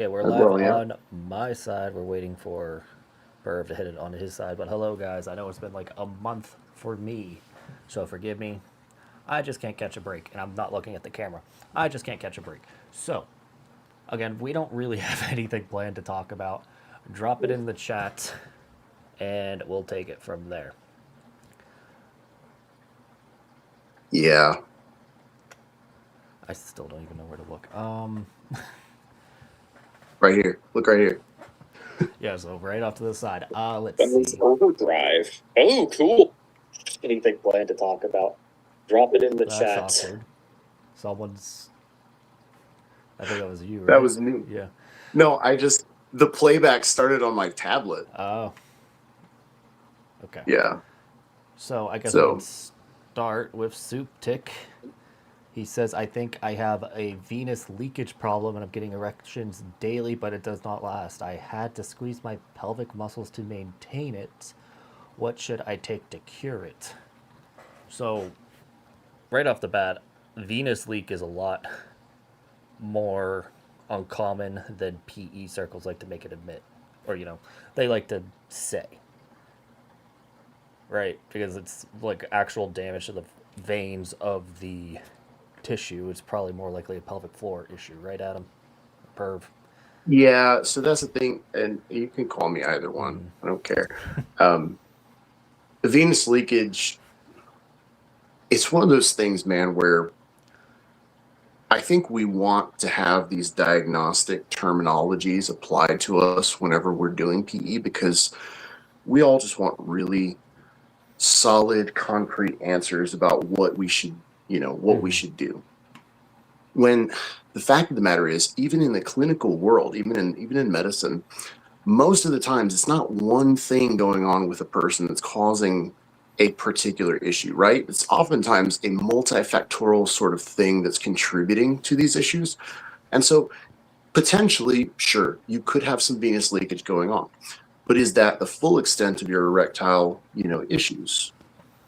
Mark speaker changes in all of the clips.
Speaker 1: Yeah, we're
Speaker 2: as
Speaker 1: live
Speaker 2: well. Yeah.
Speaker 1: on my side. We're waiting for Perv to hit it on his side. But hello, guys. I know it's been like a month for me, so forgive me. I just can't catch a break, and I'm not looking at the camera. I just can't catch a break. So, again, we don't really have anything planned to talk about. Drop it in the chat, and we'll take it from there.
Speaker 2: Yeah.
Speaker 1: I still don't even know where to look.
Speaker 2: Right here. Look right here.
Speaker 1: Yeah, so right off to the side. Let's
Speaker 3: Ben's
Speaker 1: see.
Speaker 3: Overdrive. Oh, cool. Anything planned to talk about? Drop it in the
Speaker 1: That's
Speaker 3: chat.
Speaker 1: awkward. Someone's. I think that was you,
Speaker 2: That
Speaker 1: right?
Speaker 2: was me.
Speaker 1: Yeah.
Speaker 2: No, the playback started on my tablet.
Speaker 1: Oh, okay.
Speaker 2: Yeah.
Speaker 1: So I guess we can
Speaker 2: So
Speaker 1: start with Soup Tick. He says, I think I have a venous leakage problem and I'm getting erections daily, but it does not last. I had to squeeze my pelvic muscles to maintain it. What should I take to cure it? So, right off the bat, venous leak is a lot more uncommon than PE circles like to make it admit. Or, they like to say. Right? Because it's like actual damage to the veins of the tissue. It's probably more likely a pelvic floor issue, right, Adam? Perv.
Speaker 2: yeah, so that's the thing, and you can call me either one. I don't care. Um, the venous leakage, it's one of those things, man, where I think we want to have these diagnostic terminologies applied to us whenever we're doing PE because we all just want really solid, concrete answers about what we should, what we should do. When the fact of the matter is, even in the clinical world, even in medicine, most of the times it's not one thing going on with a person that's causing a particular issue, right? It's oftentimes a multifactorial sort of thing that's contributing to these issues. And so potentially, sure, you could have some venous leakage going on, but is that the full extent of your erectile, issues?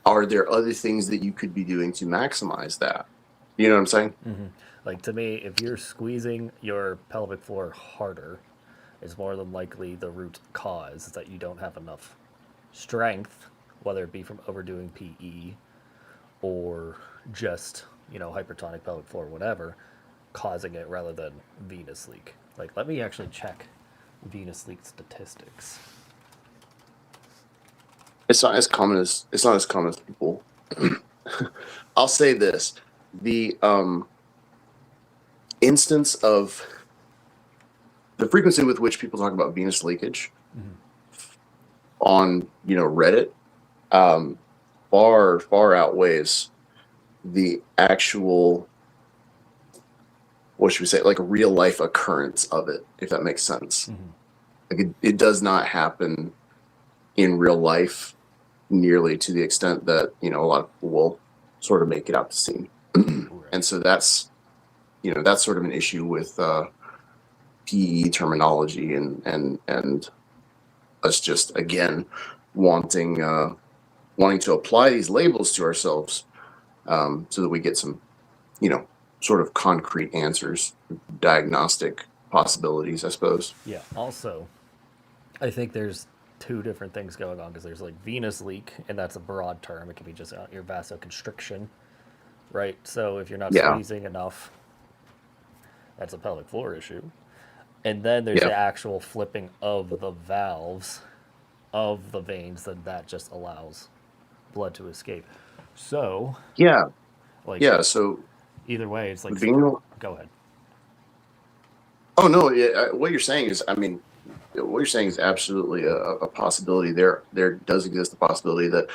Speaker 2: Are there other things that you could be doing to maximize that? You know what I'm saying?
Speaker 1: Like to me, if you're squeezing your pelvic floor harder, it's more than likely the root cause is that you don't have enough strength, whether it be from overdoing PE or just, hypertonic pelvic floor, whatever, causing it rather than venous leak. Like, let me actually check venous leak statistics.
Speaker 2: It's not as common as people. I'll say this: the instance of the frequency with which people talk about venous leakage on Reddit far outweighs the actual, what should we say, like a real life occurrence of it, if that makes sense. Like it does not happen in real life nearly to the extent that a lot of people will sort of make it out to seem. And so that's sort of an issue with PE terminology and us just again wanting wanting to apply these labels to ourselves so that we get some sort of concrete answers, diagnostic possibilities, I suppose.
Speaker 1: Yeah, also, I think there's two different things going on because there's like venous leak, and that's a broad term. It can be just your vasoconstriction, right? So if you're not
Speaker 2: Yeah,
Speaker 1: squeezing enough, that's a pelvic floor issue. And then there's
Speaker 2: yeah,
Speaker 1: the actual flipping of the valves of the veins, that just allows blood to escape. So,
Speaker 2: yeah,
Speaker 1: like,
Speaker 2: yeah. So
Speaker 1: either way, it's like,
Speaker 2: venal.
Speaker 1: go ahead.
Speaker 2: Oh no, yeah, what you're saying is, I mean, what you're saying is absolutely a possibility. There does exist a possibility that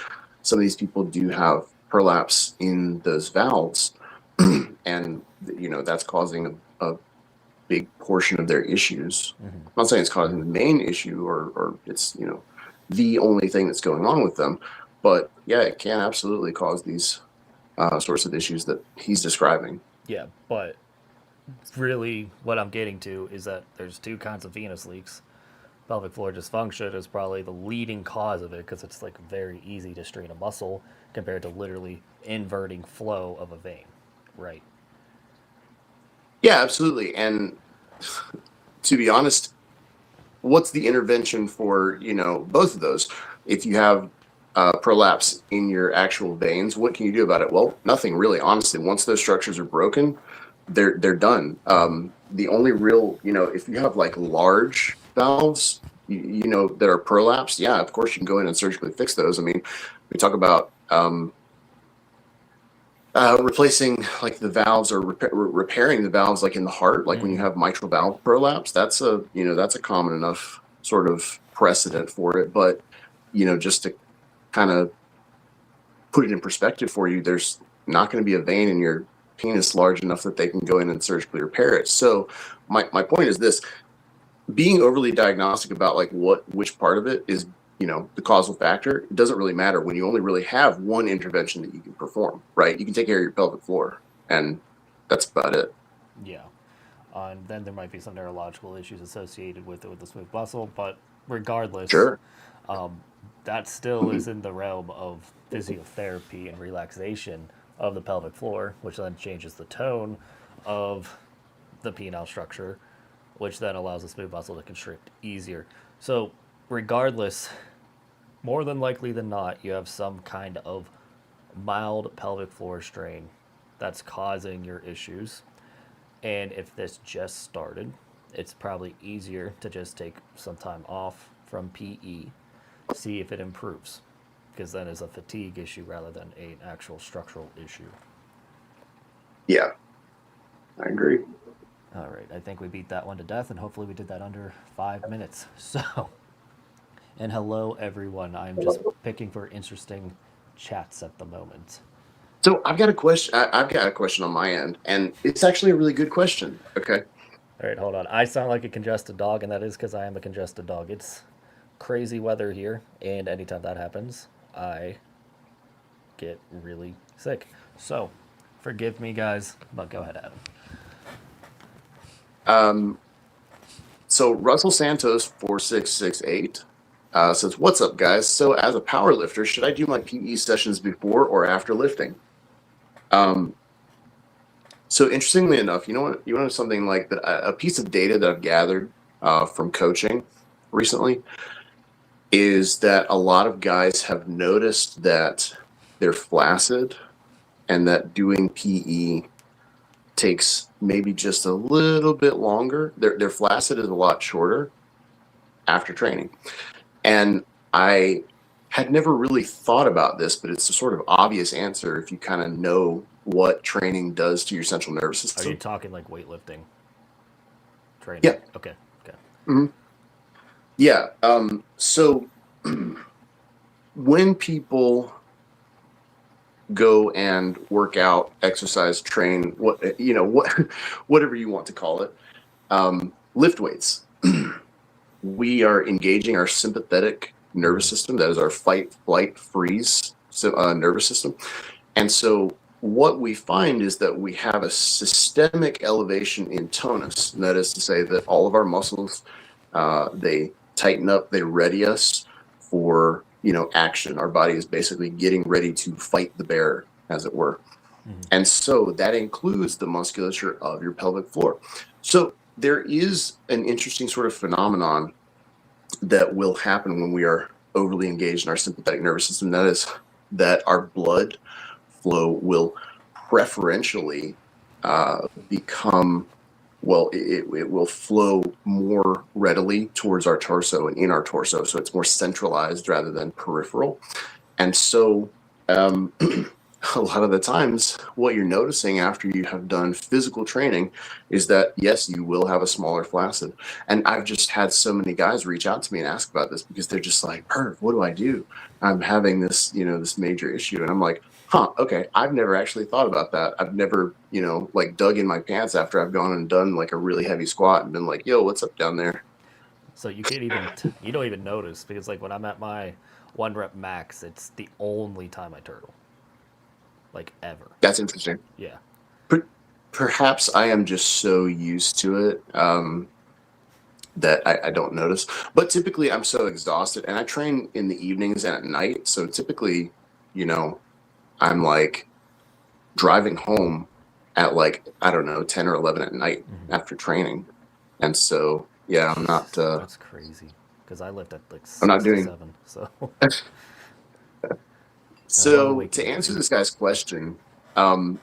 Speaker 2: some of these people do have prolapse in those valves, and that's causing a big portion of their issues. I'm not saying it's causing the main issue or it's the only thing that's going on with them, but yeah, it can absolutely cause these sorts of issues that he's describing.
Speaker 1: Yeah, but really, what I'm getting to is that there's two kinds of venous leaks. Pelvic floor dysfunction is probably the leading cause of it because it's like very easy to strain a muscle compared to literally inverting flow of a vein, right?
Speaker 2: Yeah, absolutely. And to be honest, what's the intervention for, both of those? If you have prolapse in your actual veins, what can you do about it? Well, nothing really, honestly. Once those structures are broken, they're done. The only real, if you have like large valves, that are prolapsed, yeah, of course you can go in and surgically fix those. I mean, we talk about replacing like the valves or repairing the valves like in the heart, like when you have mitral valve prolapse. That's a common enough sort of precedent for it. But just to kind of put it in perspective for you, there's not going to be a vein in your penis large enough that they can go in and surgically repair it. So my point is this: being overly diagnostic about like which part of it is the causal factor, it doesn't really matter when you only really have one intervention that you can perform, right? You can take care of your pelvic floor, and that's about it.
Speaker 1: Yeah. And then there might be some neurological issues associated with it with the smooth muscle, but regardless,
Speaker 2: Sure.
Speaker 1: that still is in the realm of physiotherapy and relaxation of the pelvic floor, which then changes the tone of the penile structure, which then allows the smooth muscle to constrict easier. So, regardless, more than likely than not, you have some kind of mild pelvic floor strain that's causing your issues. And if this just started, it's probably easier to just take some time off from PE, see if it improves, because then it's a fatigue issue rather than an actual structural issue.
Speaker 2: Yeah, I agree.
Speaker 1: All right, I think we beat that one to death, and hopefully we did that under 5 minutes. So, and hello everyone. I'm just picking for interesting chats at the moment.
Speaker 2: So I've got a question. I've got a question on my end, and it's actually a really good question. Okay.
Speaker 1: All right, hold on. I sound like a congested dog, and that is because I am a congested dog. It's crazy weather here, and anytime that happens, I get really sick. So, forgive me, guys, but go ahead, Adam.
Speaker 2: So Russell Santos 4668 says, "What's up, guys? So as a power lifter, should I do my PE sessions before or after lifting?" So interestingly enough, you know something like that. A piece of data that I've gathered from coaching recently is that a lot of guys have noticed that they're flaccid and that doing PE takes maybe just a little bit longer. Their flaccid is a lot shorter after training. And I had never really thought about this, but it's a sort of obvious answer if you kind of know what training does to your central nervous system.
Speaker 1: Are you talking like weightlifting training?
Speaker 2: Yeah.
Speaker 1: Okay.
Speaker 2: Mm-hmm. Yeah. So when people go and work out, exercise, train, whatever you want to call it, lift weights, we are engaging our sympathetic nervous system. That is our fight, flight, freeze nervous system. And so what we find is that we have a systemic elevation in tonus. And that is to say that all of our muscles, they tighten up, they ready us for, action. Our body is basically getting ready to fight the bear, as it were. Mm-hmm. And so that includes the musculature of your pelvic floor. So there is an interesting sort of phenomenon that will happen when we are overly engaged in our sympathetic nervous system. That is that our blood flow will preferentially become, it will flow more readily towards our torso and in our torso. So it's more centralized rather than peripheral. And so a lot of the times what you're noticing after you have done physical training is that, yes, you will have a smaller flaccid. And I've just had so many guys reach out to me and ask about this because they're just like, Perv, what do I do? I'm having this, this major issue. And I'm like, okay, I've never actually thought about that. I've never, like dug in my pants after I've gone and done like a really heavy squat and been like, yo, what's up down there?
Speaker 1: So you can't even, you don't even notice because like when I'm at my 1 rep max, it's the only time I turtle. Like ever.
Speaker 2: That's interesting.
Speaker 1: Yeah.
Speaker 2: Perhaps I am just so used to it that I don't notice. But typically I'm so exhausted and I train in the evenings and at night. So typically, I'm like driving home at like, I don't know, 10 or 11 at night after training. And so, yeah,
Speaker 1: That's crazy. Because I lived at like
Speaker 2: I'm not
Speaker 1: 6 to
Speaker 2: doing.
Speaker 1: 7, so
Speaker 2: So
Speaker 1: waking
Speaker 2: to answer
Speaker 1: brain.
Speaker 2: this guy's question, um,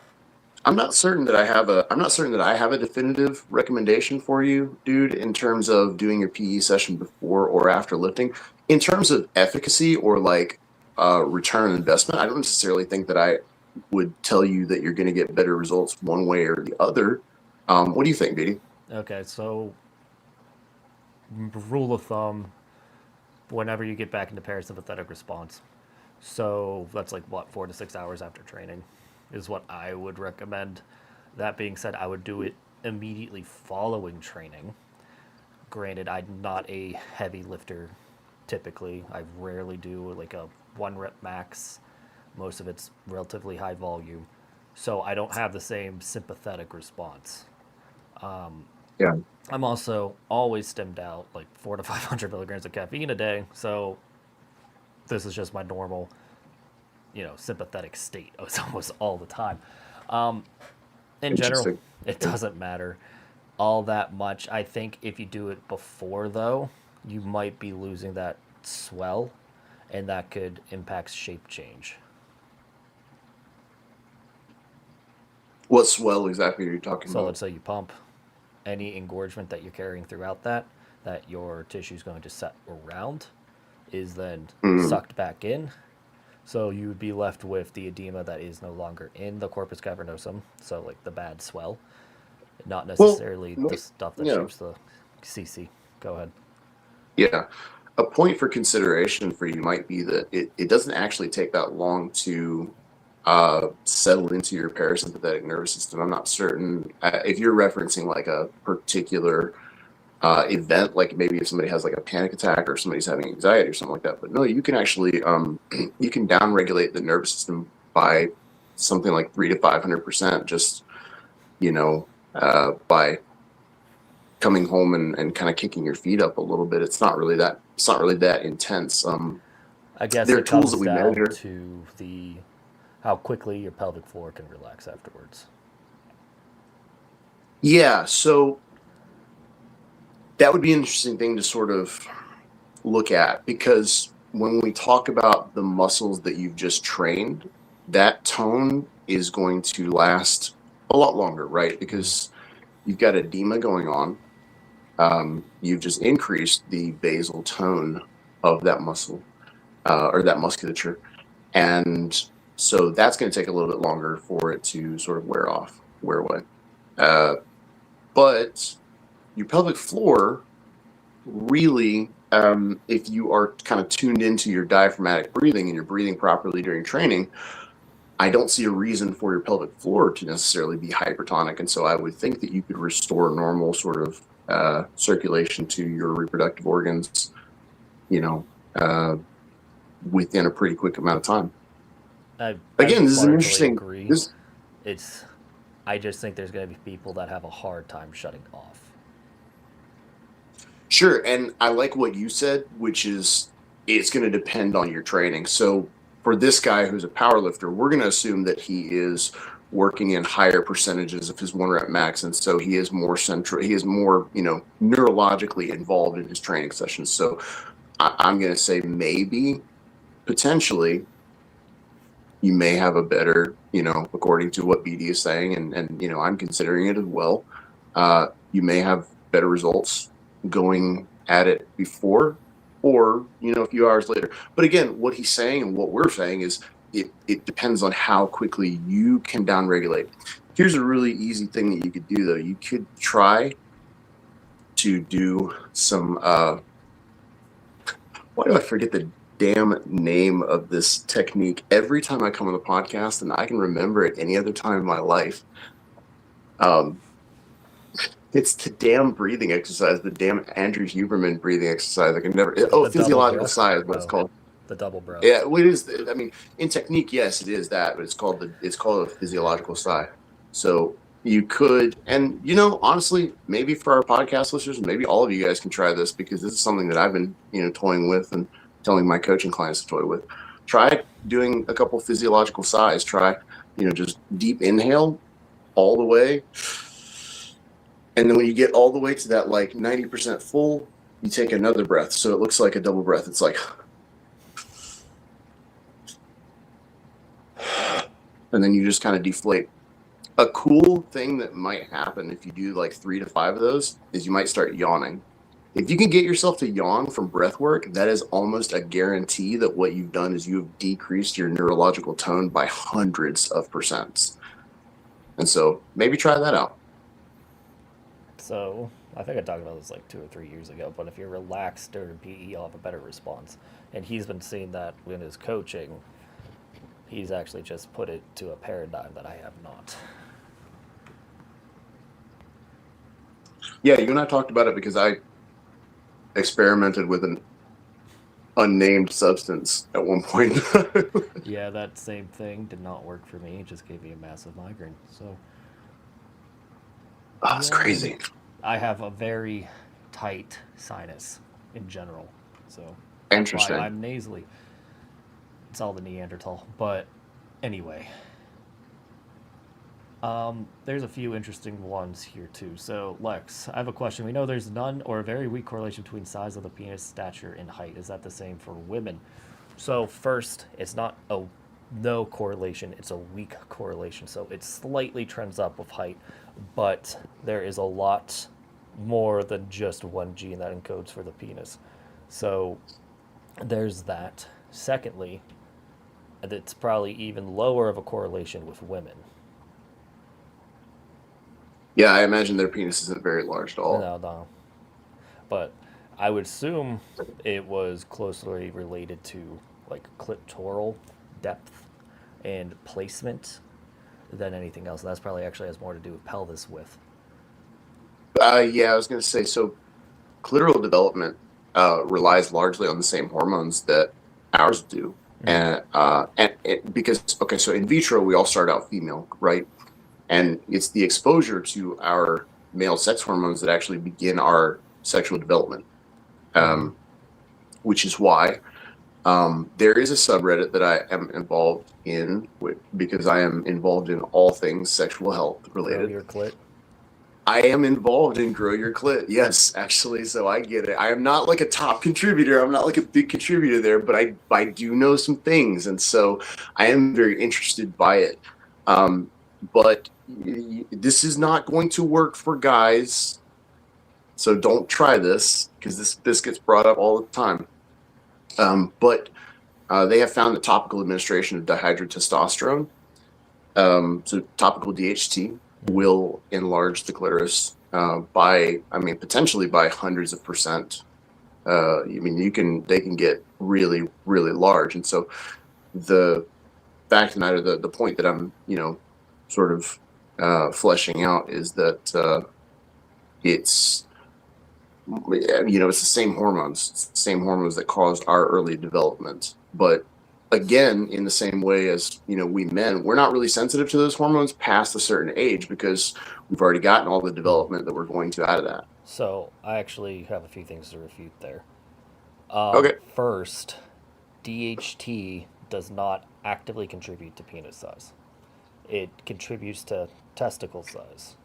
Speaker 2: I'm not certain that I have a definitive recommendation for you, dude, in terms of doing your PE session before or after lifting. In terms of efficacy or like return on investment, I don't necessarily think that I would tell you that you're going to get better results one way or the other. What do you think, BD?
Speaker 1: Okay, so rule of thumb: whenever you get back into parasympathetic response, so that's like what 4 to 6 hours after training, is what I would recommend. That being said, I would do it immediately following training. Granted, I'm not a heavy lifter typically. I rarely do like a 1 rep max. Most of it's relatively high volume. So I don't have the same sympathetic response.
Speaker 2: Yeah,
Speaker 1: I'm also always stemmed out like 4 to 500 milligrams of caffeine a day. So this is just my normal, sympathetic state. It's almost all the time. In general,
Speaker 2: interesting.
Speaker 1: it doesn't matter all that much. I think if you do it before, though, you might be losing that swell, and that could impact shape change.
Speaker 2: What swell exactly are you talking
Speaker 1: So
Speaker 2: about?
Speaker 1: let's say you pump, any engorgement that you're carrying throughout that your tissue is going to set around, is then
Speaker 2: Mm,
Speaker 1: sucked back in. So you would be left with the edema that is no longer in the corpus cavernosum, so like the bad swell, not
Speaker 2: well,
Speaker 1: necessarily the stuff that
Speaker 2: yeah,
Speaker 1: shapes the CC. Go ahead.
Speaker 2: yeah. A point for consideration for you might be that it doesn't actually take that long to settle into your parasympathetic nervous system. I'm not certain if you're referencing like a particular event, like maybe if somebody has like a panic attack or somebody's having anxiety or something like that. But no, you can actually you can downregulate the nervous system by something like 300 to 500%. Just by coming home and kind of kicking your feet up a little bit. It's not really that intense.
Speaker 1: I guess
Speaker 2: There are
Speaker 1: it
Speaker 2: tools that
Speaker 1: comes
Speaker 2: we
Speaker 1: down
Speaker 2: measure.
Speaker 1: to the how quickly your pelvic floor can relax afterwards.
Speaker 2: Yeah, so that would be an interesting thing to sort of look at, because when we talk about the muscles that you've just trained, that tone is going to last a lot longer, right?
Speaker 1: Mm.
Speaker 2: Because you've got edema going on. You've just increased the basal tone of that muscle or that musculature. And so that's going to take a little bit longer for it to sort of wear away. Uh, but your pelvic floor really, if you are kind of tuned into your diaphragmatic breathing and you're breathing properly during training, I don't see a reason for your pelvic floor to necessarily be hypertonic. And so I would think that you could restore normal sort of circulation to your reproductive organs, you know, uh, within a pretty quick amount of time.
Speaker 1: I
Speaker 2: Again, this is an
Speaker 1: largely
Speaker 2: interesting.
Speaker 1: agree.
Speaker 2: This
Speaker 1: It's I just think there's going to be people that have a hard time shutting off.
Speaker 2: Sure, and I like what you said, which is it's going to depend on your training. So for this guy who's a power lifter, we're going to assume that he is working in higher percentages of his 1 rep max, and so he is more central. He is more, neurologically involved in his training sessions. So I'm going to say maybe potentially you may have a better, according to what BD is saying, and I'm considering it as well. You may have better results going at it before, or a few hours later. But again, what he's saying and what we're saying is it depends on how quickly you can downregulate. Here's a really easy thing that you could do, though. You could try to do some. Why do I forget the damn name of this technique every time I come on the podcast, and I can remember it any other time in my life? Um, it's the damn breathing exercise, the damn Andrew Huberman breathing exercise. I can never. Oh,
Speaker 1: The double
Speaker 2: physiological
Speaker 1: breath.
Speaker 2: sigh is what it's
Speaker 1: Oh,
Speaker 2: called.
Speaker 1: the double breath.
Speaker 2: Yeah, what is? I mean, in technique, yes, it is that, but it's called a physiological sigh. So you could, and honestly, maybe for our podcast listeners, maybe all of you guys can try this, because this is something that I've been toying with and telling my coaching clients to toy with. Try doing a couple physiological sighs. Try just deep inhale all the way, And then when you get all the way to that like 90% full, you take another breath. So it looks like a double breath. It's like, and then you just kind of deflate. A cool thing that might happen if you do like 3 to 5 of those is you might start yawning. If you can get yourself to yawn from breath work, that is almost a guarantee that what you've done is you've decreased your neurological tone by hundreds of percents. And so maybe try that out.
Speaker 1: So I think I talked about this like 2 or 3 years ago, but if you're relaxed during PE, you'll have a better response. And he's been seeing that in his coaching. He's actually just put it to a paradigm that I have not.
Speaker 2: Yeah, you and I talked about it because I experimented with an unnamed substance at one point.
Speaker 1: Yeah, that same thing did not work for me. It just gave me a massive migraine. So
Speaker 2: Oh, it's crazy.
Speaker 1: I have a very tight sinus in general. So that's
Speaker 2: Interesting.
Speaker 1: why I'm nasally. It's all the Neanderthal. But anyway, there's a few interesting ones here too. So Lex, I have a question. We know there's none or a very weak correlation between size of the penis, stature, and height. Is that the same for women? So first, it's not a no correlation, it's a weak correlation. So it slightly trends up with height, but there is a lot more than just one gene that encodes for the penis. So there's that. Secondly, it's probably even lower of a correlation with women.
Speaker 2: Yeah, I imagine their penis isn't very large at all.
Speaker 1: No. But I would assume it was closely related to like clitoral depth and placement than anything else. And that's probably actually has more to do with pelvis width.
Speaker 2: Yeah, I was going to say, so clitoral development relies largely on the same hormones that ours do. And because, okay, so in vitro, we all start out female, right? And it's the exposure to our male sex hormones that actually begin our sexual development, which is why there is a subreddit that I am involved in because I am involved in all things sexual health related.
Speaker 1: Grow your clit.
Speaker 2: I am involved in Grow Your Clit. Yes, actually. So I get it. I am not like a top contributor. I'm not like a big contributor there, but I do know some things. And so I am very interested by it. But this is not going to work for guys. So don't try this because this gets brought up all the time. But they have found that topical administration of dihydrotestosterone, so topical DHT, will enlarge the clitoris potentially by hundreds of percent. They can get really, really large. And so the fact of the matter, the point that I'm, sort of fleshing out is that it's the same hormones. It's the same hormones that caused our early development. But again, in the same way as, we men, we're not really sensitive to those hormones past a certain age because we've already gotten all the development that we're going to out of that.
Speaker 1: So I actually have a few things to refute there.
Speaker 2: Okay.
Speaker 1: First, DHT does not actively contribute to penis size. It contributes to testicle size.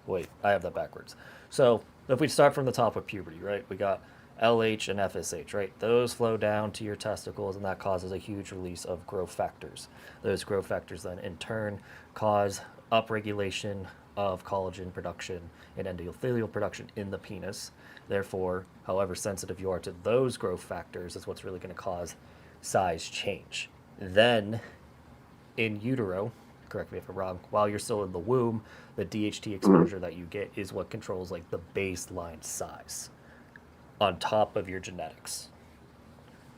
Speaker 1: Wait, I have that backwards. So if we start from the top of puberty, right? We got LH and FSH, right? Those flow down to your testicles, and that causes a huge release of growth factors. Those growth factors then, in turn, cause upregulation of collagen production and endothelial production in the penis. Therefore, however sensitive you are to those growth factors is what's really going to cause size change. Then, in utero, correct me if I'm wrong, while you're still in the womb, the DHT exposure that you get is what controls like the baseline size on top of your genetics.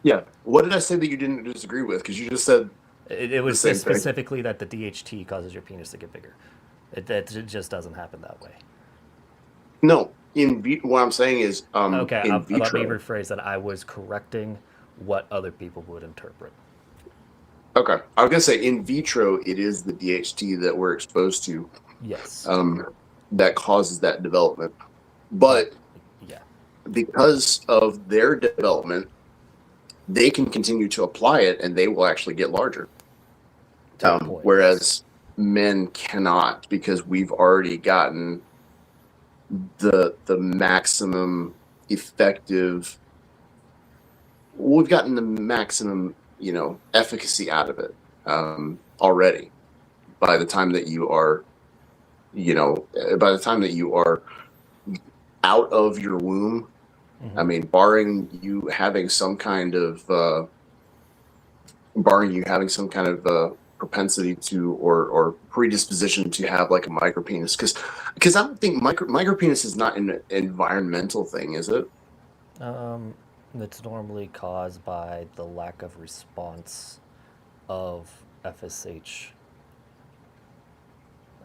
Speaker 2: Yeah. What did I say that you didn't disagree with? Because you just said
Speaker 1: it was
Speaker 2: the same
Speaker 1: specifically that the DHT causes your penis to get bigger. It just doesn't happen that way.
Speaker 2: No. What I'm saying is,
Speaker 1: okay,
Speaker 2: in vitro.
Speaker 1: Let me rephrase that. I was correcting what other people would interpret.
Speaker 2: Okay. I was going to say in vitro, it is the DHT that we're exposed to.
Speaker 1: Yes.
Speaker 2: That causes that development. But
Speaker 1: yeah,
Speaker 2: because of their development, they can continue to apply it and they will actually get larger. Whereas men cannot because we've already gotten the maximum effective. We've gotten the maximum, efficacy out of it already. By the time that you are, by the time that you are out of your womb, I mean, barring you having some kind of propensity to or predisposition to have like a micropenis, because I don't think micropenis is not an environmental thing, is it?
Speaker 1: It's normally caused by the lack of response of FSH,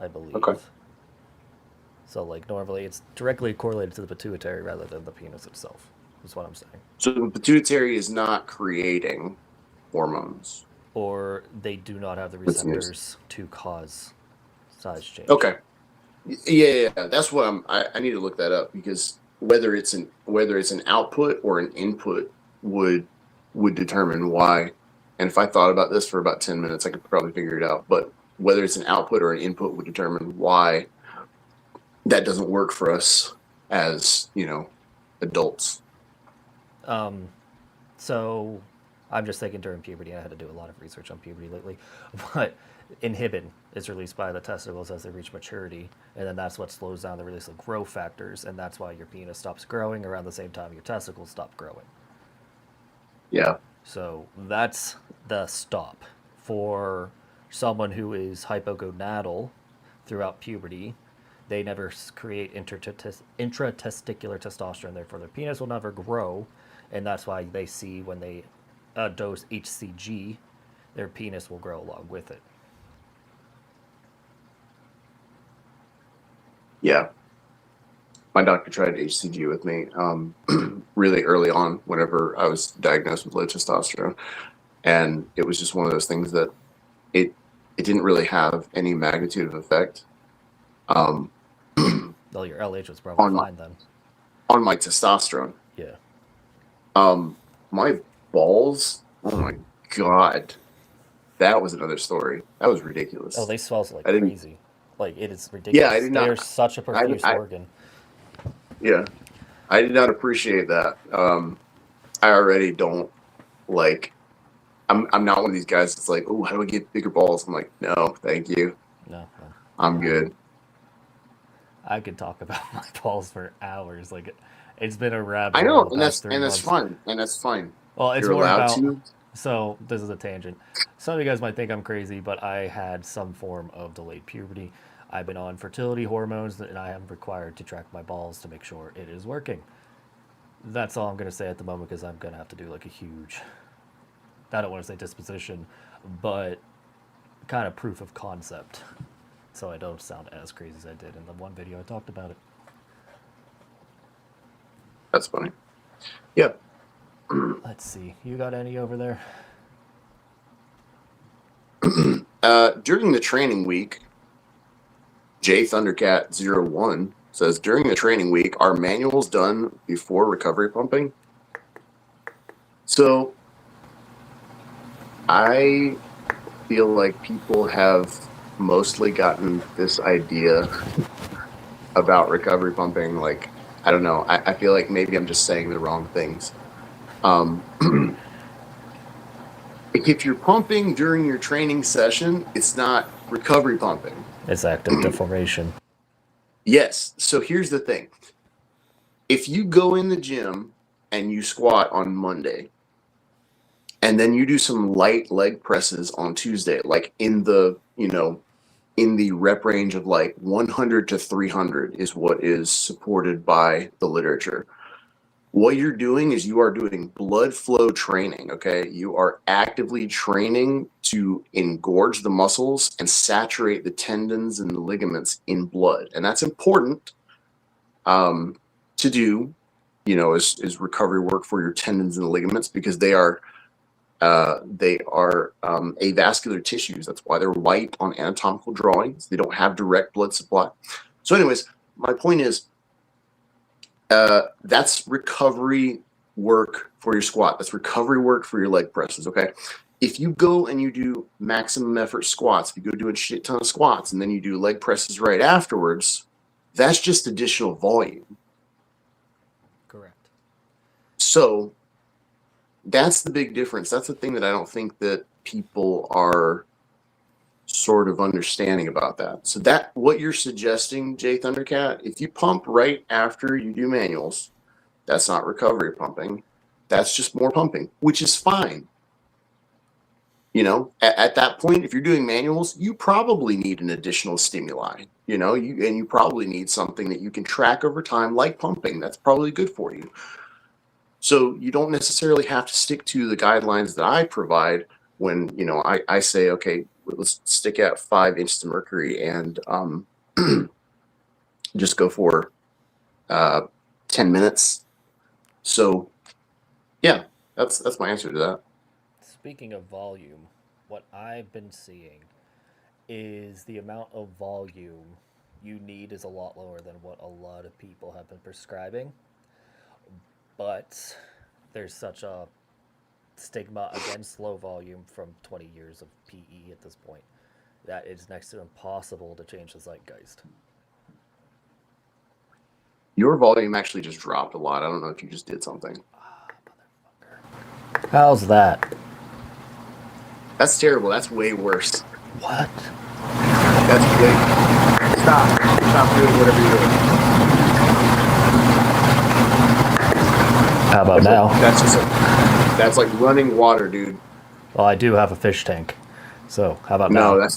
Speaker 1: I believe.
Speaker 2: Okay.
Speaker 1: So, like, normally it's directly correlated to the pituitary rather than the penis itself, is what I'm saying.
Speaker 2: So the pituitary is not creating hormones.
Speaker 1: Or they do not have the receptors to cause size change.
Speaker 2: Okay. Yeah. That's what I need to look that up, because whether it's an output or an input would determine why. And if I thought about this for about 10 minutes, I could probably figure it out. But whether it's an output or an input would determine why that doesn't work for us as, adults.
Speaker 1: So I'm just thinking during puberty, I had to do a lot of research on puberty lately, but inhibin is released by the testicles as they reach maturity, and then that's what slows down the release of growth factors, and that's why your penis stops growing around the same time your testicles stop growing.
Speaker 2: Yeah.
Speaker 1: So that's the stop. For someone who is hypogonadal throughout puberty, they never create intratesticular testosterone, therefore their penis will never grow, and that's why they see when they dose HCG, their penis will grow along with it.
Speaker 2: Yeah. My doctor tried HCG with me really early on whenever I was diagnosed with low testosterone. And it was just one of those things that it didn't really have any magnitude of effect.
Speaker 1: Well, your LH was probably fine then.
Speaker 2: On my testosterone.
Speaker 1: Yeah.
Speaker 2: My balls, oh my God. That was another story. That was ridiculous.
Speaker 1: Oh, they swell like crazy. Like, it is ridiculous.
Speaker 2: Yeah, I did not.
Speaker 1: They're such a profuse organ.
Speaker 2: Yeah. I did not appreciate that. I already don't like. I'm not one of these guys that's like, oh, how do I get bigger balls? I'm like, no, thank you.
Speaker 1: No.
Speaker 2: I'm good.
Speaker 1: I could talk about my balls for hours. Like, it's been a rabbit
Speaker 2: I know,
Speaker 1: hole the past 3 months.
Speaker 2: That's fine.
Speaker 1: Well, it's
Speaker 2: You're
Speaker 1: more
Speaker 2: allowed
Speaker 1: about.
Speaker 2: to.
Speaker 1: So this is a tangent. Some of you guys might think I'm crazy, but I had some form of delayed puberty. I've been on fertility hormones, and I am required to track my balls to make sure it is working. That's all I'm going to say at the moment, because I'm going to have to do like a huge, I don't want to say disposition, but kind of proof of concept, so I don't sound as crazy as I did in the one video I talked about it.
Speaker 2: That's funny. Yeah.
Speaker 1: Let's see. You got any over there?
Speaker 2: During the training week, J Thundercat01 says, during the training week, are manuals done before recovery pumping? So I feel like people have mostly gotten this idea about recovery pumping. Like, I don't know. I feel like maybe I'm just saying the wrong things. If you're pumping during your training session, it's not recovery pumping.
Speaker 1: It's active deformation.
Speaker 2: Yes. So here's the thing. If you go in the gym and you squat on Monday, and then you do some light leg presses on Tuesday, like in the rep range of like 100 to 300 is what is supported by the literature. What you're doing is you are doing blood flow training, okay? You are actively training to engorge the muscles and saturate the tendons and the ligaments in blood. And that's important to do, as recovery work for your tendons and ligaments, because they are avascular tissues. That's why they're white on anatomical drawings. They don't have direct blood supply. So anyways, my point is, that's recovery work for your squat. That's recovery work for your leg presses, okay? If you go and you do maximum effort squats, if you go do a shit ton of squats and then you do leg presses right afterwards, That's just additional volume.
Speaker 1: Correct.
Speaker 2: So that's the big difference. That's the thing that I don't think that people are sort of understanding about that. So that what you're suggesting, Jay Thundercat, if you pump right after you do manuals, that's not recovery pumping. That's just more pumping, which is fine. You know, at that point, if you're doing manuals, you probably need an additional stimuli. You know, you probably need something that you can track over time, like pumping. That's probably good for you. So you don't necessarily have to stick to the guidelines that I provide when, you know, I say, okay, let's stick at 5 inches of mercury and just go for 10 minutes. So yeah, that's my answer to that.
Speaker 1: Speaking of volume, what I've been seeing is the amount of volume you need is a lot lower than what a lot of people have been prescribing. But there's such a stigma against low volume from 20 years of PE at this point that it's next to impossible to change the zeitgeist.
Speaker 2: Your volume actually just dropped a lot. I don't know if you just did something.
Speaker 1: How's that?
Speaker 2: That's terrible. That's way worse.
Speaker 1: What?
Speaker 2: That's way. Stop doing whatever you're doing.
Speaker 1: How about now?
Speaker 2: That's like running water, dude.
Speaker 1: Well, I do have a fish tank. So, how about
Speaker 2: No,
Speaker 1: now?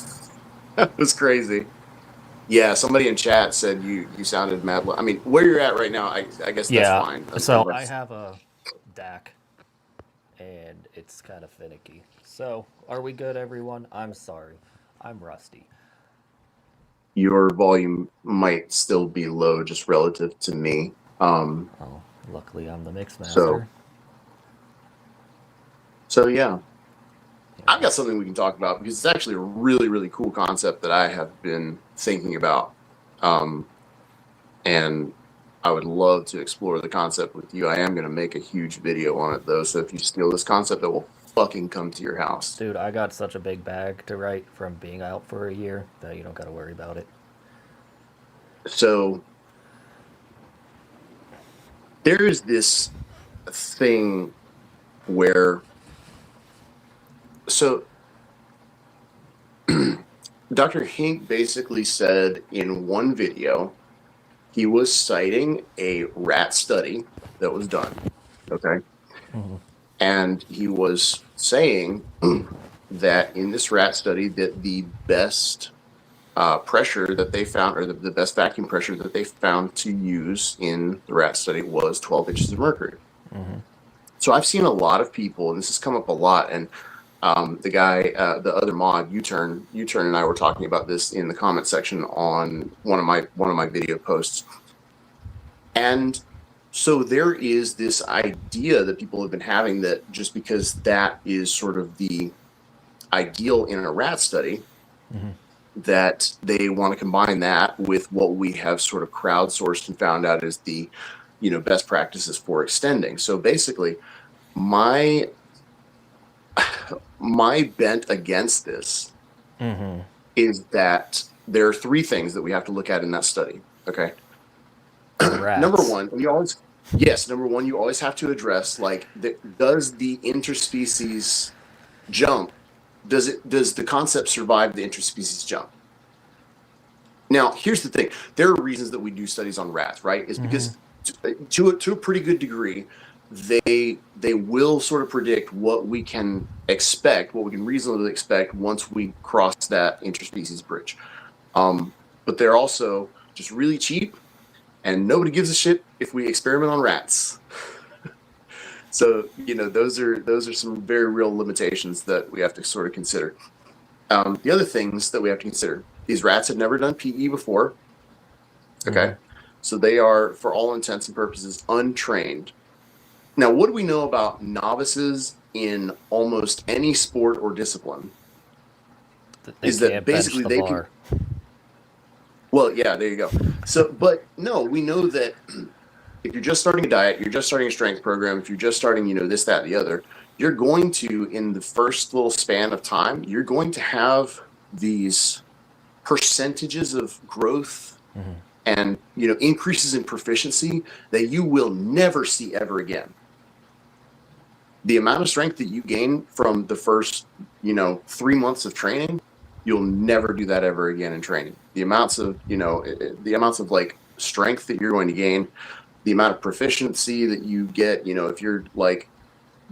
Speaker 2: that was crazy. Yeah, somebody in chat said you sounded mad. I mean, where you're at right now, I guess that's
Speaker 1: Yeah.
Speaker 2: fine.
Speaker 1: So, I have a DAC, and it's kind of finicky. So, are we good, everyone? I'm sorry. I'm rusty.
Speaker 2: Your volume might still be low just relative to me.
Speaker 1: Oh, luckily I'm the mix master.
Speaker 2: So yeah. I've got something we can talk about because it's actually a really, really cool concept that I have been thinking about. And I would love to explore the concept with you. I am going to make a huge video on it, though. So if you steal this concept, it will fucking come to your house.
Speaker 1: Dude, I got such a big bag to write from being out for a year that you don't got to worry about it.
Speaker 2: So there is this thing where... So Dr. Hink basically said in one video, he was citing a rat study that was done, okay?
Speaker 1: Mm-hmm.
Speaker 2: And he was saying that in this rat study that the best pressure that they found, or the best vacuum pressure that they found to use in the rat study was 12 inches of mercury.
Speaker 1: Mm-hmm.
Speaker 2: So I've seen a lot of people, and this has come up a lot, and the guy, the other mod, U-Turn and I were talking about this in the comment section on one of my video posts. And so there is this idea that people have been having that just because that is sort of the ideal in a rat study,
Speaker 1: Mm-hmm.
Speaker 2: that they want to combine that with what we have sort of crowdsourced and found out is the, you know, best practices for extending. So basically, my bent against this
Speaker 1: Mm-hmm.
Speaker 2: is that there are 3 things that we have to look at in that study. Okay. Number one, you always have to address, like, does the interspecies jump? Does the concept survive the interspecies jump? Now, here's the thing. There are reasons that we do studies on rats, right? Is because to a pretty good degree, they will sort of predict what we can expect, what we can reasonably expect once we cross that interspecies bridge. But they're also just really cheap, and nobody gives a shit if we experiment on rats. So, you know, those are some very real limitations that we have to sort of consider. The other things that we have to consider: these rats have never done PE before. Okay,
Speaker 1: Mm-hmm.
Speaker 2: so they are, for all intents and purposes, untrained. Now, what do we know about novices in almost any sport or discipline?
Speaker 1: They
Speaker 2: Is that
Speaker 1: can't
Speaker 2: basically
Speaker 1: bench the
Speaker 2: they
Speaker 1: bar.
Speaker 2: can... Well, yeah, there you go. So, but no, we know that if you're just starting a diet, you're just starting a strength program, if you're just starting, you know, this, that, and the other, you're going to, in the first little span of time, you're going to have these percentages of growth
Speaker 1: Mm-hmm.
Speaker 2: and increases in proficiency that you will never see ever again. The amount of strength that you gain from the first 3 months of training, you'll never do that ever again in training. The amounts of like strength that you're going to gain, the amount of proficiency that you get, if you're like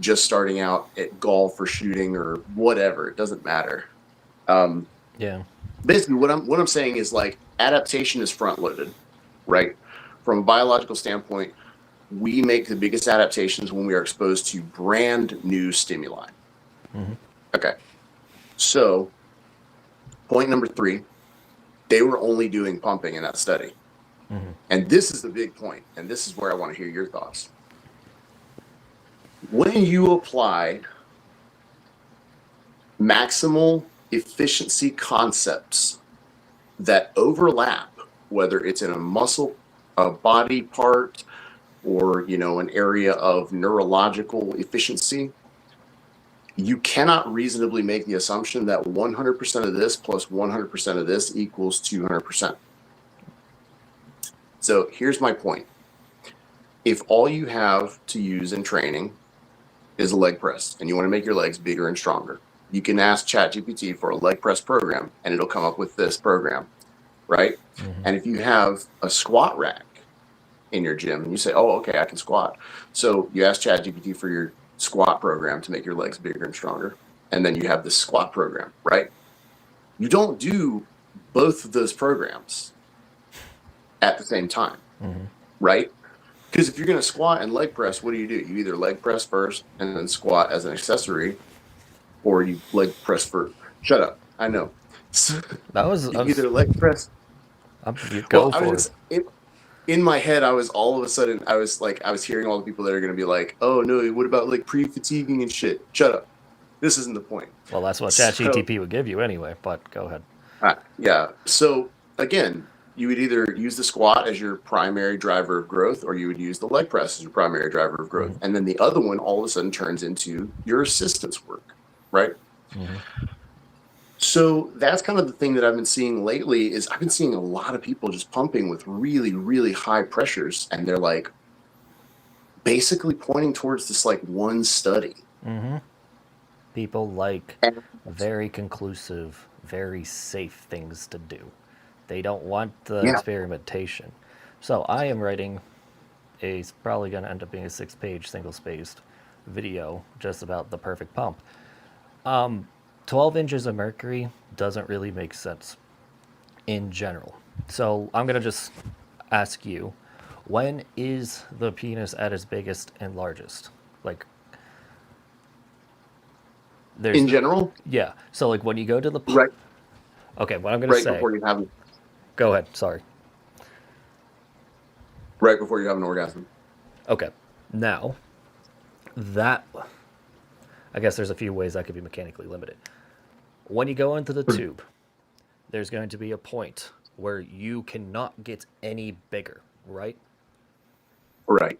Speaker 2: just starting out at golf or shooting or whatever, it doesn't matter.
Speaker 1: Yeah.
Speaker 2: Basically what I'm saying is, like, adaptation is front loaded, right? From a biological standpoint, we make the biggest adaptations when we are exposed to brand new stimuli.
Speaker 1: Mm-hmm.
Speaker 2: Okay. So point number 3, they were only doing pumping in that study.
Speaker 1: Mm-hmm.
Speaker 2: And this is the big point, and this is where I want to hear your thoughts. When you apply maximal efficiency concepts that overlap, whether it's in a muscle, a body part, or an area of neurological efficiency, you cannot reasonably make the assumption that 100% of this plus 100% of this equals 200%. So here's my point. If all you have to use in training is a leg press and you want to make your legs bigger and stronger, you can ask ChatGPT for a leg press program and it'll come up with this program, right?
Speaker 1: Mm-hmm.
Speaker 2: And if you have a squat rack in your gym and you say, oh, okay, I can squat. So you ask ChatGPT for your squat program to make your legs bigger and stronger. And then you have the squat program, right? You don't do both of those programs at the same time,
Speaker 1: Mm-hmm.
Speaker 2: right? Because if you're going to squat and leg press, what do? You either leg press first and then squat as an accessory, or you leg press first. Shut up. I know. Either leg press.
Speaker 1: You go
Speaker 2: I
Speaker 1: for
Speaker 2: was
Speaker 1: it.
Speaker 2: In my head, I was all of a sudden, I was hearing all the people that are going to be like, oh no, what about like pre-fatiguing and shit? Shut up. This isn't the point.
Speaker 1: Well, that's what ChatGPT would give you anyway, but go ahead.
Speaker 2: Yeah. So again, you would either use the squat as your primary driver of growth, or you would use the leg press as your primary driver of growth. Mm-hmm. And then the other one all of a sudden turns into your assistance work, right?
Speaker 1: Mm-hmm.
Speaker 2: So that's kind of the thing that I've been seeing lately is I've been seeing a lot of people just pumping with really, really high pressures. And they're like basically pointing towards this like one study.
Speaker 1: Mm-hmm. People like very conclusive, very safe things to do. They don't want the experimentation. So I am writing it's probably going to end up being a 6-page single-spaced video just about the perfect pump. 12 inches of mercury doesn't really make sense in general. So I'm going to just ask you, when is the penis at its biggest and largest? Like,
Speaker 2: in general?
Speaker 1: Yeah. So like when you go to the
Speaker 2: right.
Speaker 1: Okay, what I'm going to say.
Speaker 2: Right before you have.
Speaker 1: Go ahead. Sorry.
Speaker 2: Right before you have an orgasm.
Speaker 1: Okay. Now, that I guess there's a few ways that could be mechanically limited. When you go into the tube, there's going to be a point where you cannot get any bigger, right?
Speaker 2: Right.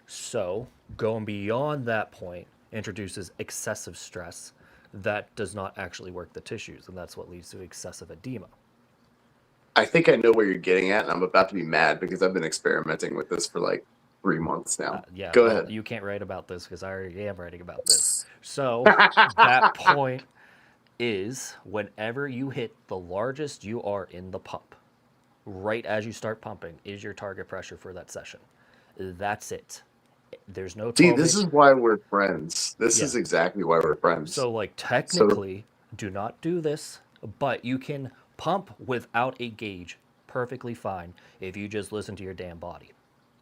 Speaker 1: So going beyond that point introduces excessive stress that does not actually work the tissues, and that's what leads to excessive edema.
Speaker 2: I think I know where you're getting at, and I'm about to be mad because I've been experimenting with this for like 3 months now.
Speaker 1: Yeah,
Speaker 2: go ahead.
Speaker 1: You can't write about this because I already am writing about this. So that point is whenever you hit the largest you are in the pump, right as you start pumping, is your target pressure for that session. That's it. There's no.
Speaker 2: See, this is why we're friends. This is exactly why we're friends.
Speaker 1: So, like, technically, do not do this, but you can pump without a gauge perfectly fine if you just listen to your damn body.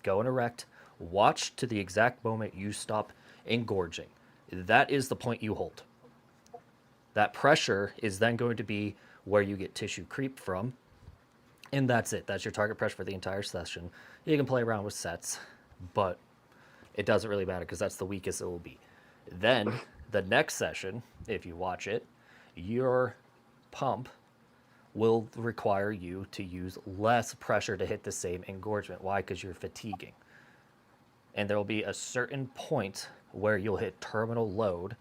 Speaker 1: Go and erect, watch to the exact moment you stop engorging. That is the point you hold. That pressure is then going to be where you get tissue creep from, and that's it. That's your target pressure for the entire session. You can play around with sets, but it doesn't really matter because that's the weakest it will be. Then the next session, if you watch it, your pump will require you to use less pressure to hit the same engorgement. Why? Because you're fatiguing. And there will be a certain point where you'll hit terminal load.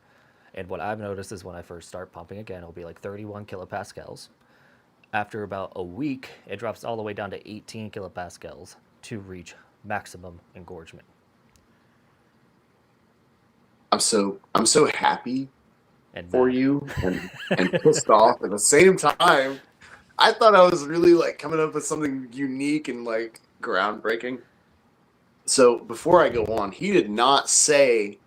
Speaker 1: And what I've noticed is when I first start pumping again, it'll be like 31 kilopascals. After about a week, it drops all the way down to 18 kilopascals to reach maximum engorgement.
Speaker 2: I'm so happy
Speaker 1: And
Speaker 2: for
Speaker 1: mad.
Speaker 2: you and pissed off at the same time. I thought I was really like coming up with something unique and like groundbreaking. So before I go on, he did not say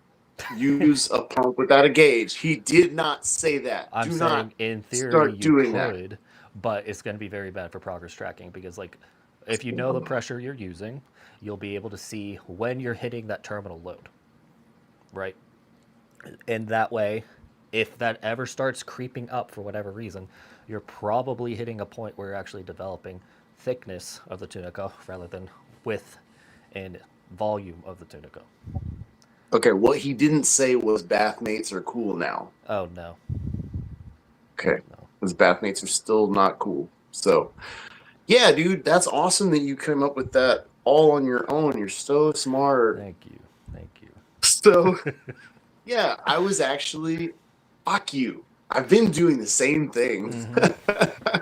Speaker 2: use a pump without a gauge. He did not say that.
Speaker 1: I'm
Speaker 2: Do not
Speaker 1: saying in theory
Speaker 2: start
Speaker 1: you
Speaker 2: doing that.
Speaker 1: could, but it's going to be very bad for progress tracking because, like, if you know the pressure you're using, you'll be able to see when you're hitting that terminal load, right? And that way, if that ever starts creeping up for whatever reason, you're probably hitting a point where you're actually developing thickness of the tunica rather than width and volume of the tunica.
Speaker 2: Okay, what he didn't say was bath mates are cool now.
Speaker 1: Oh no.
Speaker 2: Okay,
Speaker 1: No.
Speaker 2: because bath mates are still not cool. So, yeah, dude, that's awesome that you came up with that all on your own. You're so smart.
Speaker 1: Thank you. Thank you.
Speaker 2: So, yeah, I was actually, fuck you. I've been doing the same thing.
Speaker 1: Mm-hmm.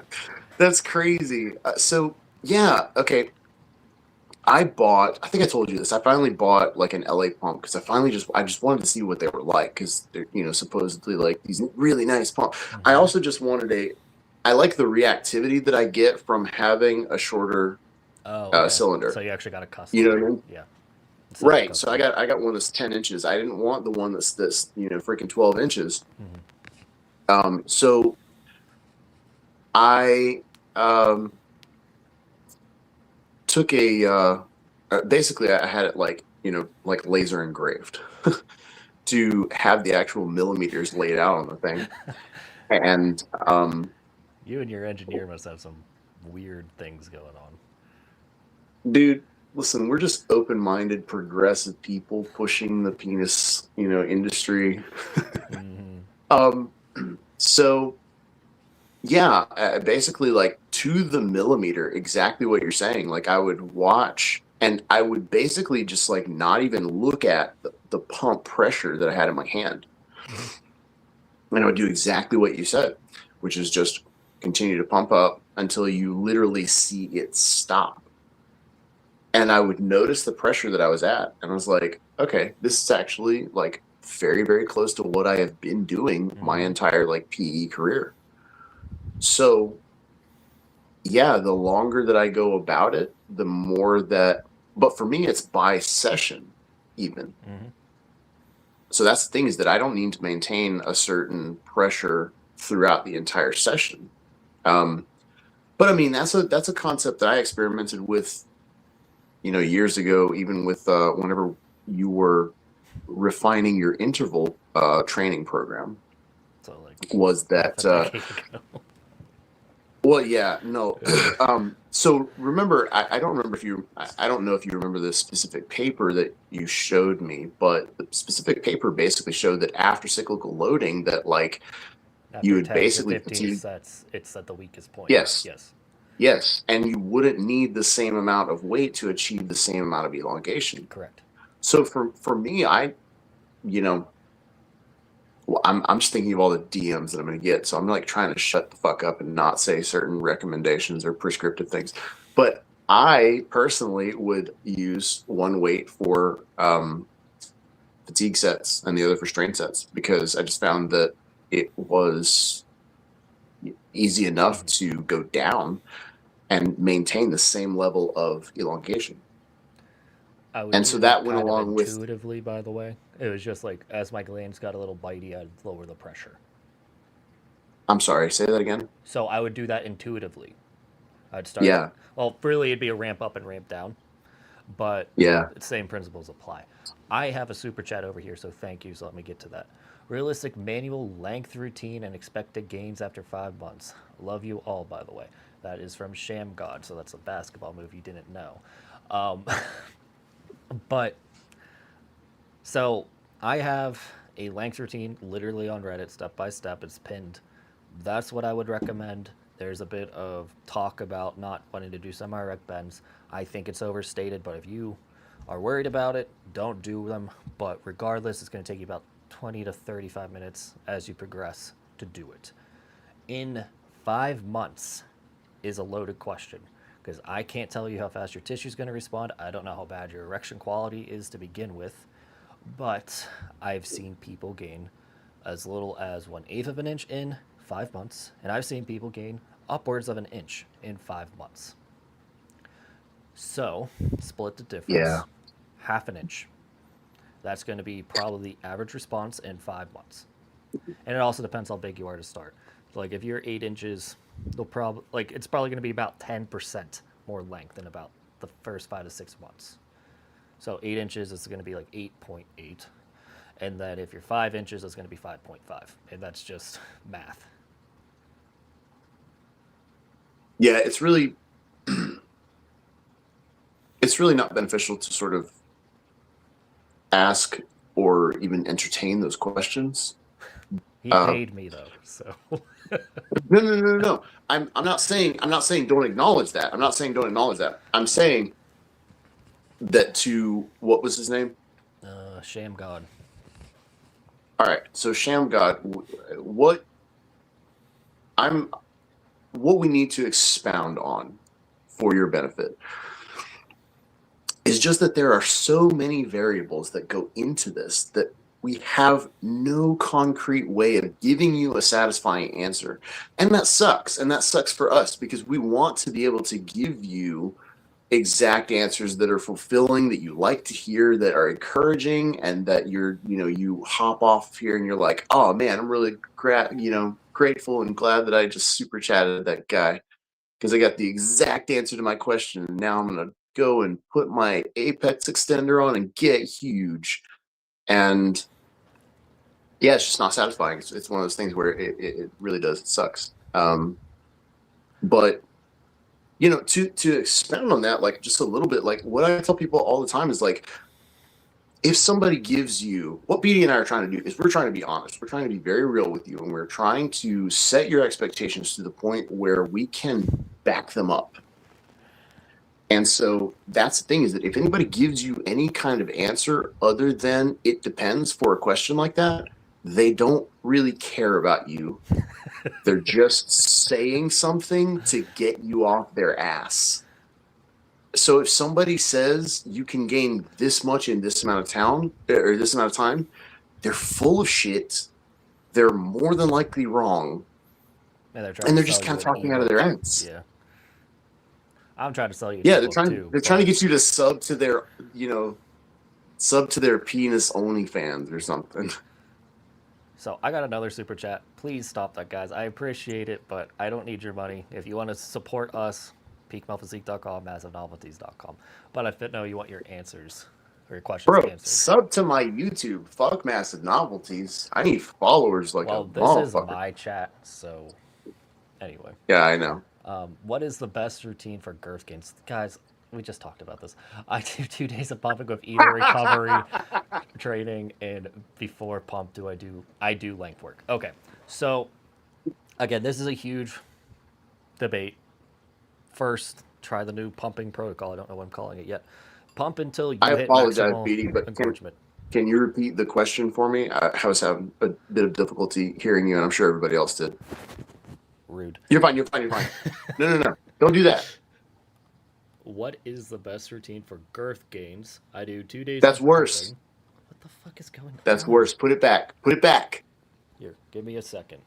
Speaker 2: That's crazy. So, yeah, okay. I think I told you this. I finally bought like an LA pump because I just wanted to see what they were like because they're, supposedly like these really nice pumps. I
Speaker 1: Mm-hmm.
Speaker 2: also just wanted I like the reactivity that I get from having a shorter
Speaker 1: Oh, okay.
Speaker 2: cylinder.
Speaker 1: So you actually got a
Speaker 2: You
Speaker 1: custom.
Speaker 2: know what I mean?
Speaker 1: Yeah. Set up
Speaker 2: Right. So
Speaker 1: custom.
Speaker 2: I got one that's 10 inches. I didn't want the one that's this, freaking 12 inches.
Speaker 1: Mm-hmm.
Speaker 2: So I took basically I had it like, like laser engraved to have the actual millimeters laid out on the thing. And
Speaker 1: You and your engineer must have some weird things going on.
Speaker 2: dude, listen, we're just open-minded, progressive people pushing the penis, industry.
Speaker 1: Mm-hmm.
Speaker 2: Um, so yeah, basically like to the millimeter, exactly what you're saying. Like I would watch and I would basically just like not even look at the pump pressure that I had in my hand.
Speaker 1: Mm-hmm.
Speaker 2: And I would do exactly what you said, which is just continue to pump up until you literally see it stop. And I would notice the pressure that I was at. And I was like, okay, this is actually like very, very close to what I have been doing my
Speaker 1: Mm-hmm.
Speaker 2: entire like PE career. So yeah, the longer that I go about it, the more that, but for me, it's by session even.
Speaker 1: Mm-hmm.
Speaker 2: So that's the thing is that I don't need to maintain a certain pressure throughout the entire session. But I mean, that's a concept that I experimented with, years ago, even with whenever you were refining your interval training program.
Speaker 1: So like
Speaker 2: Was
Speaker 1: half
Speaker 2: that
Speaker 1: a decade ago.
Speaker 2: well, yeah, no. So remember, I don't remember I don't know if you remember the specific paper that you showed me, but the specific paper basically showed that after cyclical loading, that like you
Speaker 1: After
Speaker 2: would
Speaker 1: 10 to
Speaker 2: basically
Speaker 1: 15
Speaker 2: fatigue.
Speaker 1: sets, it's at the weakest point.
Speaker 2: Yes,
Speaker 1: Yes.
Speaker 2: yes, and you wouldn't need the same amount of weight to achieve the same amount of elongation.
Speaker 1: Correct.
Speaker 2: So for me, you know, well, I'm just thinking of all the DMs that I'm going to get. So I'm like trying to shut the fuck up and not say certain recommendations or prescriptive things. But I personally would use one weight for fatigue sets and the other for strain sets because I just found that it was easy enough to go down and maintain the same level of elongation.
Speaker 1: I would
Speaker 2: And
Speaker 1: do
Speaker 2: so
Speaker 1: that
Speaker 2: that went
Speaker 1: kind of
Speaker 2: along with,
Speaker 1: intuitively, by the way. It was just like as my glands got a little bitey, I'd lower the pressure.
Speaker 2: I'm sorry, say that again.
Speaker 1: So I would do that intuitively. I'd start,
Speaker 2: Yeah,
Speaker 1: well, really it'd be a ramp up and ramp down, but
Speaker 2: yeah.
Speaker 1: the same principles apply. I have a super chat over here, so thank you. So let me get to that. Realistic manual length routine and expected gains after 5 months. Love you all, by the way. That is from Sham God, so that's a basketball move you didn't know. Um, but so I have a length routine literally on Reddit, step by step. It's pinned. That's what I would recommend. There's a bit of talk about not wanting to do semi-erect bends. I think it's overstated, but if you are worried about it, don't do them. But regardless, it's going to take you about 20 to 35 minutes as you progress to do it. In 5 months, is a loaded question because I can't tell you how fast your tissue is going to respond. I don't know how bad your erection quality is to begin with, but I've seen people gain as little as 1/8 of an inch in 5 months, and I've seen people gain upwards of an inch in 5 months. So, split the difference.
Speaker 2: Yeah.
Speaker 1: Half an inch. That's going to be probably the average response in 5 months. And it also depends how big you are to start. Like if you're 8 inches, they'll probably it's probably going to be about 10% more length in about the first 5 to 6 months. So 8 inches is going to be like 8.8, and then if you're 5 inches, it's going to be 5.5, and that's just math.
Speaker 2: Yeah, it's really not beneficial to sort of ask or even entertain those questions.
Speaker 1: He paid me though, so.
Speaker 2: No. I'm not saying don't acknowledge that. I'm not saying don't acknowledge that. I'm saying that to what was his name?
Speaker 1: Sham God.
Speaker 2: All right. So Sham God, what we need to expound on for your benefit is just that there are so many variables that go into this that we have no concrete way of giving you a satisfying answer. And that sucks. And that sucks for us because we want to be able to give you exact answers that are fulfilling, that you like to hear, that are encouraging, and that you hop off here and you're like, oh man, I'm really grateful and glad that I just super chatted that guy because I got the exact answer to my question. And now I'm going to go and put my Apex extender on and get huge. And yeah, it's just not satisfying. It's one of those things where it really does. It sucks. But to expand on that, like just a little bit, like what I tell people all the time is like, if somebody gives you what BD and I are trying to do is we're trying to be honest. We're trying to be very real with you, and we're trying to set your expectations to the point where we can back them up. And so that's the thing is that if anybody gives you any kind of answer other than it depends for a question like that, they don't really care about you. They're just saying something to get you off their ass. So if somebody says you can gain this much in this amount of time, they're full of shit. They're more than likely wrong.
Speaker 1: And
Speaker 2: they're just kind of talking out of their ass.
Speaker 1: Yeah. I'm trying to sell you.
Speaker 2: Yeah, they're trying to get you to sub to their penis OnlyFans or something.
Speaker 1: So I got another super chat. Please stop that, guys. I appreciate it, but I don't need your money. If you want to support us, peakmelphysique.com, massivenovelties.com. But I know you want your answers or your questions answered.
Speaker 2: Sub to my YouTube. Fuck Massive Novelties. I need followers like a motherfucker.
Speaker 1: This is my chat, so anyway.
Speaker 2: Yeah, I know.
Speaker 1: What is the best routine for girth gains? Guys, we just talked about this. I do 2 days of pumping with either recovery training, and before pump I do length work. Okay, so again, this is a huge debate. First, try the new pumping protocol. I don't know what I'm calling it yet. Pump until you hit maximal
Speaker 2: BD, but
Speaker 1: engorgement. Can
Speaker 2: you repeat the question for me? I was having a bit of difficulty hearing you, and I'm sure everybody else did.
Speaker 1: Rude.
Speaker 2: You're fine. No. Don't do that.
Speaker 1: What is the best routine for girth gains? I do 2 days.
Speaker 2: That's worse.
Speaker 1: Pumping. What the fuck is going on?
Speaker 2: That's worse. Put it back.
Speaker 1: Here, give me a second.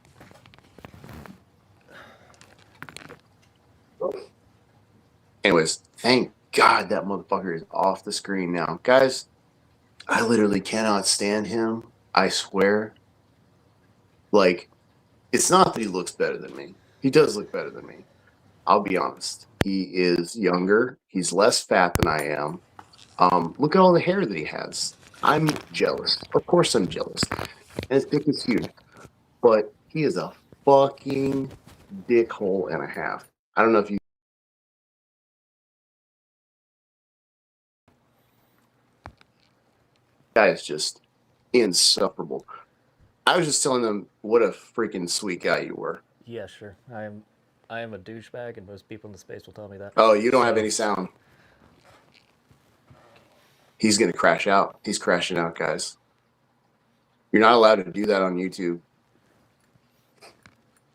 Speaker 2: Anyways, thank God that motherfucker is off the screen now. Guys, I literally cannot stand him. I swear. Like, it's not that he looks better than me. He does look better than me. I'll be honest. He is younger. He's less fat than I am. Look at all the hair that he has. I'm jealous. Of course I'm jealous. And his dick is huge. But he is a fucking dickhole and a half. I don't know if you... Guy is just insufferable. I was just telling them what a freaking sweet guy you were.
Speaker 1: Yeah, sure. I am a douchebag, and most people in the space will tell me that.
Speaker 2: Oh, you don't have any sound. He's gonna crash out. He's crashing out, guys. You're not allowed to do that on YouTube.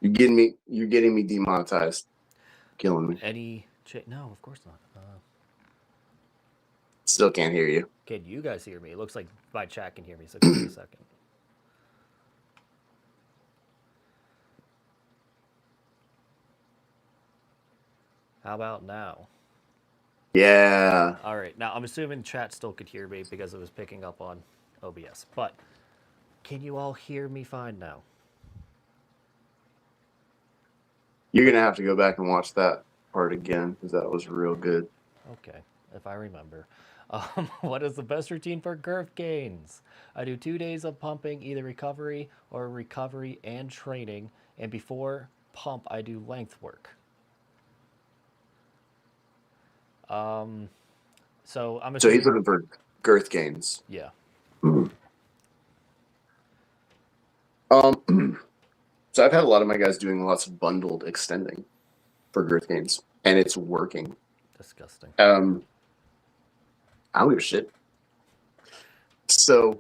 Speaker 2: You're getting me demonetized. killing me.
Speaker 1: No, of course not.
Speaker 2: Still can't hear you.
Speaker 1: Can you guys hear me? It looks like my chat can hear me, so give me a second. How about now?
Speaker 2: Yeah.
Speaker 1: All right. Now, I'm assuming chat still could hear me because it was picking up on OBS. But can you all hear me fine now?
Speaker 2: You're going to have to go back and watch that part again because that was real good.
Speaker 1: Okay, if I remember. What is the best routine for girth gains? I do 2 days of pumping, either recovery or recovery and training. And before pump, I do length work. So I'm
Speaker 2: So
Speaker 1: assuming...
Speaker 2: he's looking for girth gains.
Speaker 1: Yeah.
Speaker 2: So I've had a lot of my guys doing lots of bundled extending for girth gains, and it's working.
Speaker 1: Disgusting.
Speaker 2: I don't give a shit. So,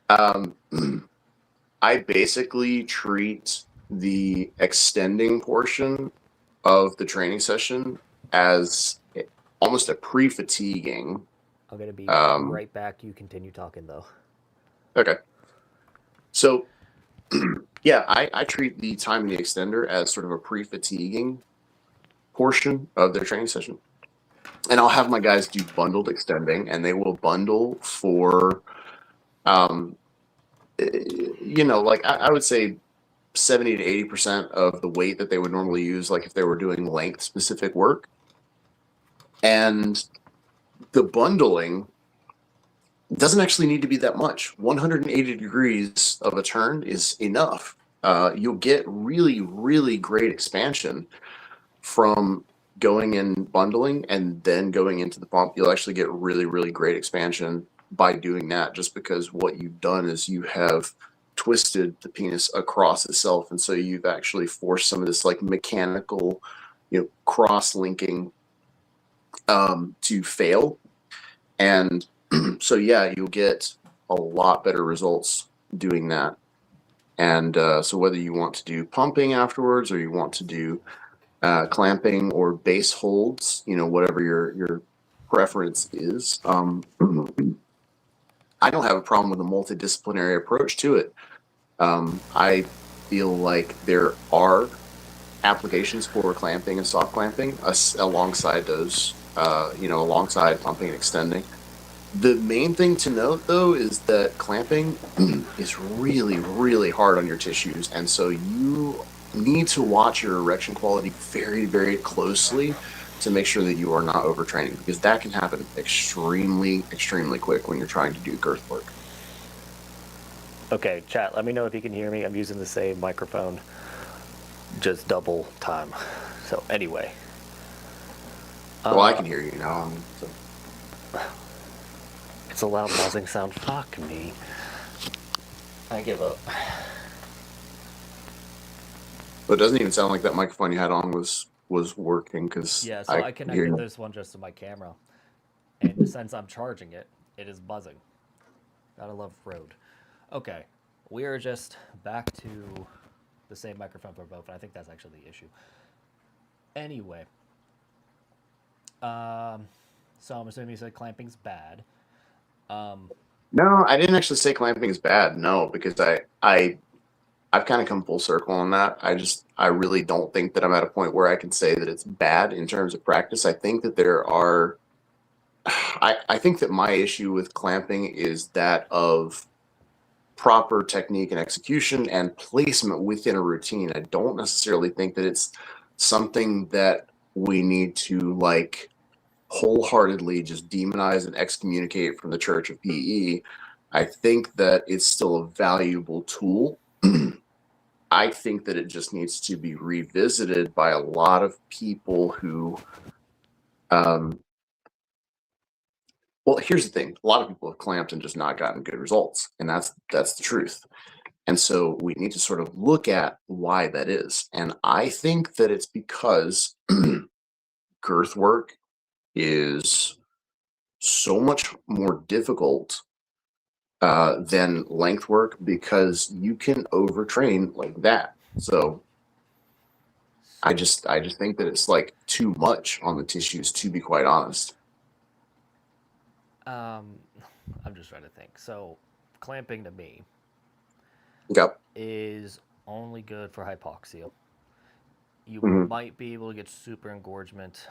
Speaker 2: I basically treat the extending portion of the training session as almost a pre-fatiguing.
Speaker 1: I'm going to be right back. You continue talking, though.
Speaker 2: Okay. So, yeah, I treat the time in the extender as sort of a pre-fatiguing portion of their training session. And I'll have my guys do bundled extending, and they will bundle for, like I would say 70 to 80% of the weight that they would normally use, like if they were doing length specific work. And the bundling doesn't actually need to be that much. 180 degrees of a turn is enough. You'll get really, really great expansion from going in bundling and then going into the pump. You'll actually get really, really great expansion by doing that, just because what you've done is you have twisted the penis across itself, and so you've actually forced some of this like mechanical, cross linking to fail. And so yeah, you'll get a lot better results doing that. And so whether you want to do pumping afterwards, or you want to do clamping or base holds, whatever your preference is, I don't have a problem with a multidisciplinary approach to it. I feel like there are applications for clamping and soft clamping alongside those, alongside pumping and extending. The main thing to note, though, is that clamping is really, really hard on your tissues, and so you need to watch your erection quality very, very closely to make sure that you are not overtraining, because that can happen extremely, extremely quick when you're trying to do girth work.
Speaker 1: Okay, chat, let me know if you can hear me. I'm using the same microphone, just double time. So anyway.
Speaker 2: Well, I can hear you now.
Speaker 1: It's a loud buzzing sound. Fuck me. I give up.
Speaker 2: But it doesn't even sound like that microphone you had on was working, because
Speaker 1: yeah, so I connected this one just to my camera, and since I'm charging it, it is buzzing. Gotta love Rode. Okay, we are just back to the same microphone for both, and I think that's actually the issue. Anyway, so I'm assuming you said clamping's bad.
Speaker 2: No, I didn't actually say clamping is bad. No, because I've kind of come full circle on that. I really don't think that I'm at a point where I can say that it's bad in terms of practice. I think that there are, I think that my issue with clamping is that of proper technique and execution and placement within a routine. I don't necessarily think that it's something that we need to like wholeheartedly just demonize and excommunicate from the Church of PE. I think that it's still a valuable tool. I think that it just needs to be revisited by a lot of people who, well, here's the thing. A lot of people have clamped and just not gotten good results. And that's the truth. And so we need to sort of look at why that is. And I think that it's because girth work is so much more difficult than length work, because you can overtrain like that. So I just think that it's like too much on the tissues, to be quite honest.
Speaker 1: I'm just trying to think. So, clamping to me
Speaker 2: Yep.
Speaker 1: is only good for hypoxia. You
Speaker 2: Hmm.
Speaker 1: might be able to get super engorgement,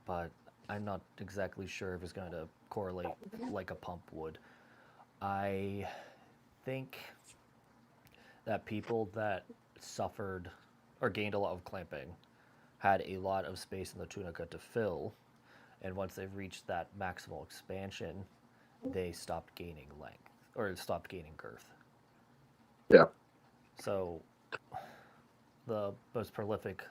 Speaker 1: but I'm not exactly sure if it's going to correlate like a pump would. I think that people that suffered or gained a lot of clamping had a lot of space in the tunica to fill, and once they've reached that maximal expansion, they stopped gaining length or stopped gaining girth.
Speaker 2: Yeah.
Speaker 1: So the most prolific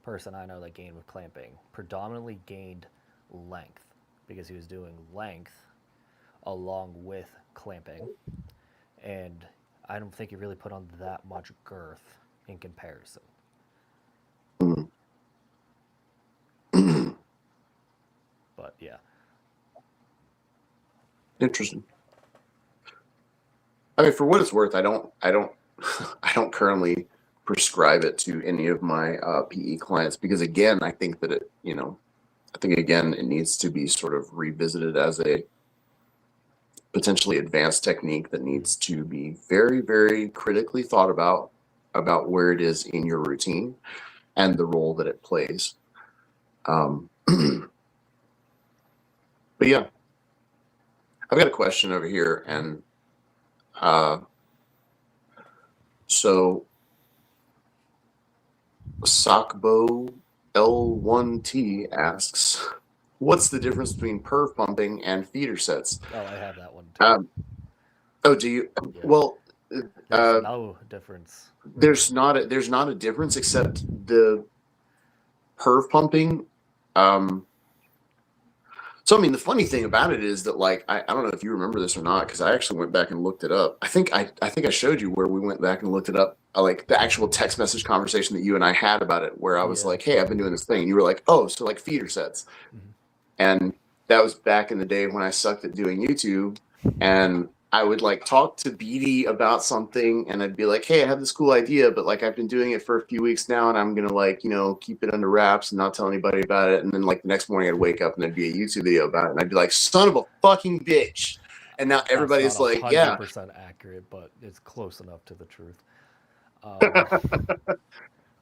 Speaker 1: person I know that gained with clamping predominantly gained length because he was doing length along with clamping, and I don't think he really put on that much girth in comparison. But yeah,
Speaker 2: Interesting. I mean, for what it's worth, I don't I don't currently prescribe it to any of my PE clients because, again, I think that I think again it needs to be sort of revisited as a potentially advanced technique that needs to be very, very critically thought about where it is in your routine and the role that it plays. But yeah, I've got a question over here, and so Sakbo L1T asks, "What's the difference between perv pumping and feeder sets?"
Speaker 1: oh, I have that one too.
Speaker 2: Oh, do you?
Speaker 1: Yeah.
Speaker 2: Well,
Speaker 1: There's no difference.
Speaker 2: there's not a difference except the perv pumping. Um, so I mean, the funny thing about it is that, like, I don't know if you remember this or not, because I actually went back and looked it up. I think I showed you where we went back and looked it up, like the actual text message conversation that you and I had about it, where I was
Speaker 1: Yeah.
Speaker 2: like, "Hey, I've been doing this thing," and you were like, "Oh, so like feeder sets," and that was back in the day when I sucked at doing YouTube, and I would like talk to Beatty about something, and I'd be like, "Hey, I have this cool idea, but like I've been doing it for a few weeks now, and I'm gonna like keep it under wraps and not tell anybody about it." And then like the next morning, I'd wake up and there'd be a YouTube video about it, and I'd be like, "Son of a fucking bitch!" And now
Speaker 1: That's not
Speaker 2: everybody's like, "Yeah."
Speaker 1: 100% accurate, but it's close enough to the truth.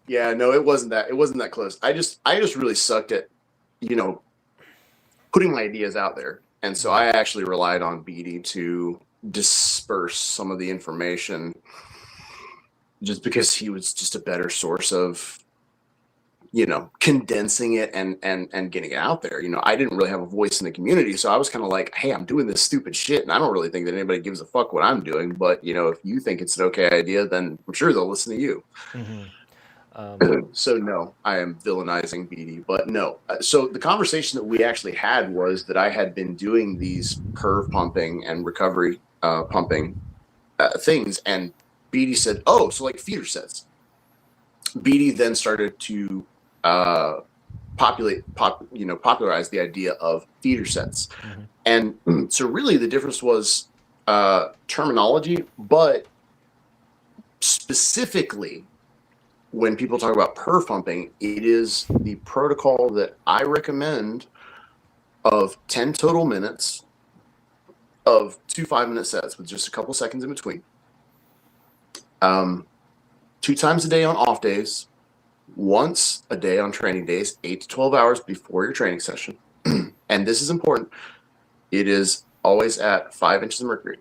Speaker 2: Yeah, no, it wasn't that close. I just really sucked at, you know, putting my ideas out there. And so I actually relied on Beatty to disperse some of the information just because he was just a better source of, condensing it and getting it out there. I didn't really have a voice in the community. So I was kind of like, hey, I'm doing this stupid shit. And I don't really think that anybody gives a fuck what I'm doing. But, if you think it's an okay idea, then I'm sure they'll listen to you. So no, I am villainizing BD, but no. So the conversation that we actually had was that I had been doing these perv pumping and recovery pumping things, and BD said, "Oh, so like feeder sets." BD then started to popularize the idea of feeder sets, and so really the difference was terminology, but specifically, when people talk about perv pumping, it is the protocol that I recommend of 10 total minutes of 2 5-minute sets with just a couple seconds in between. 2 times a day on off days, once a day on training days, 8 to 12 hours before your training session. And this is important. It is always at 5 inches of mercury.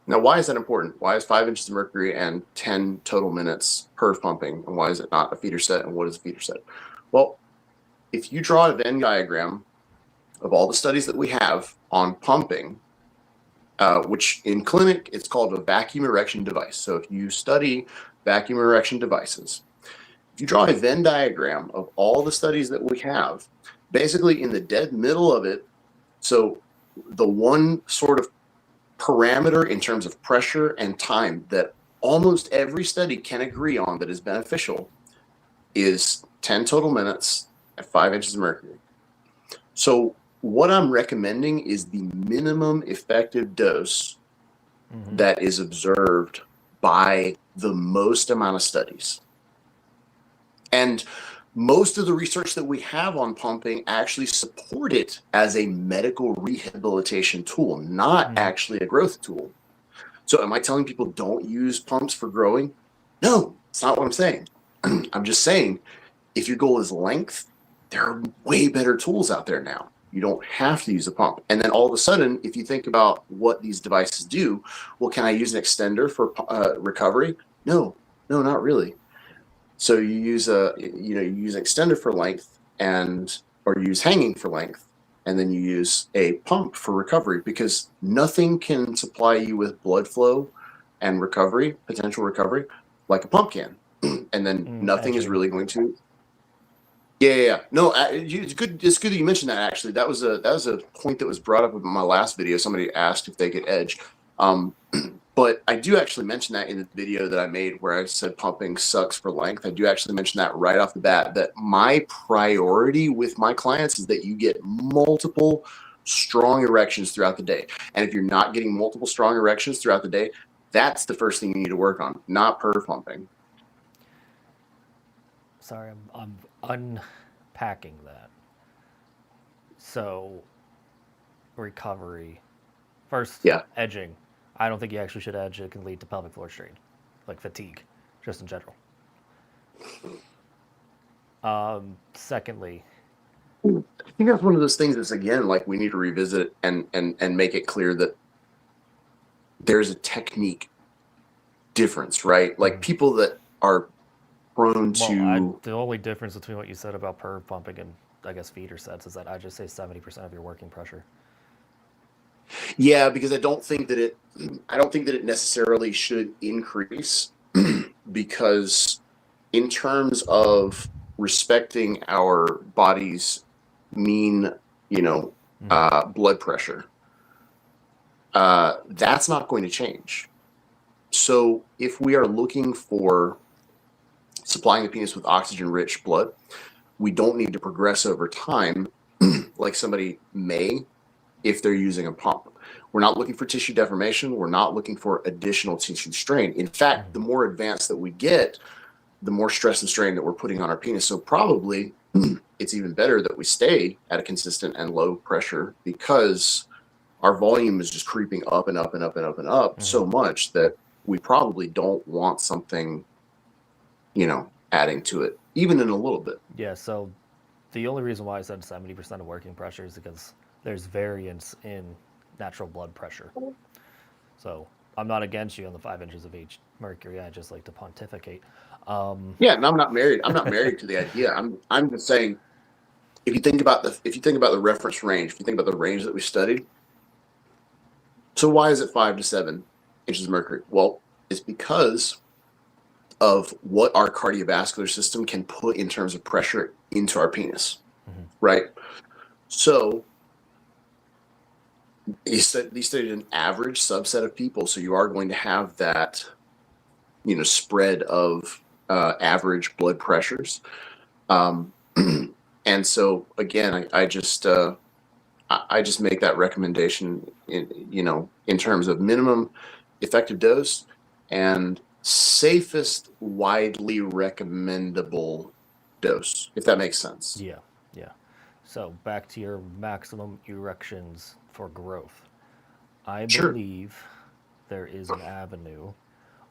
Speaker 2: Now, why is that important? Why is 5 inches of mercury and 10 total minutes perv pumping? And why is it not a feeder set? And what is a feeder set? Well, if you draw a Venn diagram of all the studies that we have on pumping, which in clinic, it's called a vacuum erection device. So if you study vacuum erection devices, if you draw a Venn diagram of all the studies that we have, basically in the dead middle of it, so the one sort of parameter in terms of pressure and time that almost every study can agree on that is beneficial is 10 total minutes at 5 inches of mercury. So what I'm recommending is the minimum effective dose that is observed by the most amount of studies. And most of the research that we have on pumping actually support it as a medical rehabilitation tool, not actually a growth tool. So am I telling people don't use pumps for growing? No, it's not what I'm saying. I'm just saying if your goal is length, there are way better tools out there now. You don't have to use a pump. And then all of a sudden, if you think about what these devices do, well, can I use an extender for recovery? No, not really. So you use you use an extender for length or you use hanging for length, and then you use a pump for recovery, because nothing can supply you with blood flow and potential recovery, like a pump can. And then nothing is really going to. Yeah. No, it's good. It's good that you mentioned that. Actually, that was a point that was brought up in my last video. Somebody asked if they could edge. But I do actually mention that in the video that I made where I said pumping sucks for length. I do actually mention that right off the bat, that my priority with my clients is that you get multiple strong erections throughout the day. And if you're not getting multiple strong erections throughout the day, that's the first thing you need to work on, not perv pumping.
Speaker 1: Sorry, I'm unpacking that. So, recovery. First,
Speaker 2: Yeah.
Speaker 1: edging. I don't think you actually should edge. It can lead to pelvic floor strain, like fatigue, just in general. Secondly,
Speaker 2: I think that's one of those things that's, again, like, we need to revisit and make it clear that there's a technique difference, right? Like, people that are prone to...
Speaker 1: the only difference between what you said about perv pumping and, I guess, feeder sets is that I just say 70% of your working pressure.
Speaker 2: Yeah, because I don't think that it necessarily should increase because in terms of respecting our body's mean, blood pressure, that's not going to change. So if we are looking for supplying the penis with oxygen-rich blood, we don't need to progress over time like somebody may if they're using a pump. We're not looking for tissue deformation. We're not looking for additional tissue strain. In fact, the more advanced that we get, the more stress and strain that we're putting on our penis. So probably it's even better that we stay at a consistent and low pressure, because our volume is just creeping up and up and up and up and up so much that we probably don't want something, adding to it, even in a little bit.
Speaker 1: Yeah, so the only reason why I said 70% of working pressure is because there's variance in natural blood pressure. So I'm not against you on the 5 inches of mercury. I just like to pontificate.
Speaker 2: Yeah, and I'm not married. I'm not married to the idea. I'm just saying, if you think about the reference range, if you think about the range that we studied, so why is it 5 to 7 inches of mercury? Well, it's because of what our cardiovascular system can put in terms of pressure into our penis, right? So he studied an average subset of people, so you are going to have that, spread of average blood pressures, and so again, I just make that recommendation in terms of minimum effective dose and safest widely recommendable dose, if that makes sense.
Speaker 1: Yeah. So back to your maximum erections for growth. I believe there is an avenue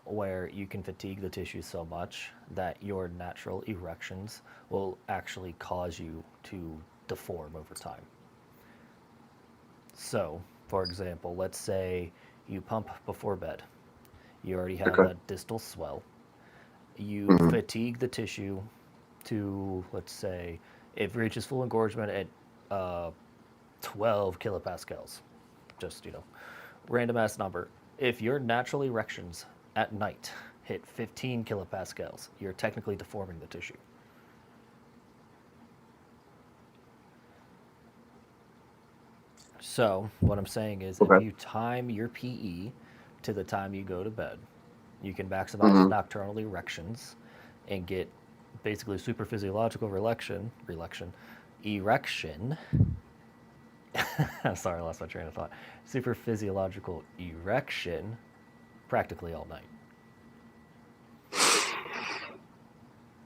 Speaker 1: where you can fatigue the tissue so much that your natural erections will actually cause you to deform over time. So, for example, let's say you pump before bed. You already have that distal swell. You fatigue the tissue to, let's say, it reaches full engorgement at 12 kilopascals. Just, random ass number. If your natural erections at night hit 15 kilopascals, you're technically deforming the tissue. So, what I'm saying is, if you time your PE to the time you go to bed, you can maximize nocturnal erections and get basically super physiological erection. Sorry, I lost my train of thought. Super physiological erection practically all night.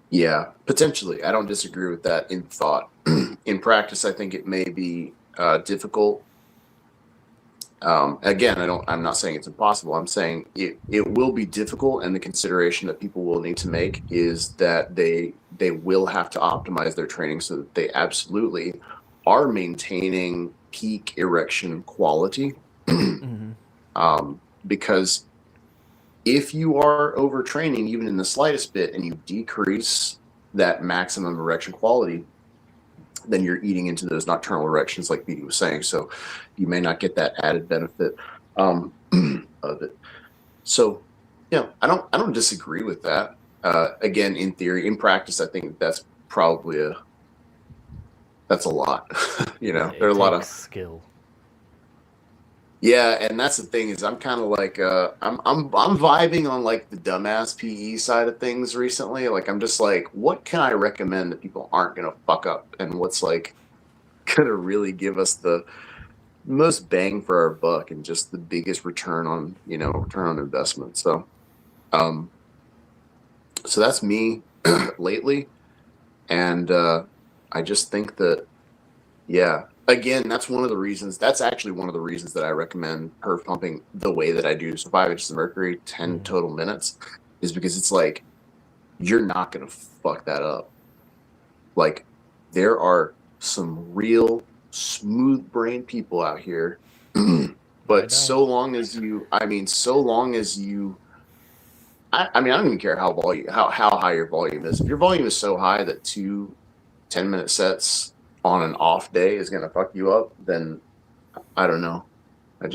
Speaker 2: Yeah, potentially. I don't disagree with that in thought. In practice, I think it may be difficult. Again, I'm not saying it's impossible. I'm saying it will be difficult, and the consideration that people will need to make is that they will have to optimize their training so that they absolutely are maintaining peak erection quality. Because if you are overtraining even in the slightest bit and you decrease that maximum erection quality, then you're eating into those nocturnal erections, like BD was saying. So you may not get that added benefit of it. So, yeah, I don't disagree with that. Again, in theory, in practice, I think that's probably that's a lot. You know, there are a lot of
Speaker 1: skill.
Speaker 2: Yeah, and that's the thing is I'm kind of like I'm vibing on like the dumbass PE side of things recently. Like I'm just like, what can I recommend that people aren't gonna fuck up, and what's like gonna really give us the most bang for our buck and just the biggest return on return on investment. Um, so that's me lately, and I just think that yeah. Again, that's one of the reasons. That's actually one of the reasons that I recommend perf pumping the way that I do. So 5 inches of mercury, 10 total minutes, is because it's like you're not gonna fuck that up. Like there are some real smooth brain people out here, but so long as you, I mean, so long as you, I mean, I don't even care how high your volume is. If your volume is so high that 10-minute sets on an off day is going to fuck you up, then I don't know. I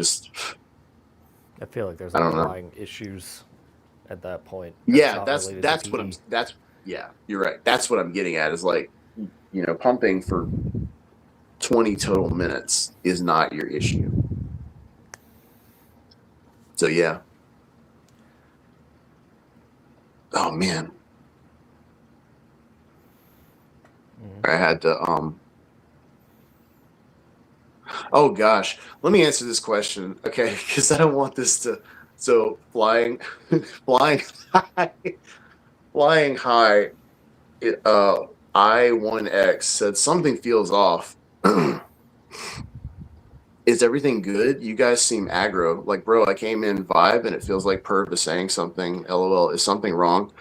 Speaker 1: feel like there's
Speaker 2: I don't know.
Speaker 1: underlying issues at that point.
Speaker 2: Yeah, that's yeah, you're right. That's what I'm getting at is like, pumping for 20 total minutes is not your issue. So yeah. Oh man. I had to oh gosh, let me answer this question, okay? Because I don't want this to. So flying, flying high, flying high. I1X said something feels off. Is everything good? You guys seem aggro. Like, bro, I came in vibe and it feels like Perv is saying something. LOL. Is something wrong?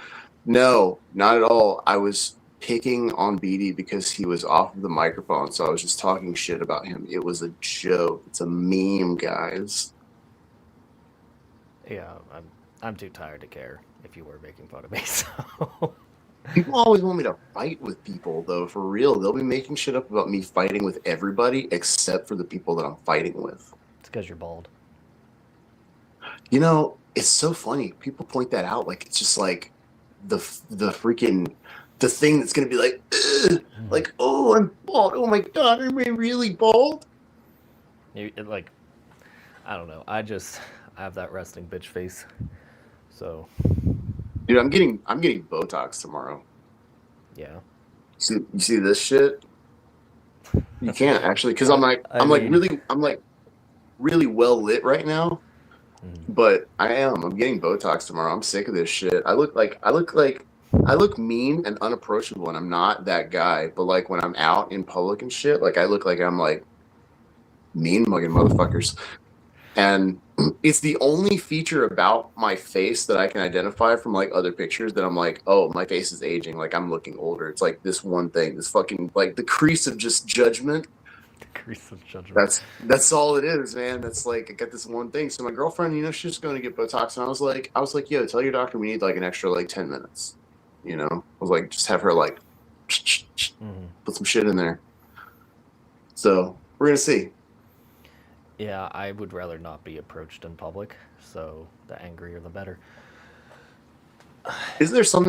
Speaker 2: No, not at all. I was picking on BD because he was off of the microphone, so I was just talking shit about him. It was a joke. It's a meme, guys.
Speaker 1: Yeah, I'm too tired to care if you were making fun of me. So
Speaker 2: People always want me to fight with people, though. For real, they'll be making shit up about me fighting with everybody except for the people that I'm fighting with.
Speaker 1: It's because you're bald.
Speaker 2: It's so funny. People point that out like it's just like the freaking the thing that's gonna be like, like, oh, I'm bald. Oh my god, am I really bald?
Speaker 1: I don't know. I have that resting bitch face. So,
Speaker 2: dude, I'm getting Botox tomorrow.
Speaker 1: Yeah.
Speaker 2: You see this shit? You can't actually, because I'm really well lit right now. But I'm getting Botox tomorrow. I'm sick of this shit. I look mean and unapproachable, and I'm not that guy. But like when I'm out in public and shit, like I look like I'm like mean mugging motherfuckers. And it's the only feature about my face that I can identify from like other pictures that I'm like, oh, my face is aging. Like I'm looking older. It's like this one thing, this fucking like the crease of just judgment. That's all it is, man. That's like I got this one thing. So my girlfriend, she's going to get Botox, and I was like, yo, tell your doctor we need like an extra like 10 minutes. I was like, just have her like put some shit in there. So we're gonna see.
Speaker 1: Yeah, I would rather not be approached in public. So the angrier, the better.
Speaker 2: Isn't there some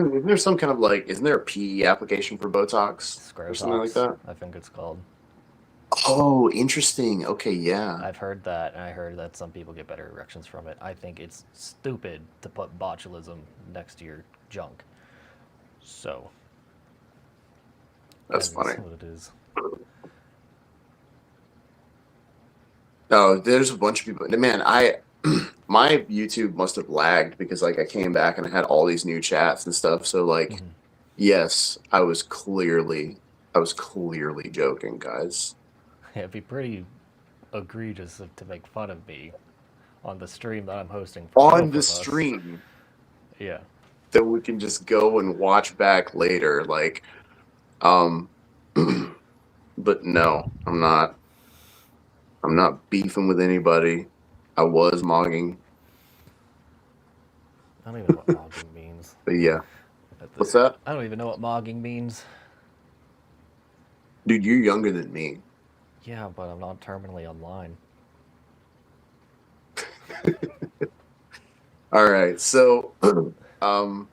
Speaker 2: kind of like? Isn't there a PE application for Botox or something like that?
Speaker 1: I think it's called.
Speaker 2: Oh, interesting. Okay, yeah.
Speaker 1: I've heard that, and I heard that some people get better erections from it. I think it's stupid to put botulism next to your junk. So.
Speaker 2: That's funny.
Speaker 1: What it is.
Speaker 2: Oh, there's a bunch of people. Man, my YouTube must have lagged because like I came back and I had all these new chats and stuff. So like Yes, I was clearly joking, guys.
Speaker 1: It'd be pretty egregious to make fun of me on the stream that I'm hosting for
Speaker 2: On
Speaker 1: both
Speaker 2: the
Speaker 1: of us.
Speaker 2: stream
Speaker 1: Yeah.
Speaker 2: that we can just go and watch back later. Like, um, but no, I'm not. I'm not beefing with anybody. I was mogging,
Speaker 1: I don't even know what mogging means.
Speaker 2: but yeah.
Speaker 1: At
Speaker 2: What's
Speaker 1: this,
Speaker 2: that?
Speaker 1: I don't even know what mogging means.
Speaker 2: Dude, you're younger than me.
Speaker 1: Yeah, but I'm not terminally online.
Speaker 2: All right, so um,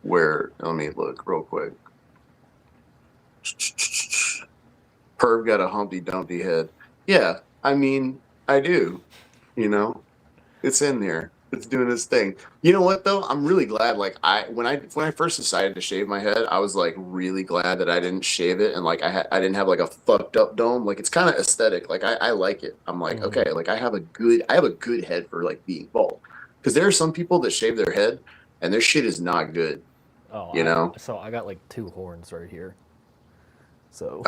Speaker 2: where? Let me look real quick. Perv got a Humpty Dumpty head. Yeah, I mean, I do. You know, it's in there. It's doing its thing. You know what though? I'm really glad. Like when I first decided to shave my head, I was like really glad that I didn't shave it and like I didn't have like a fucked up dome. Like it's kind of aesthetic. Like I like it. I'm like okay. Like I have a good head for like being bald. Because there are some people that shave their head and their shit is not good.
Speaker 1: Oh,
Speaker 2: You know.
Speaker 1: so I got like 2 horns right here. So.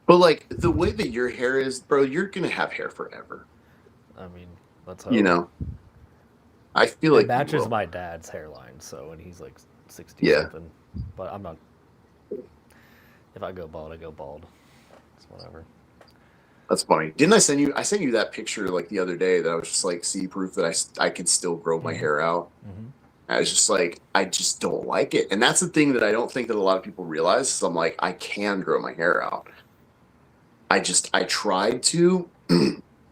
Speaker 2: But like the way that your hair is, bro, you're gonna have hair forever.
Speaker 1: I mean, let's hope.
Speaker 2: You know. I feel
Speaker 1: It
Speaker 2: like
Speaker 1: matches my dad's hairline, so, and he's like 60
Speaker 2: Yeah.
Speaker 1: something. But I'm not. If I go bald, I go bald. It's whatever.
Speaker 2: That's funny. Didn't I send you? I sent you that picture like the other day that I was just like see proof that I could still grow my hair out. I was just like, I just don't like it, and that's the thing that I don't think that a lot of people realize. Is I'm like, I can grow my hair out. I tried to,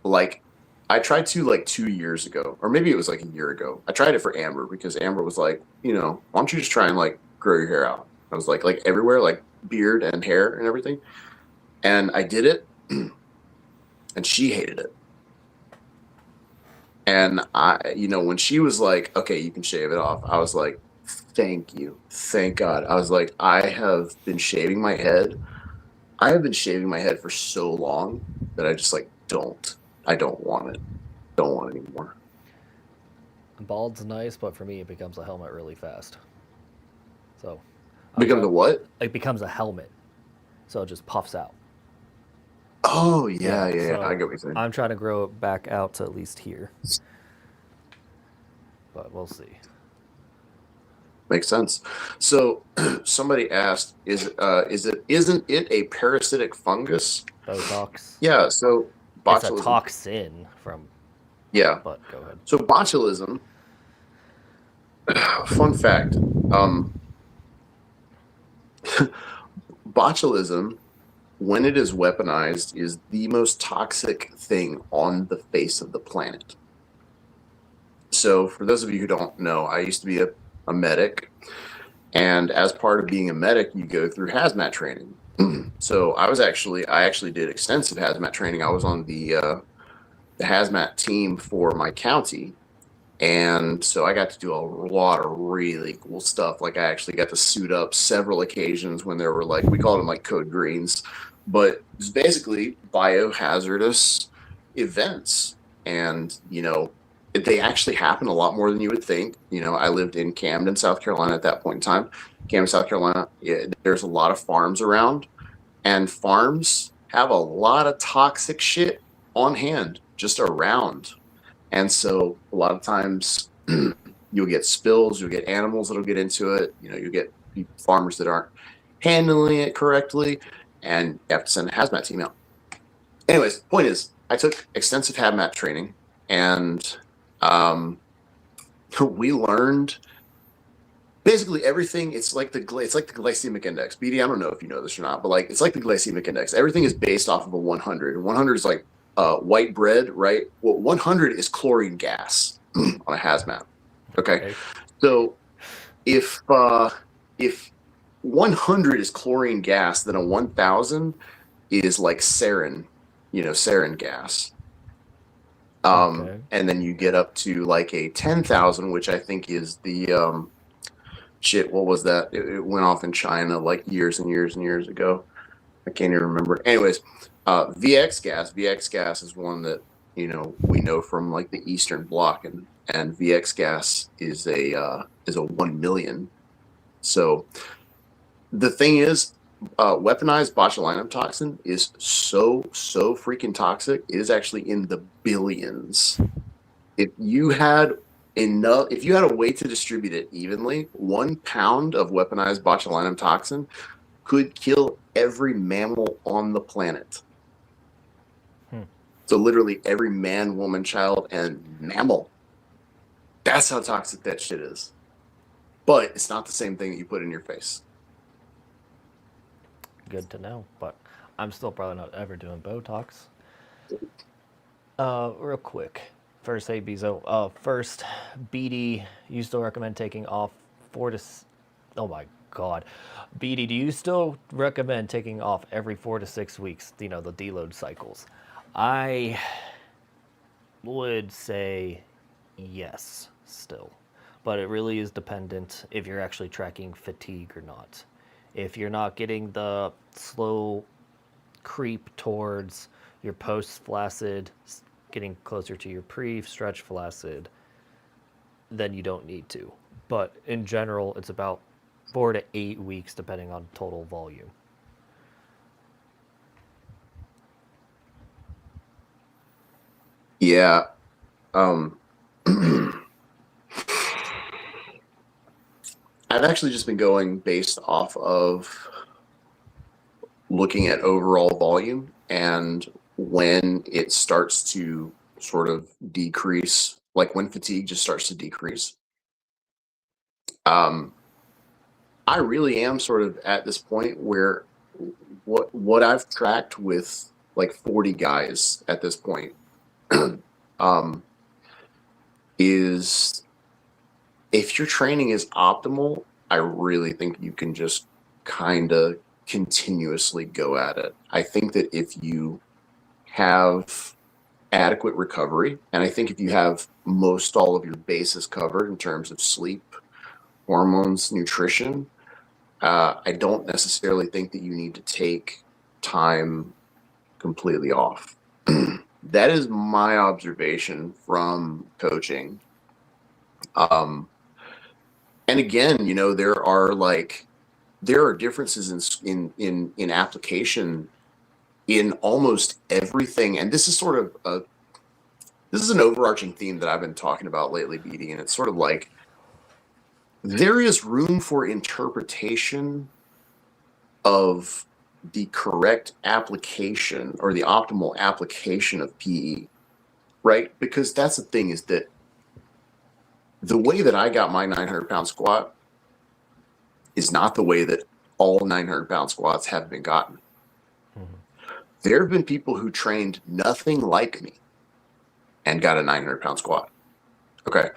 Speaker 2: like, I tried to like 2 years ago, or maybe it was like a year ago. I tried it for Amber because Amber was like, you know, why don't you just try and like grow your hair out? I was like everywhere, like beard and hair and everything, and I did it. And she hated it. And I, you know, when she was like, okay, you can shave it off, I was like, thank you. Thank God. I was like, I have been shaving my head. I have been shaving my head for so long that I just like I don't want it. Don't want it anymore.
Speaker 1: Bald's nice, but for me, it becomes a helmet really fast. So.
Speaker 2: Becomes a what?
Speaker 1: It becomes a helmet. So it just puffs out.
Speaker 2: Oh, yeah.
Speaker 1: So
Speaker 2: I get what you're saying.
Speaker 1: I'm trying to grow it back out to at least here. But we'll see.
Speaker 2: Makes sense. So somebody asked, isn't it a parasitic fungus?
Speaker 1: Botox.
Speaker 2: Yeah, so botulism.
Speaker 1: It's a toxin from.
Speaker 2: Yeah.
Speaker 1: But go ahead.
Speaker 2: So botulism. Fun fact. Botulism, when it is weaponized, is the most toxic thing on the face of the planet. So for those of you who don't know, I used to be a medic. And as part of being a medic, you go through hazmat training. So I actually did extensive hazmat training. I was on the hazmat team for my county. And so I got to do a lot of really cool stuff. Like I actually got to suit up several occasions when there were like, we called them like code greens, but it's basically biohazardous events. And, you know, they actually happen a lot more than you would think. You know, I lived in Camden, South Carolina at that point in time. Camden, South Carolina, there's a lot of farms around, and farms have a lot of toxic shit on hand just around. And so a lot of times you'll get spills, you'll get animals that'll get into it. You know, you get farmers that aren't handling it correctly, and you have to send a hazmat team out. Anyways, point is, I took extensive hazmat training, and we learned basically everything. It's like the glycemic index. BD, I don't know if you know this or not, but like it's like the glycemic index. Everything is based off of a 100. And 100 is like white bread, right? Well, 100 is chlorine gas on a hazmat. Okay. So if 100 is chlorine gas, then a 1000 is like sarin, sarin gas. And then you get up to like a 10,000, which I think is the shit. What was that? It went off in China like years and years and years ago. I can't even remember. Anyways, VX gas. VX gas is one that we know from like the Eastern Bloc, and VX gas is a 1 million. So the thing is, weaponized botulinum toxin is so freaking toxic. It is actually in the billions. If you had a way to distribute it evenly, 1 pound of weaponized botulinum toxin could kill every mammal on the planet. So literally every man, woman, child, and mammal. That's how toxic that shit is. But it's not the same thing that you put in your face.
Speaker 1: Good to know, but I'm still probably not ever doing Botox. Real quick. First, hey, Bezo. First, BD, you still recommend taking off oh my god. BD, do you still recommend taking off every 4 to 6 weeks, the deload cycles? I would say yes, still. But it really is dependent if you're actually tracking fatigue or not. If you're not getting the slow creep towards your post-flaccid, getting closer to your pre-stretch flaccid, then you don't need to. But in general, it's about 4 to 8 weeks depending on total volume.
Speaker 2: Yeah. I've actually just been going based off of looking at overall volume and when it starts to sort of decrease, like when fatigue just starts to decrease. I really am sort of at this point where what I've tracked with like 40 guys at this point is if your training is optimal, I really think you can just kind of continuously go at it. I think that if you have adequate recovery, and I think if you have most all of your bases covered in terms of sleep, hormones, nutrition, I don't necessarily think that you need to take time completely off. That is my observation from coaching. And again, there are differences in application in almost everything. And this is sort of this is an overarching theme that I've been talking about lately, BD, and it's sort of like there is room for interpretation of the correct application or the optimal application of PE, right? Because that's the thing, is that the way that I got my 900-pound squat is not the way that all 900-pound squats have been gotten. There have been people who trained nothing like me and got a 900-pound squat. Okay.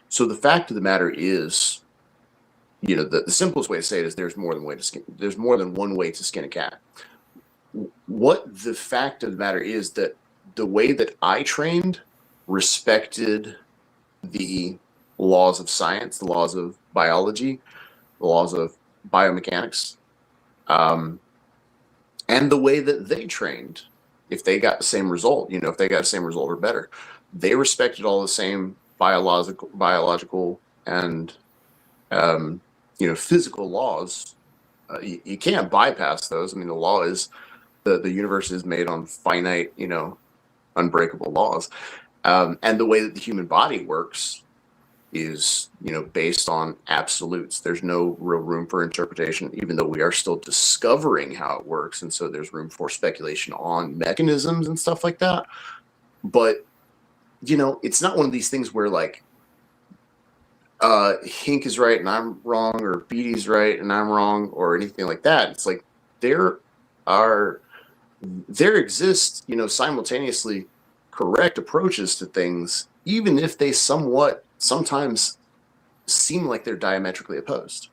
Speaker 2: So the fact of the matter is, the simplest way to say it is there's more than one way to skin a cat. What the fact of the matter is that the way that I trained respected the laws of science, the laws of biology, the laws of biomechanics, and the way that they trained. If they got the same result, if they got the same result or better, they respected all the same biological and physical laws. You can't bypass those. I mean, the law is the universe is made on finite, unbreakable laws, and the way that the human body works is based on absolutes. There's no real room for interpretation, even though we are still discovering how it works, and so there's room for speculation on mechanisms and stuff like that. But it's not one of these things where like Hink is right and I'm wrong, or BD's right and I'm wrong, or anything like that. It's like there exists simultaneously correct approaches to things, even if they sometimes seem like they're diametrically opposed.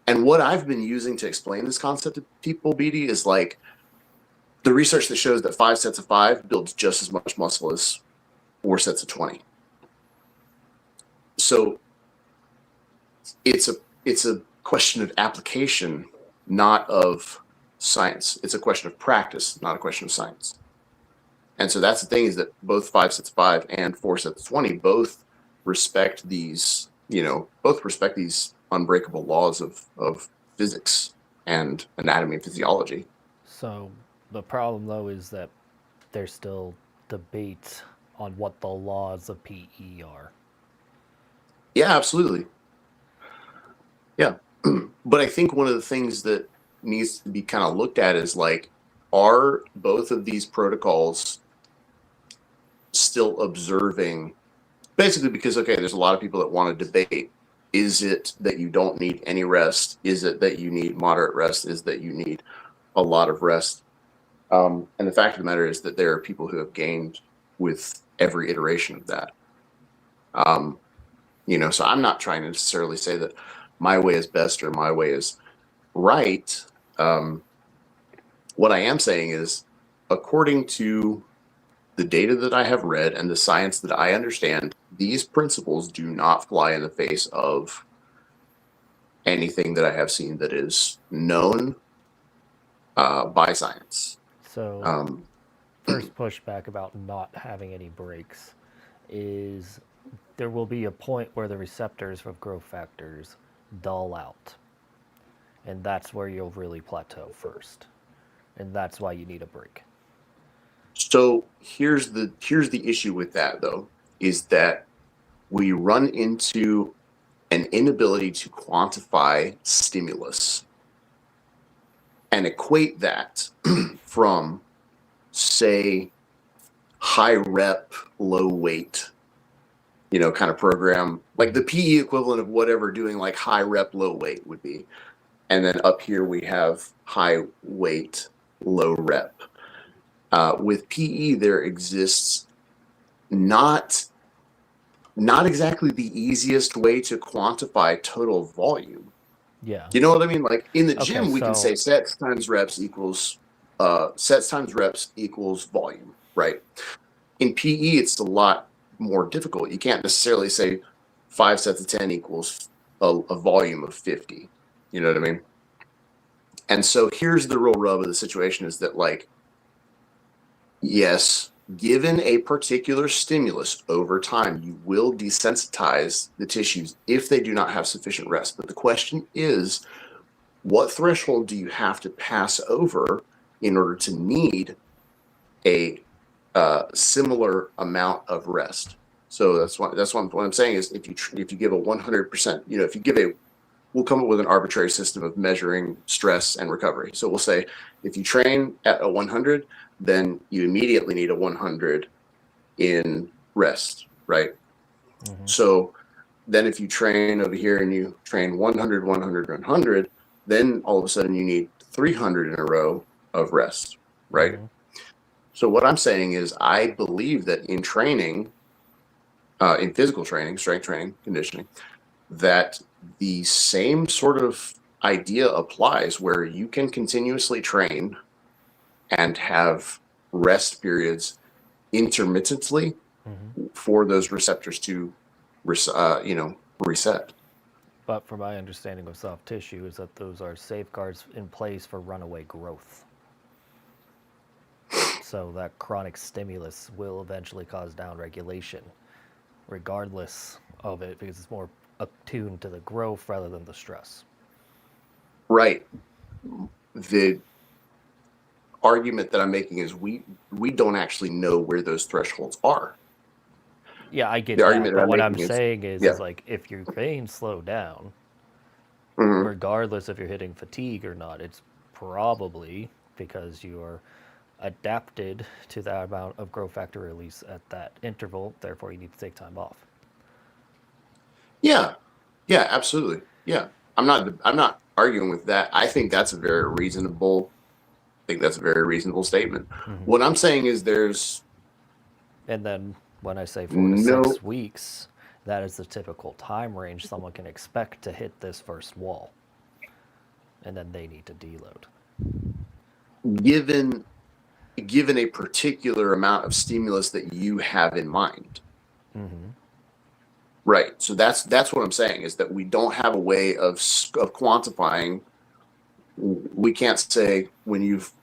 Speaker 2: And what I've been using to explain this concept to people, BD, is like the research that shows that 5 sets of 5 builds just as much muscle as 4 sets of 20. So it's a question of application, not of science. It's a question of practice, not a question of science. And so that's the thing, is that both 5 sets of 5 and 4 sets of 20 both respect these unbreakable laws of physics and anatomy and physiology.
Speaker 1: So the problem though is that there's still debate on what the laws of PE are.
Speaker 2: Yeah, absolutely. Yeah. But I think one of the things that needs to be kind of looked at is like, are both of these protocols still observing? Basically, because, okay, there's a lot of people that want to debate. Is it that you don't need any rest? Is it that you need moderate rest? Is that you need a lot of rest? And the fact of the matter is that there are people who have gained with every iteration of that. So I'm not trying to necessarily say that my way is best or my way is right. What I am saying is, according to the data that I have read and the science that I understand, these principles do not fly in the face of anything that I have seen that is known by science.
Speaker 1: So first pushback about not having any breaks is there will be a point where the receptors of growth factors dull out. And that's where you'll really plateau first. And that's why you need a break.
Speaker 2: So here's the issue with that, though, is that we run into an inability to quantify stimulus and equate that from, say, high rep, low weight, kind of program, like the PE equivalent of whatever doing like high rep, low weight would be. And then up here we have high weight, low rep. With PE, there exists not exactly the easiest way to quantify total volume.
Speaker 1: Yeah.
Speaker 2: You know what I mean? Like in the
Speaker 1: Okay,
Speaker 2: gym, we can
Speaker 1: so-
Speaker 2: say sets times reps equals volume, right? In PE, it's a lot more difficult. You can't necessarily say 5 sets of 10 equals a volume of 50. You know what I mean? And so here's the real rub of the situation is that, like, yes, given a particular stimulus over time, you will desensitize the tissues if they do not have sufficient rest. But the question is, what threshold do you have to pass over in order to need a similar amount of rest? So that's what I'm saying is if you give a 100%, we'll come up with an arbitrary system of measuring stress and recovery. So we'll say if you train at a 100, then you immediately need a 100 in rest, right?
Speaker 1: Mm-hmm.
Speaker 2: So then if you train over here and you train 100, 100, 100, then all of a sudden you need 300 in a row of rest, right?
Speaker 1: Mm-hmm.
Speaker 2: So what I'm saying is I believe that in training, in physical training, strength training, conditioning, that the same sort of idea applies where you can continuously train and have rest periods intermittently for those receptors to reset.
Speaker 1: But from my understanding of soft tissue is that those are safeguards in place for runaway growth. So that chronic stimulus will eventually cause downregulation, regardless of it, because it's more attuned to the growth rather than the stress.
Speaker 2: Right. The argument that I'm making is we don't actually know where those thresholds are.
Speaker 1: Yeah, I get
Speaker 2: The
Speaker 1: that.
Speaker 2: argument that
Speaker 1: But
Speaker 2: I'm
Speaker 1: what I'm
Speaker 2: making is-
Speaker 1: saying is
Speaker 2: yeah.
Speaker 1: like if your veins slow down,
Speaker 2: Mhm.
Speaker 1: regardless if you're hitting fatigue or not, it's probably because you're adapted to that amount of growth factor release at that interval. Therefore, you need to take time off.
Speaker 2: Yeah, absolutely. Yeah, I'm not arguing with that. I think that's a very reasonable. Statement. What I'm saying is there's
Speaker 1: And then when I say 4 to
Speaker 2: no
Speaker 1: 6 weeks, that is the typical time range someone can expect to hit this first wall. And then they need to deload.
Speaker 2: given a particular amount of stimulus that you have in mind. Right. So that's what I'm saying is that we don't have a way of quantifying. We can't say when you've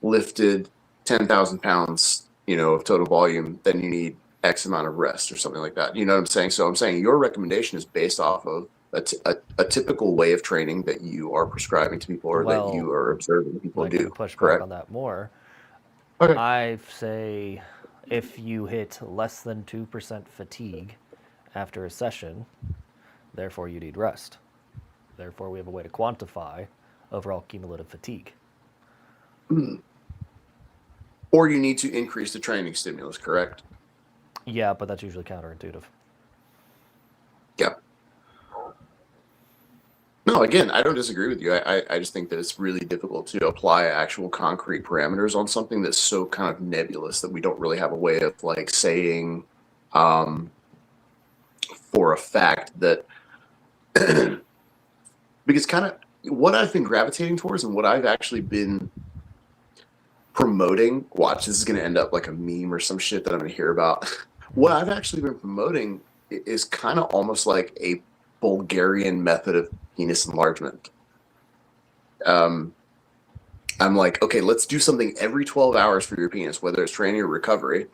Speaker 2: lifted 10,000 pounds, of total volume, then you need X amount of rest or something like that. You know what I'm saying? So I'm saying your recommendation is based off of a typical way of training that you are prescribing to people, or that you are observing people
Speaker 1: I'm going to
Speaker 2: do.
Speaker 1: push
Speaker 2: Correct?
Speaker 1: back on that more.
Speaker 2: Okay.
Speaker 1: I say if you hit less than 2% fatigue after a session, therefore you need rest. Therefore, we have a way to quantify overall cumulative fatigue.
Speaker 2: Or you need to increase the training stimulus, correct?
Speaker 1: Yeah, but that's usually counterintuitive.
Speaker 2: Yeah. No, again, I don't disagree with you. I just think that it's really difficult to apply actual concrete parameters on something that's so kind of nebulous that we don't really have a way of like saying for a fact that because kind of what I've been gravitating towards and what I've actually been promoting, watch, this is going to end up like a meme or some shit that I'm going to hear about. What I've actually been promoting is kind of almost like a Bulgarian method of penis enlargement. I'm like, okay, let's do something every 12 hours for your penis, whether it's training or recovery.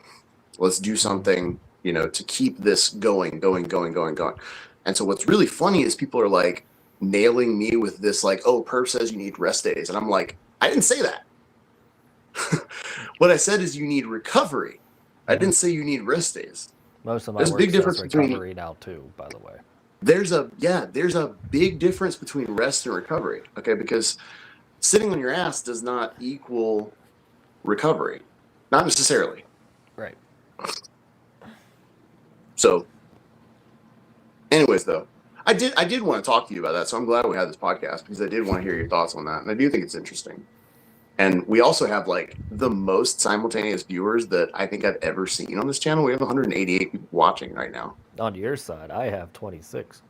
Speaker 2: Let's do something, to keep this going. And so what's really funny is people are like nailing me with this, like, oh, Perv says you need rest days. And I'm like, I didn't say that. What I said is you need recovery. I didn't say you need rest days.
Speaker 1: Most of my
Speaker 2: There's a
Speaker 1: work
Speaker 2: big
Speaker 1: says
Speaker 2: difference between
Speaker 1: recovery now too, by the way.
Speaker 2: there's a big difference between rest and recovery. Okay, because sitting on your ass does not equal recovery. Not necessarily.
Speaker 1: Right.
Speaker 2: So anyways, though, I did want to talk to you about that. So I'm glad we had this podcast because I did want to hear your thoughts on that. And I do think it's interesting. And we also have like the most simultaneous viewers that I think I've ever seen on this channel. We have 188 people watching right now.
Speaker 1: On your side, I have 26.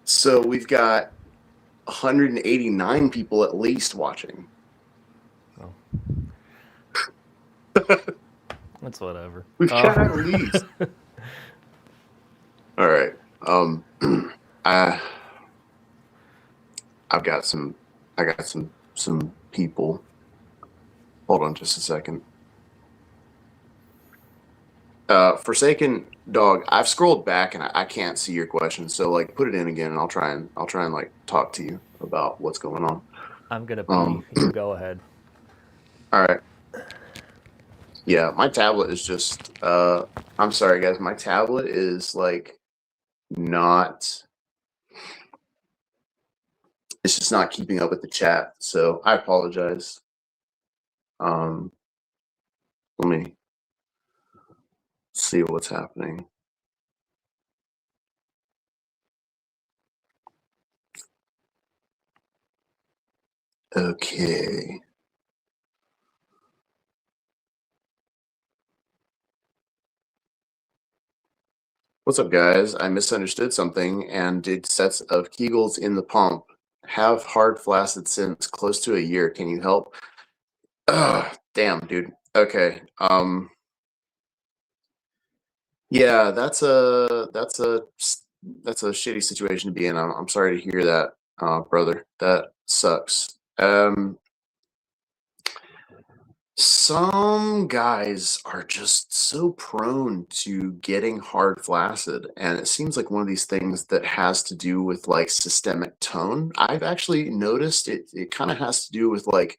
Speaker 2: So we've got 189 people at least watching.
Speaker 1: Oh. That's whatever.
Speaker 2: We've got at least. All right. I got some people. Hold on just a second. Forsaken Dog, I've scrolled back and I can't see your question. So like put it in again and I'll try and like talk to you about what's going on.
Speaker 1: I'm gonna pee. You go ahead.
Speaker 2: All right. Yeah, my tablet is just I'm sorry guys, my tablet is like not, it's just not keeping up with the chat. So I apologize. Let me see what's happening. Okay. What's up, guys? I misunderstood something and did sets of Kegels in the pump. Have hard flaccid since close to a year. Can you help? Damn, dude. Okay. Yeah, that's a shitty situation to be in. I'm sorry to hear that, brother. That sucks. Some guys are just so prone to getting hard flaccid, and it seems like one of these things that has to do with like systemic tone. I've actually noticed it kind of has to do with like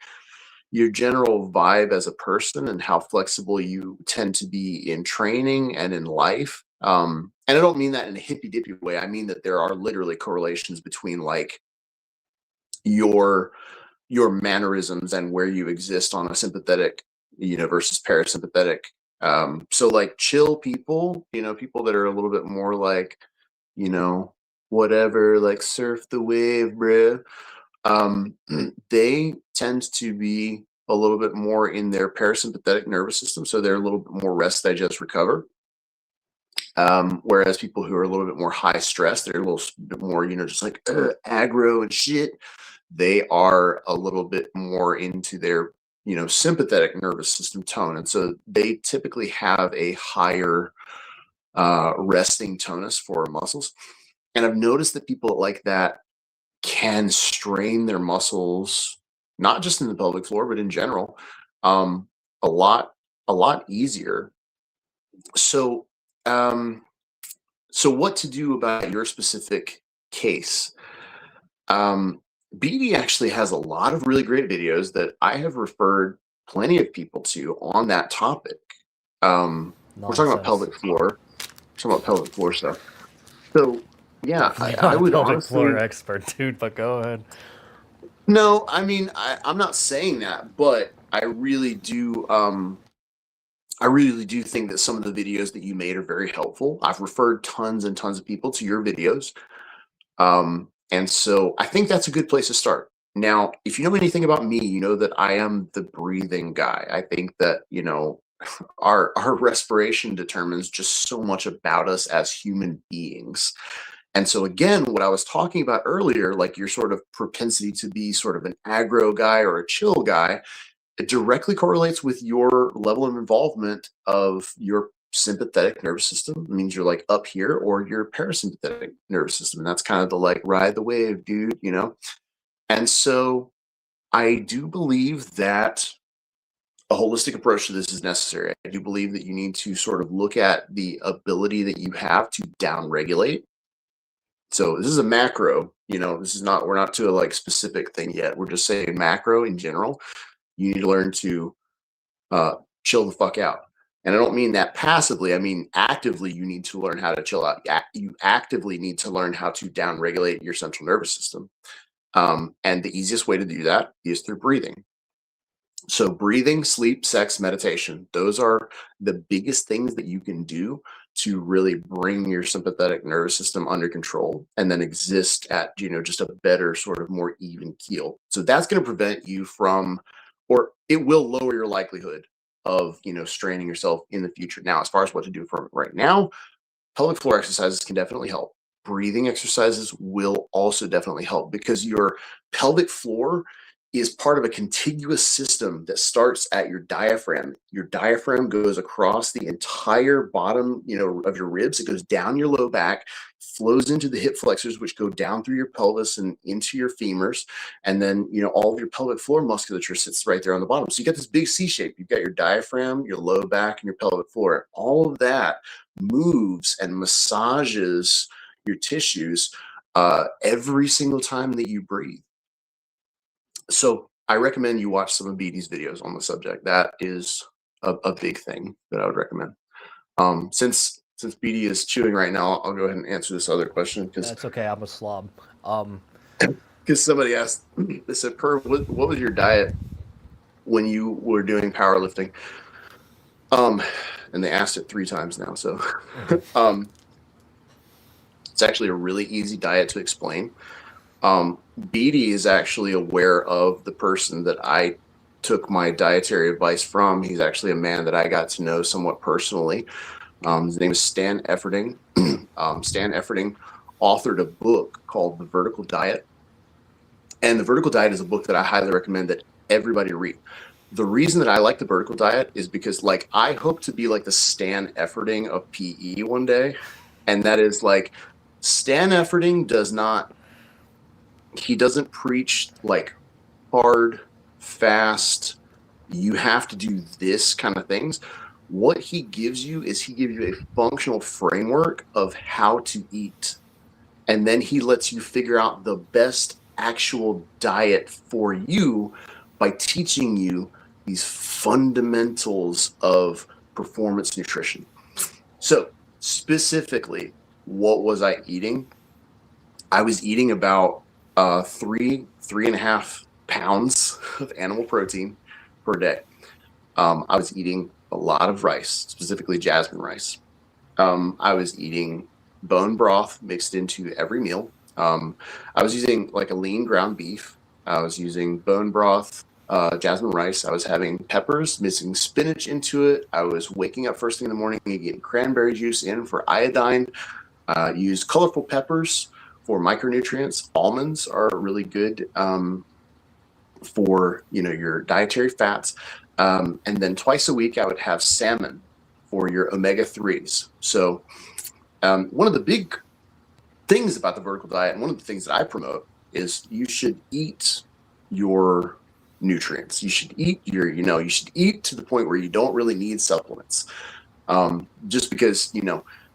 Speaker 2: your general vibe as a person and how flexible you tend to be in training and in life. And I don't mean that in a hippy dippy way. I mean that there are literally correlations between like your mannerisms and where you exist on a sympathetic, versus parasympathetic. So like chill people, people that are a little bit more like, whatever, like surf the wave, bruh. They tend to be a little bit more in their parasympathetic nervous system. So they're a little bit more rest, digest, recover. Whereas people who are a little bit more high stress, they're a little bit more, just like aggro and shit. They are a little bit more into their, sympathetic nervous system tone. And so they typically have a higher resting tonus for muscles. And I've noticed that people like that can strain their muscles, not just in the pelvic floor, but in general, a lot easier. So So what to do about your specific case? BD actually has a lot of really great videos that I have referred plenty of people to on that topic. We're talking about
Speaker 1: Nonsense.
Speaker 2: pelvic floor. We're talking about pelvic floor stuff. So yeah,
Speaker 1: Definitely
Speaker 2: I
Speaker 1: not a
Speaker 2: would
Speaker 1: pelvic
Speaker 2: honestly
Speaker 1: floor expert, dude. But go ahead.
Speaker 2: no, I mean I'm not saying that, but I really do. I really do think that some of the videos that you made are very helpful. I've referred tons and tons of people to your videos. And so I think that's a good place to start. Now, if you know anything about me, you know that I am the breathing guy. I think that, our respiration determines just so much about us as human beings. And so again, what I was talking about earlier, like your sort of propensity to be sort of an aggro guy or a chill guy, it directly correlates with your level of involvement of your sympathetic nervous system. It means you're like up here, or your parasympathetic nervous system. And that's kind of the like ride the wave, dude. And so I do believe that a holistic approach to this is necessary. I do believe that you need to sort of look at the ability that you have to downregulate. So this is a macro, this is not, we're not to a like specific thing yet. We're just saying macro in general. You need to learn to uh, chill the fuck out. And I don't mean that passively. I mean actively. You need to learn how to chill out. You actively need to learn how to downregulate your central nervous system. And the easiest way to do that is through breathing. So breathing, sleep, sex, meditation, those are the biggest things that you can do to really bring your sympathetic nervous system under control and then exist at, just a better sort of more even keel. So that's going to prevent you from, or it will lower your likelihood of, straining yourself in the future. Now, as far as what to do for right now, pelvic floor exercises can definitely help. Breathing exercises will also definitely help because your pelvic floor is part of a contiguous system that starts at your diaphragm. Your diaphragm goes across the entire bottom, of your ribs. It goes down your low back, flows into the hip flexors, which go down through your pelvis and into your femurs. And then, all of your pelvic floor musculature sits right there on the bottom. So you got this big C shape. You've got your diaphragm, your low back, and your pelvic floor. All of that moves and massages your tissues every single time that you breathe. So I recommend you watch some of BD's videos on the subject. That is a big thing that I would recommend. Since BD is chewing right now, I'll go ahead and answer this other question because
Speaker 1: That's okay. I'm a slob.
Speaker 2: somebody asked, they said, Perv, what was your diet when you were doing powerlifting? And they asked it 3 times now. So it's actually a really easy diet to explain. BD is actually aware of the person that I took my dietary advice from. He's actually a man that I got to know somewhat personally. His name is Stan Efferding. Stan Efferding authored a book called The Vertical Diet. And The Vertical Diet is a book that I highly recommend that everybody read. The reason that I like The Vertical Diet is because I hope to be like the Stan Efferding of PE one day. And that is Stan Efferding he doesn't preach hard, fast, you have to do this kind of things. What he gives you is he gives you a functional framework of how to eat. And then he lets you figure out the best actual diet for you by teaching you these fundamentals of performance nutrition. So specifically, what was I eating? I was eating about 3.5 pounds of animal protein per day. I was eating a lot of rice, specifically jasmine rice. I was eating bone broth mixed into every meal. I was using a lean ground beef. I was using bone broth, jasmine rice. I was having peppers, mixing spinach into it. I was waking up first thing in the morning and getting cranberry juice in for iodine. Use colorful peppers for micronutrients. Almonds are really good for your dietary fats. And then twice a week I would have salmon for your omega-3s. So one of the big things about the vertical diet, and one of the things that I promote, is you should eat your nutrients. You should eat you should eat to the point where you don't really need supplements. Just because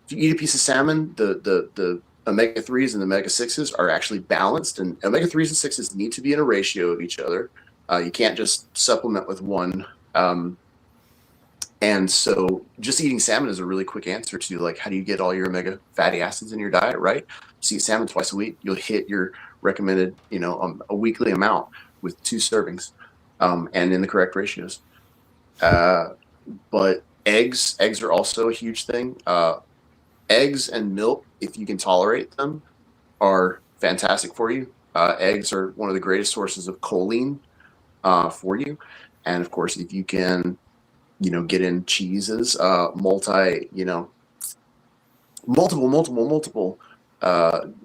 Speaker 2: if you eat a piece of salmon, the omega-3s and the omega-6s are actually balanced, and omega-3s and 6s need to be in a ratio of each other. You can't just supplement with one. And so just eating salmon is a really quick answer to like, how do you get all your omega fatty acids in your diet, right? So eat salmon twice a week, you'll hit your recommended, a weekly amount with 2 servings, and in the correct ratios. But eggs are also a huge thing. Eggs and milk, if you can tolerate them, are fantastic for you. Eggs are one of the greatest sources of choline for you. And of course, if you can, get in cheeses, multiple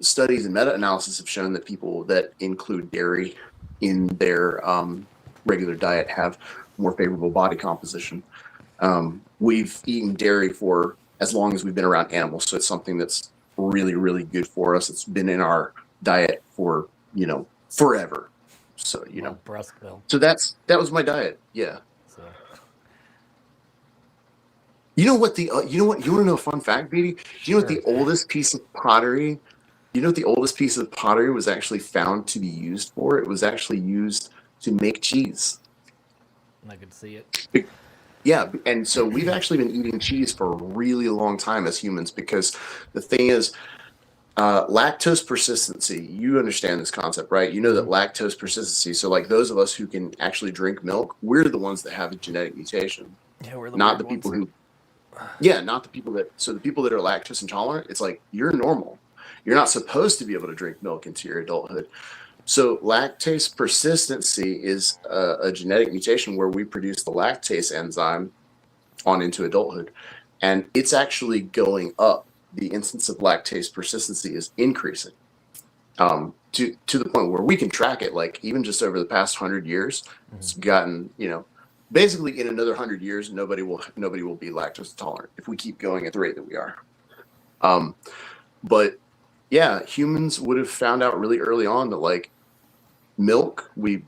Speaker 2: studies and meta-analysis have shown that people that include dairy in their regular diet have more favorable body composition. We've eaten dairy for as long as we've been around animals, so it's something that's really, really good for us. It's been in our diet for forever. So
Speaker 1: breast milk.
Speaker 2: So that was my diet. Yeah.
Speaker 1: So
Speaker 2: You know what you want to know a fun fact, Beatty? Do you know what the oldest piece of pottery? You know what the oldest piece of pottery was actually found to be used for? It was actually used to make cheese.
Speaker 1: I could see it.
Speaker 2: Yeah, and so we've actually been eating cheese for a really long time as humans, because the thing is, lactose persistency. You understand this concept, right? You know that lactose persistency. So, like those of us who can actually drink milk, we're the ones that have a genetic mutation.
Speaker 1: Yeah, we're the
Speaker 2: not
Speaker 1: weird
Speaker 2: the people
Speaker 1: ones.
Speaker 2: not the people that. So the people that are lactose intolerant, it's like you're normal. You're not supposed to be able to drink milk into your adulthood. So lactase persistency is a genetic mutation where we produce the lactase enzyme on into adulthood, and it's actually going up. The instance of lactase persistency is increasing, to the point where we can track it. Like even just over the past 100 years, it's gotten, basically in another 100 years, nobody will be lactose intolerant if we keep going at the rate that we are. But yeah, humans would have found out really early on that like milk, we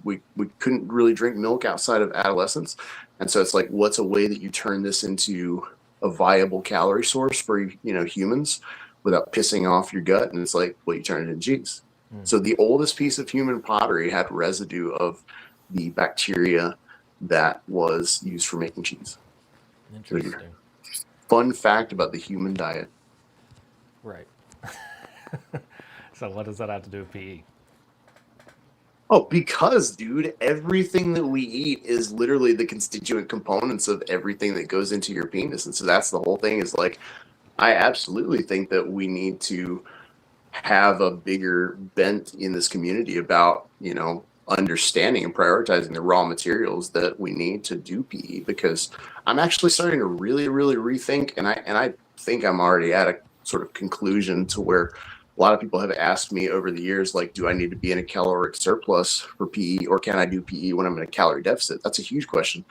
Speaker 2: couldn't really drink milk outside of adolescence. And so it's like, what's a way that you turn this into a viable calorie source for humans without pissing off your gut? And it's like, well, you turn it into cheese. So the oldest piece of human pottery had residue of the bacteria that was used for making cheese.
Speaker 1: Interesting.
Speaker 2: Fun fact about the human diet.
Speaker 1: Right. So what does that have to do with PE?
Speaker 2: Oh, because, dude, everything that we eat is literally the constituent components of everything that goes into your penis. And so that's the whole thing, is like, I absolutely think that we need to have a bigger bent in this community about, understanding and prioritizing the raw materials that we need to do PE, because I'm actually starting to really, really rethink. And I think I'm already at a sort of conclusion to where a lot of people have asked me over the years, like, do I need to be in a caloric surplus for PE, or can I do PE when I'm in a calorie deficit? That's a huge question.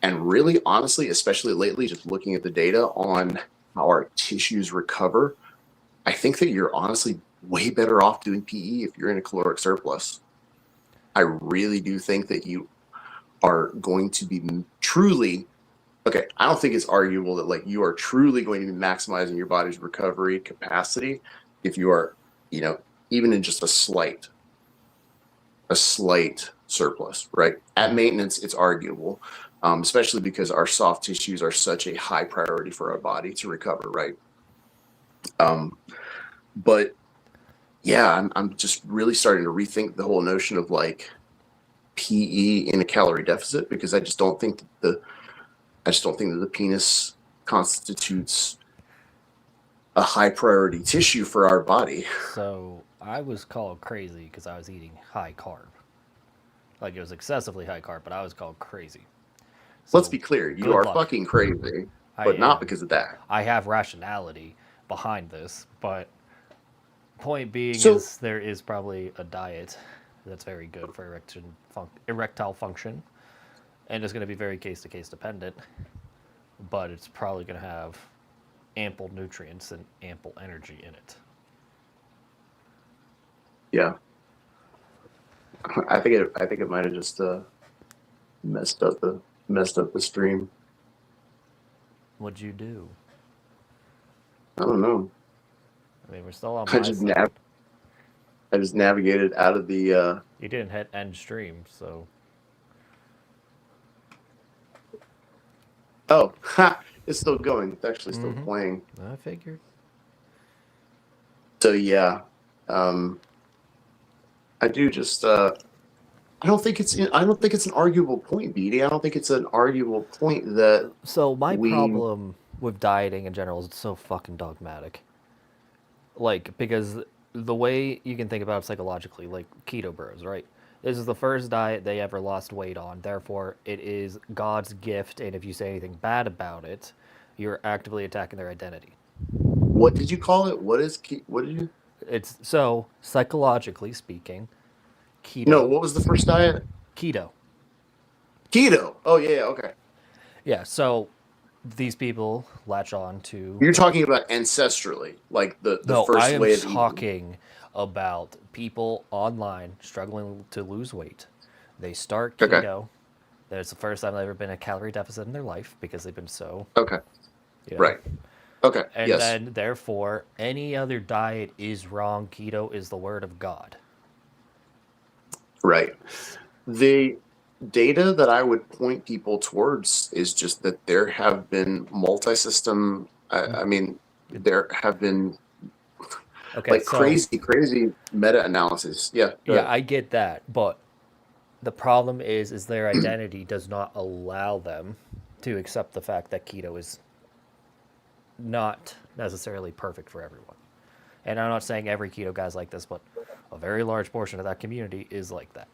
Speaker 2: And really, honestly, especially lately, just looking at the data on how our tissues recover, I think that you're honestly way better off doing PE if you're in a caloric surplus. I really do think that you are going to be truly, okay, I don't think it's arguable that like you are truly going to be maximizing your body's recovery capacity if you are, even in just a slight surplus, right? At maintenance, it's arguable, especially because our soft tissues are such a high priority for our body to recover, right? But yeah, I'm just really starting to rethink the whole notion of like PE in a calorie deficit, because I just don't think that the penis constitutes a high priority tissue for our body.
Speaker 1: So I was called crazy because I was eating high carb. Like it was excessively high carb, but I was called crazy. So
Speaker 2: Let's be clear, you
Speaker 1: good
Speaker 2: are
Speaker 1: luck.
Speaker 2: fucking crazy,
Speaker 1: I
Speaker 2: but not
Speaker 1: am.
Speaker 2: because of that.
Speaker 1: I have rationality behind this, but point being
Speaker 2: So-
Speaker 1: is there is probably a diet that's very good for erectile function, and it's going to be very case to case dependent, but it's probably going to have ample nutrients and ample energy in it.
Speaker 2: Yeah, I think it might have just messed up the stream.
Speaker 1: What'd you do?
Speaker 2: I don't know.
Speaker 1: I mean, we're still on
Speaker 2: I
Speaker 1: my
Speaker 2: just
Speaker 1: side.
Speaker 2: I just navigated out of the.
Speaker 1: You didn't hit end stream, so
Speaker 2: Oh, ha! It's still going. It's actually still
Speaker 1: Mhm.
Speaker 2: playing.
Speaker 1: I figured.
Speaker 2: So yeah, I do just. I don't think it's. I don't think it's an arguable point, BD. I don't think it's an arguable point that
Speaker 1: So my
Speaker 2: we.
Speaker 1: problem with dieting in general is it's so fucking dogmatic. Like, because the way you can think about it psychologically, like keto bros, right? This is the first diet they ever lost weight on. Therefore, it is God's gift, and if you say anything bad about it, you're actively attacking their identity.
Speaker 2: What did you call it? What is? What did you?
Speaker 1: It's so psychologically speaking,
Speaker 2: No.
Speaker 1: keto,
Speaker 2: What was the first diet?
Speaker 1: keto.
Speaker 2: Keto. Oh yeah. Okay.
Speaker 1: Yeah, so these people latch on to.
Speaker 2: You're talking about ancestrally, like the
Speaker 1: No, I
Speaker 2: first
Speaker 1: am
Speaker 2: way of eating.
Speaker 1: talking about people online struggling to lose weight. They start
Speaker 2: Okay.
Speaker 1: keto. That's the first time they've ever been in a calorie deficit in their life because they've been so,
Speaker 2: Okay.
Speaker 1: you know.
Speaker 2: Right. Okay.
Speaker 1: And
Speaker 2: Yes.
Speaker 1: then, therefore, any other diet is wrong. Keto is the word of God.
Speaker 2: Right. The data that I would point people towards is just that there have been multi-system. I mean, there have been
Speaker 1: Okay,
Speaker 2: like
Speaker 1: so,
Speaker 2: crazy meta-analysis. Yeah.
Speaker 1: yeah, I get that. But the problem is their identity does not allow them to accept the fact that keto is not necessarily perfect for everyone. And I'm not saying every keto guy's like this, but a very large portion of that community is like that.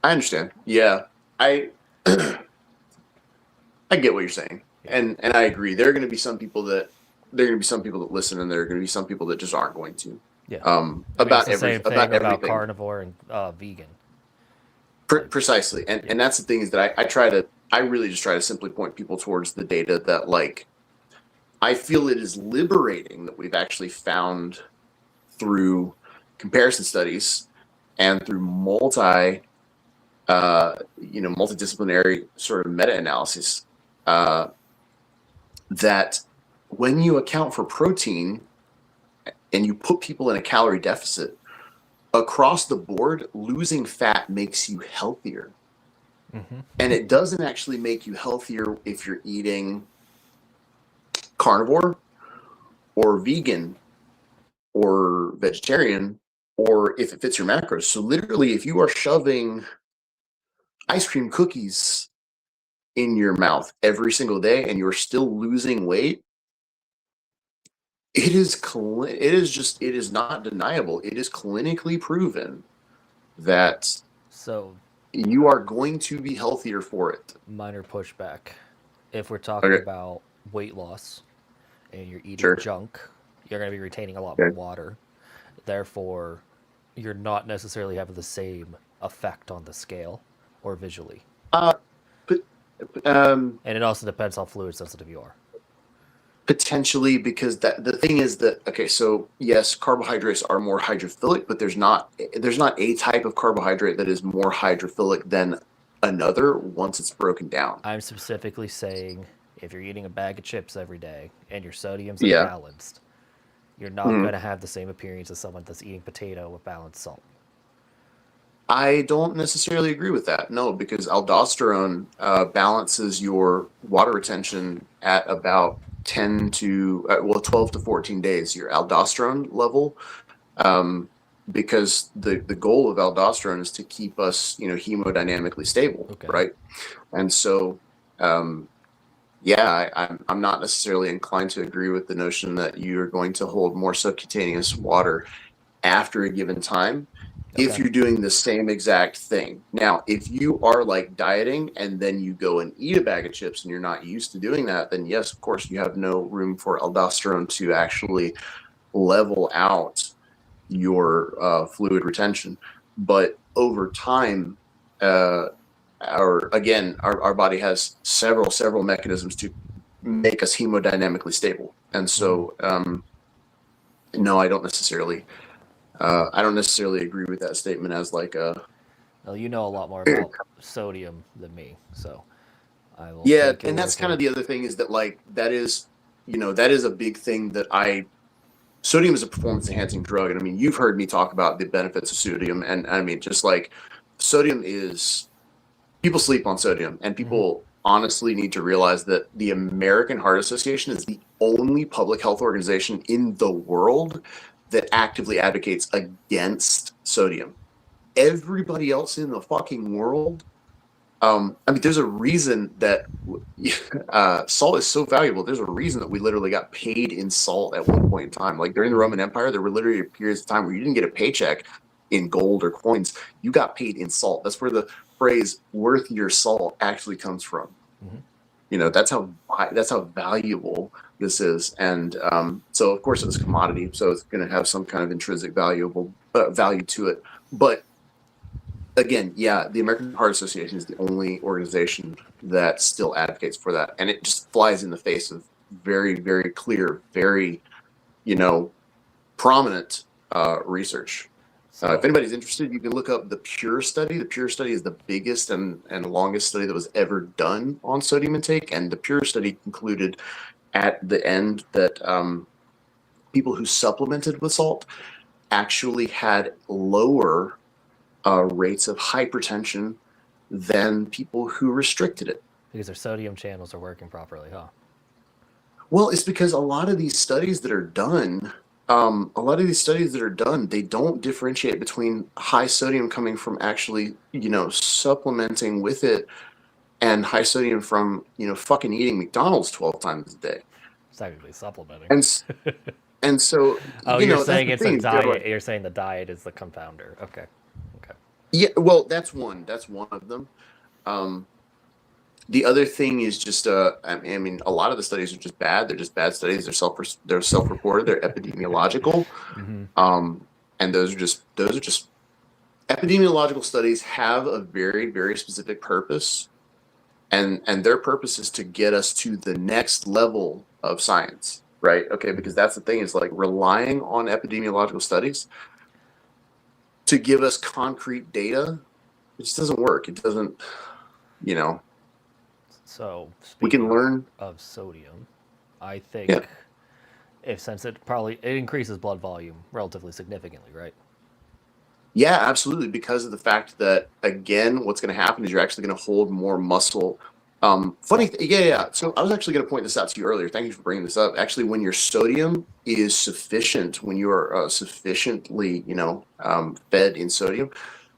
Speaker 2: I understand. Yeah. I I get what you're saying,
Speaker 1: Yeah.
Speaker 2: and I agree. There are going to be some people that listen, and there are going to be some people that just aren't going to.
Speaker 1: Yeah. I mean, it's the same
Speaker 2: About
Speaker 1: thing about
Speaker 2: everything.
Speaker 1: carnivore and vegan.
Speaker 2: Precisely, and that's the thing is that I really just try to simply point people towards the data that like I feel it is liberating that we've actually found through comparison studies and through multidisciplinary sort of meta-analysis that when you account for protein and you put people in a calorie deficit across the board, losing fat makes you healthier.
Speaker 1: Mm-hmm.
Speaker 2: And it doesn't actually make you healthier if you're eating carnivore or vegan or vegetarian or if it fits your macros. So literally, if you are shoving ice cream cookies in your mouth every single day and you're still losing weight, it is not deniable. It is clinically proven that
Speaker 1: So,
Speaker 2: you are going to be healthier for it.
Speaker 1: minor pushback. If we're talking
Speaker 2: Okay,
Speaker 1: about weight loss and you're eating
Speaker 2: sure.
Speaker 1: junk, you're going to be retaining a lot more
Speaker 2: Okay.
Speaker 1: water. Therefore, you're not necessarily having the same effect on the scale or visually.
Speaker 2: Uh, but, um,
Speaker 1: And it also depends how fluid sensitive you are.
Speaker 2: Potentially, because the thing is that okay, so yes, carbohydrates are more hydrophilic, but there's not a type of carbohydrate that is more hydrophilic than another once it's broken down.
Speaker 1: I'm specifically saying if you're eating a bag of chips every day and your sodium's
Speaker 2: Yeah.
Speaker 1: imbalanced, you're not
Speaker 2: Mhm.
Speaker 1: going to have the same appearance as someone that's eating potato with balanced salt.
Speaker 2: I don't necessarily agree with that. No, because aldosterone balances your water retention at about 12 to 14 days, your aldosterone level. Because the goal of aldosterone is to keep us, hemodynamically stable,
Speaker 1: Okay.
Speaker 2: right? And so, yeah, I'm not necessarily inclined to agree with the notion that you're going to hold more subcutaneous water after a given time if
Speaker 1: Okay.
Speaker 2: you're doing the same exact thing. Now, if you are like dieting and then you go and eat a bag of chips and you're not used to doing that, then yes, of course, you have no room for aldosterone to actually level out your fluid retention. But over time, our body has several mechanisms to make us hemodynamically stable. And
Speaker 1: Mm.
Speaker 2: so, no, I don't necessarily agree with that statement as like a
Speaker 1: Well, you know a lot more about sodium than me, so I will
Speaker 2: yeah,
Speaker 1: take your
Speaker 2: and
Speaker 1: word
Speaker 2: that's kind
Speaker 1: for
Speaker 2: of
Speaker 1: it.
Speaker 2: the other thing is that like that is that is a big thing that sodium is a performance enhancing drug. And I mean, you've heard me talk about the benefits of sodium. And I mean, just like sodium people sleep on sodium, and people honestly need to realize that the American Heart Association is the only public health organization in the world that actively advocates against sodium. Everybody else in the fucking world, I mean, there's a reason that salt is so valuable. There's a reason that we literally got paid in salt at one point in time. Like during the Roman Empire, there were literally periods of time where you didn't get a paycheck in gold or coins. You got paid in salt. That's where the phrase "worth your salt" actually comes from. That's how valuable this is. And so of course it's a commodity, so it's going to have some kind of intrinsic value to it. But again, yeah, the American Heart Association is the only organization that still advocates for that, and it just flies in the face of very, very clear, very, prominent research. If anybody's interested, you can look up the Pure study. The Pure study is the biggest and longest study that was ever done on sodium intake, and the Pure study concluded at the end that people who supplemented with salt actually had lower rates of hypertension than people who restricted it.
Speaker 1: Because their sodium channels are working properly, huh?
Speaker 2: Well, it's because a lot of these studies that are done, they don't differentiate between high sodium coming from actually, supplementing with it, and high sodium from, fucking eating McDonald's 12 times a day.
Speaker 1: It's technically supplementing.
Speaker 2: And so,
Speaker 1: you're saying it's a diet. You're saying the diet is the confounder. Okay.
Speaker 2: Yeah, well, that's one of them. The other thing is just, I mean, a lot of the studies are just bad. They're just bad studies. They're self-reported. They're epidemiological. And those are just epidemiological studies have a very, very specific purpose, and their purpose is to get us to the next level of science, right? Okay, because that's the thing, is like relying on epidemiological studies to give us concrete data, it just doesn't work. It doesn't,
Speaker 1: So
Speaker 2: we can learn
Speaker 1: of sodium. I think since it increases blood volume relatively significantly, right?
Speaker 2: Yeah, absolutely. Because of the fact that, again, what's going to happen is you're actually going to hold more muscle. Yeah. So I was actually going to point this out to you earlier. Thank you for bringing this up. Actually, when your sodium is sufficient, when you are sufficiently, fed in sodium,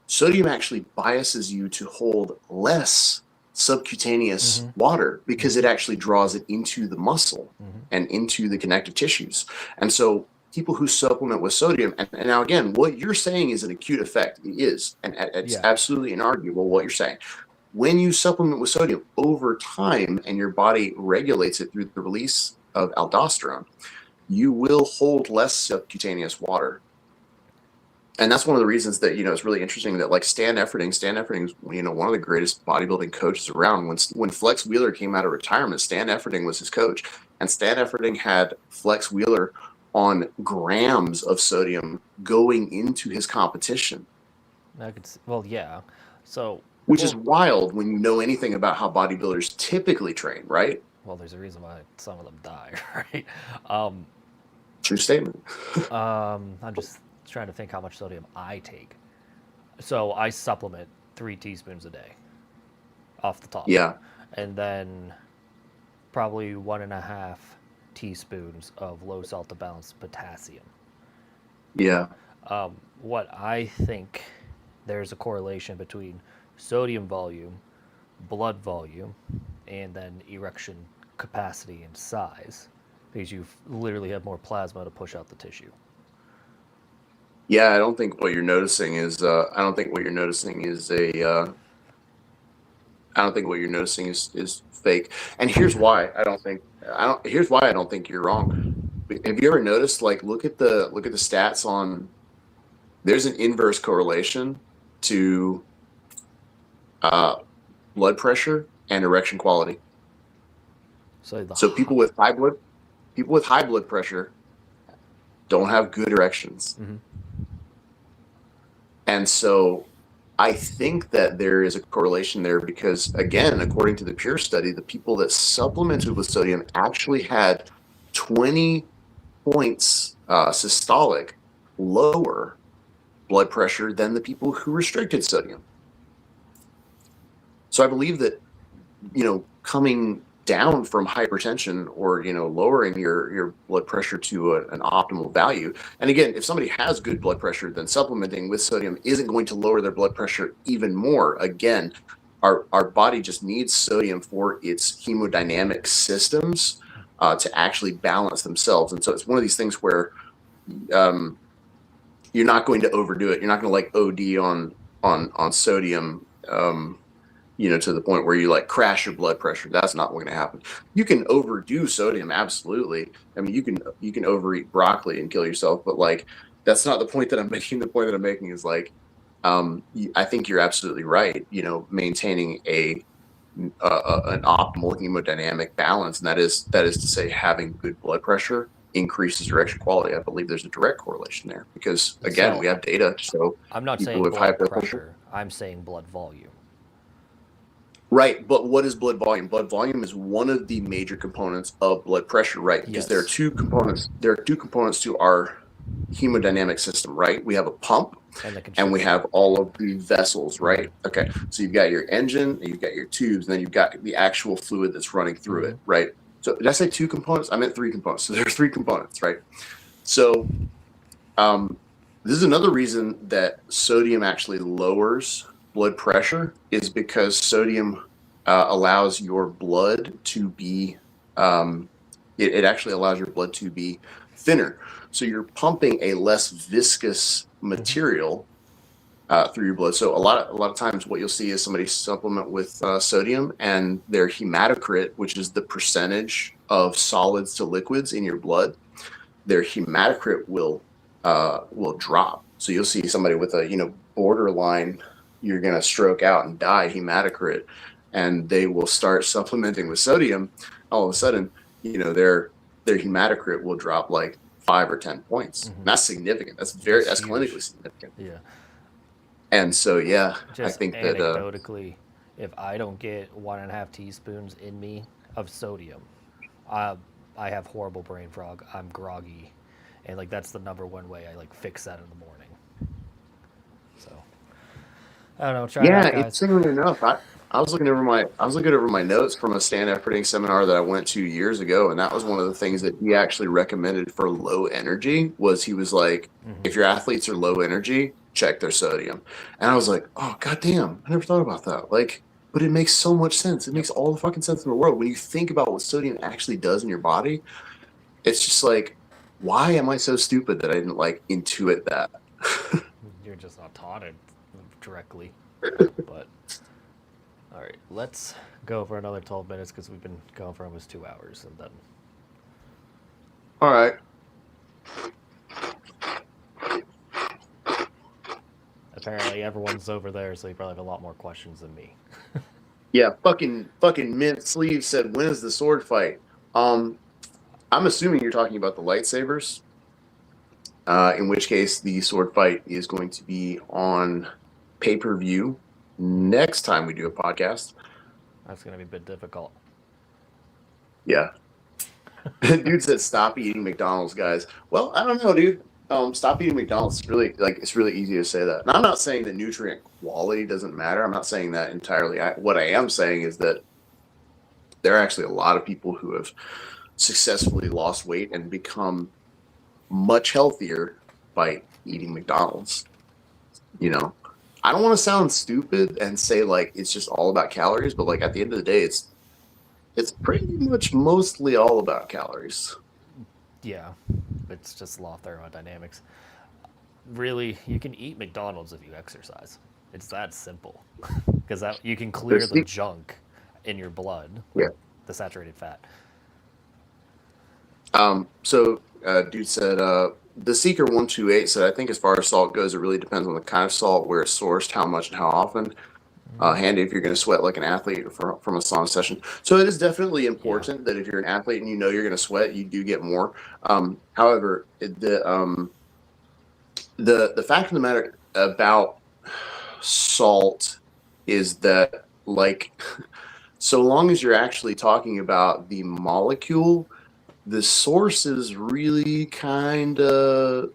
Speaker 2: sodium actually biases you to hold less subcutaneous water, because it actually draws it into the muscle and into the connective tissues. And so people who supplement with sodium, and now again, what you're saying is an acute effect. It is, and it's absolutely inarguable what you're saying. When you supplement with sodium over time and your body regulates it through the release of aldosterone, you will hold less subcutaneous water. And that's one of the reasons that, it's really interesting that, like, Stan Efferding is, one of the greatest bodybuilding coaches around. When Flex Wheeler came out of retirement, Stan Efferding was his coach. And Stan Efferding had Flex Wheeler on grams of sodium going into his competition. Which is wild when you know anything about how bodybuilders typically train, right?
Speaker 1: Well, there's a reason why some of them die, right?
Speaker 2: True statement.
Speaker 1: I'm just trying to think how much sodium I take. So I supplement 3 teaspoons a day off the top.
Speaker 2: Yeah.
Speaker 1: And then probably 1.5 teaspoons of low salt to balance potassium.
Speaker 2: Yeah.
Speaker 1: What I think, there's a correlation between sodium volume, blood volume, and then erection capacity and size, because you literally have more plasma to push out the tissue.
Speaker 2: Yeah, I don't think what you're noticing is fake. And here's why I don't think you're wrong. Have you ever noticed, like, look at the stats on, there's an inverse correlation to blood pressure and erection quality. So people with high blood pressure don't have good erections. And so I think that there is a correlation there, because, again, according to the Pure study, the people that supplemented with sodium actually had 20 points systolic lower blood pressure than the people who restricted sodium. So I believe that, coming down from hypertension or, lowering your blood pressure to an optimal value. And again, if somebody has good blood pressure, then supplementing with sodium isn't going to lower their blood pressure even more. Again, our body just needs sodium for its hemodynamic systems to actually balance themselves. And so it's one of these things where you're not going to overdo it. You're not going to OD on sodium, to the point where you crash your blood pressure. That's not going to happen. You can overdo sodium, absolutely. I mean, you can overeat broccoli and kill yourself, but that's not the point that I'm making. The point that I'm making is I think you're absolutely right. Maintaining an optimal hemodynamic balance, and that is to say, having good blood pressure increases your extra quality. I believe there's a direct correlation there because again, we have data. So
Speaker 1: I'm not saying blood pressure. I'm saying blood volume.
Speaker 2: Right, but what is blood volume? Blood volume is one of the major components of blood pressure, right? Because there are two components. There are two components to our hemodynamic system, right? We have a pump, and we have all of the vessels, right? Okay, so you've got your engine, and you've got your tubes, and then you've got the actual fluid that's running through it, right? So did I say two components? I meant three components. So there are three components, right? So this is another reason that sodium actually lowers blood pressure, is because sodium allows your blood to be it actually allows your blood to be thinner. So you're pumping a less viscous material through your blood. So a lot of times what you'll see is somebody supplement with sodium, and their hematocrit, which is the percentage of solids to liquids in your blood, their hematocrit will drop. So you'll see somebody with a borderline, you're going to stroke out and die hematocrit, and they will start supplementing with sodium. All of a sudden, their hematocrit will drop 5 or 10 points. Mm-hmm. That's significant. That's clinically significant.
Speaker 1: Yeah.
Speaker 2: And so,
Speaker 1: just
Speaker 2: I think
Speaker 1: anecdotally, if I don't get 1.5 teaspoons in me of sodium, I have horrible brain fog. I'm groggy, and that's the number one way I fix that in the morning. So I don't know. Try it out, guys.
Speaker 2: It's similar enough. I was looking over my notes from a stand efforting seminar that I went to years ago, and that was one of the things that he actually recommended for low energy. Was he was like, if your athletes are low energy, check their sodium. And I was like, oh goddamn, I never thought about that. But it makes so much sense. It makes all the fucking sense in the world when you think about what sodium actually does in your body. It's just why am I so stupid that I didn't intuit that?
Speaker 1: You're just not taught it directly. But all right, let's go for another 12 minutes because we've been going for almost 2 hours, and then.
Speaker 2: All right.
Speaker 1: Apparently, everyone's over there, so you probably have a lot more questions than me.
Speaker 2: Yeah, fucking Mint Sleeve said, "When is the sword fight?" I'm assuming you're talking about the lightsabers. In which case, the sword fight is going to be on pay-per-view next time we do a podcast.
Speaker 1: That's going to be a bit difficult.
Speaker 2: Yeah. Dude said, "Stop eating McDonald's, guys." Well, I don't know, dude. Stop eating McDonald's. It's really easy to say that. And I'm not saying that nutrient quality doesn't matter. I'm not saying that entirely. What I am saying is that there are actually a lot of people who have successfully lost weight and become much healthier by eating McDonald's. I don't want to sound stupid and say it's just all about calories, but at the end of the day, it's pretty much mostly all about calories.
Speaker 1: Yeah, it's just law of thermodynamics. Really, you can eat McDonald's if you exercise. It's that simple. Because you can clear the junk in your blood, the saturated fat.
Speaker 2: So dude said, the Seeker 128 said, "I think as far as salt goes, it really depends on the kind of salt, where it's sourced, how much, and how often. Handy if you're going to sweat like an athlete from a sauna session." So it is definitely important that if you're an athlete and you're going to sweat, you do get more. However, the fact of the matter about salt is that so long as you're actually talking about the molecule, the source is really kind of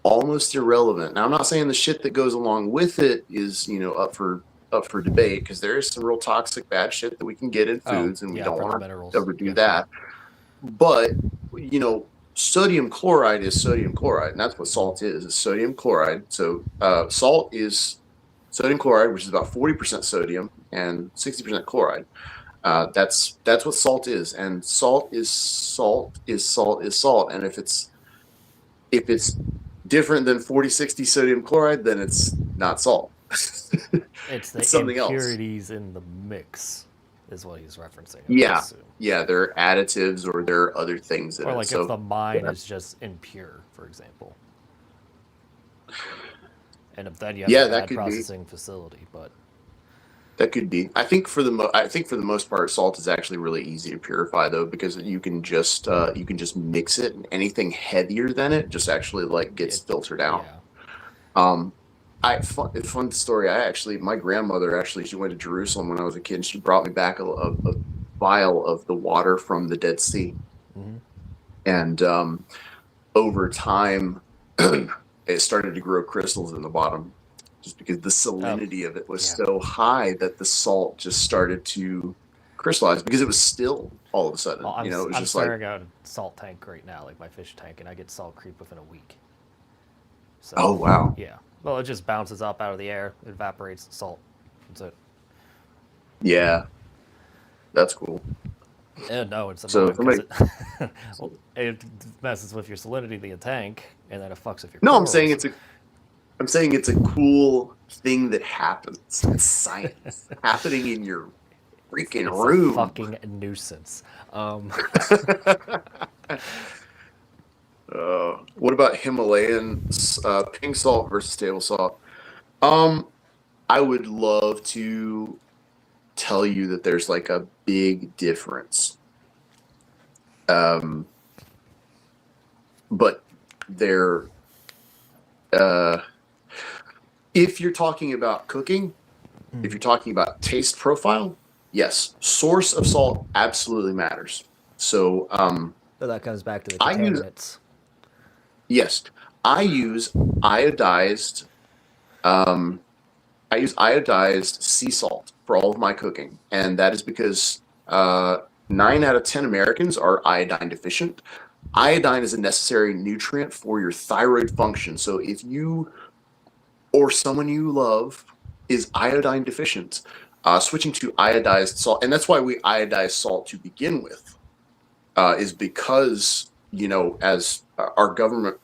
Speaker 2: almost irrelevant. Now, I'm not saying the shit that goes along with it is, up for debate, because there is some real toxic bad shit that we can get in foods, and we don't
Speaker 1: for the
Speaker 2: want
Speaker 1: minerals.
Speaker 2: to overdo
Speaker 1: Yeah,
Speaker 2: that. But sodium chloride is sodium chloride, and that's what salt is sodium chloride. So salt is sodium chloride, which is about 40% sodium and 60% chloride. That's what salt is, and salt is salt is salt is salt. And if it's different than 40-60 sodium chloride, then it's not salt.
Speaker 1: It's the
Speaker 2: something else.
Speaker 1: impurities in the mix is what he's referencing.
Speaker 2: Yeah, there are additives, or there are other things in
Speaker 1: or
Speaker 2: it.
Speaker 1: like
Speaker 2: So,
Speaker 1: if the mine is just impure, for example, and if then you have a
Speaker 2: that
Speaker 1: bad
Speaker 2: could
Speaker 1: processing facility. But
Speaker 2: that could be. I think for the most part, salt is actually really easy to purify, though, because you can just mix it, and anything heavier than it just actually gets filtered out.
Speaker 1: Yeah.
Speaker 2: Fun story. My grandmother she went to Jerusalem when I was a kid, and she brought me back a vial of the water from the Dead Sea.
Speaker 1: Mm-hmm.
Speaker 2: And over time, it started to grow crystals in the bottom, just because the salinity of it was so high that the salt just started to crystallize, because it was still all of a sudden.
Speaker 1: Well,
Speaker 2: it was
Speaker 1: I'm
Speaker 2: just
Speaker 1: staring at a salt tank right now, like my fish tank, and I get salt creep within a week. So,
Speaker 2: oh wow.
Speaker 1: Yeah. Well, it just bounces up out of the air, it evaporates the salt. That's it.
Speaker 2: Yeah, that's cool.
Speaker 1: No, it's annoying because it messes with your salinity of the tank, and then it fucks with your.
Speaker 2: No,
Speaker 1: corals.
Speaker 2: I'm saying it's a cool thing that happens. It's science happening in your freaking room.
Speaker 1: A fucking nuisance.
Speaker 2: What about Himalayan pink salt versus table salt? I would love to tell you that there's a big difference. But there, if you're talking about cooking, if you're talking about taste profile, yes, source of salt absolutely matters. So,
Speaker 1: but that comes back to the contaminants.
Speaker 2: Yes, I use iodized. I use iodized sea salt for all of my cooking, and that is because 9 out of 10 Americans are iodine deficient. Iodine is a necessary nutrient for your thyroid function. So if you or someone you love is iodine deficient, switching to iodized salt, and that's why we iodize salt to begin with, is because, as our government,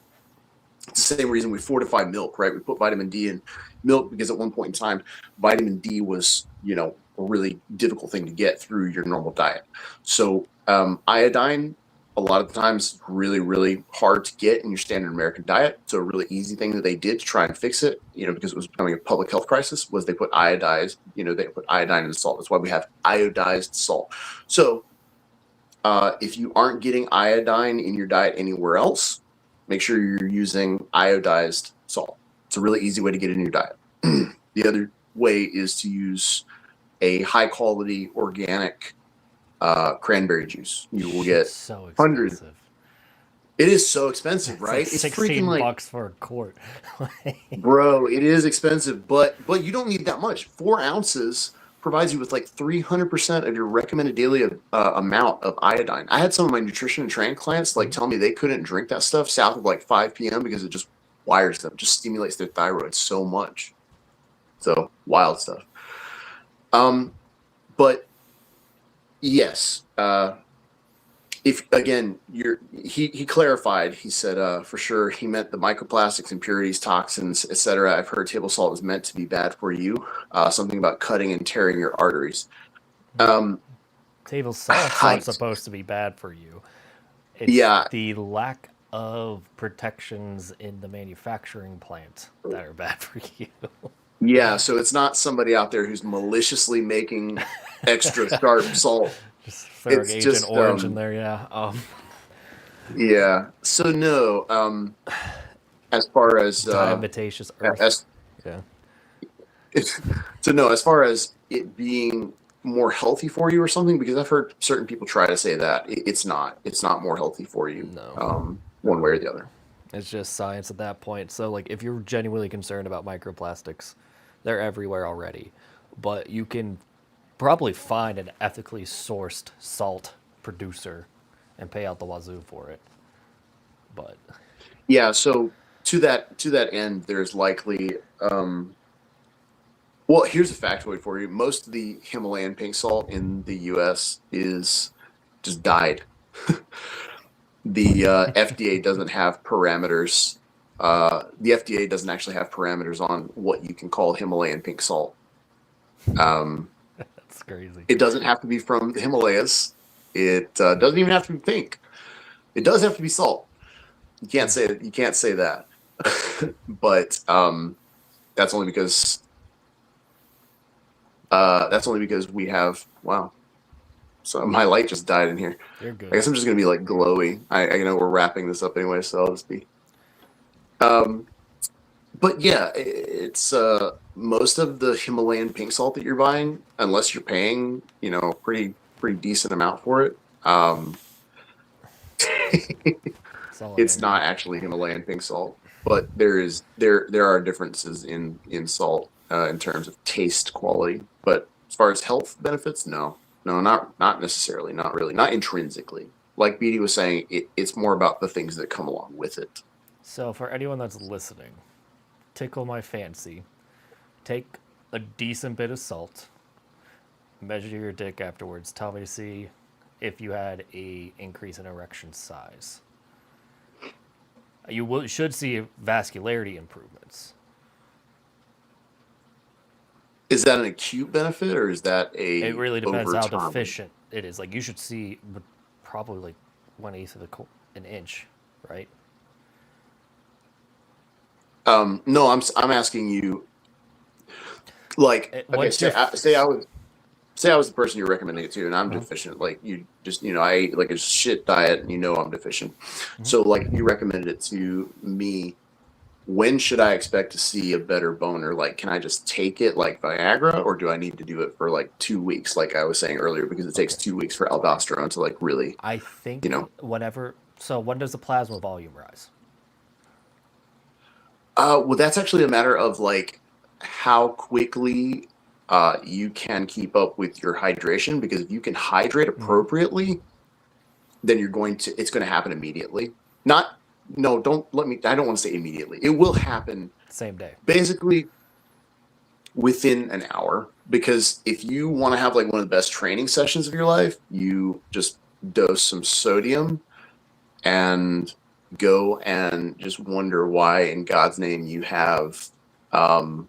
Speaker 2: it's the same reason we fortify milk, right? We put vitamin D in milk because at one point in time, vitamin D was, a really difficult thing to get through your normal diet. So iodine, a lot of the times, really, really hard to get in your standard American diet. So a really easy thing that they did to try and fix it, because it was becoming a public health crisis, was they put iodine in the salt. That's why we have iodized salt. So if you aren't getting iodine in your diet anywhere else, make sure you're using iodized salt. It's a really easy way to get it in your diet. The other way is to use a high quality organic cranberry juice. You will get
Speaker 1: so
Speaker 2: hundreds. It is so expensive, right?
Speaker 1: It's $16 for a quart.
Speaker 2: Bro, it is expensive, but you don't need that much. 4 ounces provides you with 300% of your recommended daily amount of iodine. I had some of my nutrition and training clients tell me they couldn't drink that stuff south of 5 p.m. because it just wires them, just stimulates their thyroid so much. So wild stuff. But yes, if again, he clarified. He said for sure he meant the microplastics, impurities, toxins, etc. I've heard table salt is meant to be bad for you. Something about cutting and tearing your arteries.
Speaker 1: Table salt's not supposed to be bad for you. It's the lack of protections in the manufacturing plant that are bad for you.
Speaker 2: Yeah, so it's not somebody out there who's maliciously making extra sharp salt.
Speaker 1: Just throwing Agent Orange in there, yeah.
Speaker 2: Yeah. So no. As far as
Speaker 1: diatomaceous earth.
Speaker 2: So no, as far as it being more healthy for you or something? Because I've heard certain people try to say that it's not. It's not more healthy for you.
Speaker 1: No.
Speaker 2: One way or the other.
Speaker 1: It's just science at that point. So, like, if you're genuinely concerned about microplastics, they're everywhere already. But you can probably find an ethically sourced salt producer and pay out the wazoo for it. But
Speaker 2: Yeah. So to that end, there's likely. Well, here's a factoid for you. Most of the Himalayan pink salt in the U.S. is just dyed. The FDA doesn't have parameters. The FDA doesn't actually have parameters on what you can call Himalayan pink salt.
Speaker 1: that's crazy.
Speaker 2: It doesn't have to be from the Himalayas. It doesn't even have to be pink. It does have to be salt. You can't say that. You can't say that. But that's only because we have. Wow. So my light just died in here.
Speaker 1: You're good.
Speaker 2: I guess I'm just gonna be like glowy. I know we're wrapping this up anyway, so I'll just be. But yeah, it's most of the Himalayan pink salt that you're buying, unless you're paying, pretty decent amount for it. It's not actually Himalayan pink salt, but there are differences in salt in terms of taste quality. But as far as health benefits, no, not necessarily, not really, not intrinsically. Like BD was saying, it's more about the things that come along with it.
Speaker 1: So, for anyone that's listening, tickle my fancy. Take a decent bit of salt, measure your dick afterwards. Tell me to see if you had a increase in erection size. You should see vascularity improvements.
Speaker 2: Is that an acute benefit or is that
Speaker 1: It really depends
Speaker 2: over
Speaker 1: how
Speaker 2: time?
Speaker 1: deficient it is. Like, you should see probably like 1/8 of an inch, right?
Speaker 2: No, I'm asking you. Like, okay, say I was the person you're recommending it to, and I'm deficient. Like, you just, I ate like a shit diet, and I'm deficient. So, like, you recommended it to me. When should I expect to see a better boner? Like, can I just take it like Viagra, or do I need to do it for like 2 weeks, like I was saying earlier, because it takes 2 weeks for aldosterone to like really,
Speaker 1: I think whenever. So, when does the plasma volume rise?
Speaker 2: Well, that's actually a matter of like how quickly you can keep up with your hydration, because if you can hydrate appropriately, then it's going to happen immediately. Not, no, I don't want to say immediately. It will happen
Speaker 1: Same day.
Speaker 2: basically within an hour, because if you want to have like one of the best training sessions of your life, you just dose some sodium and go and just wonder why in God's name you have an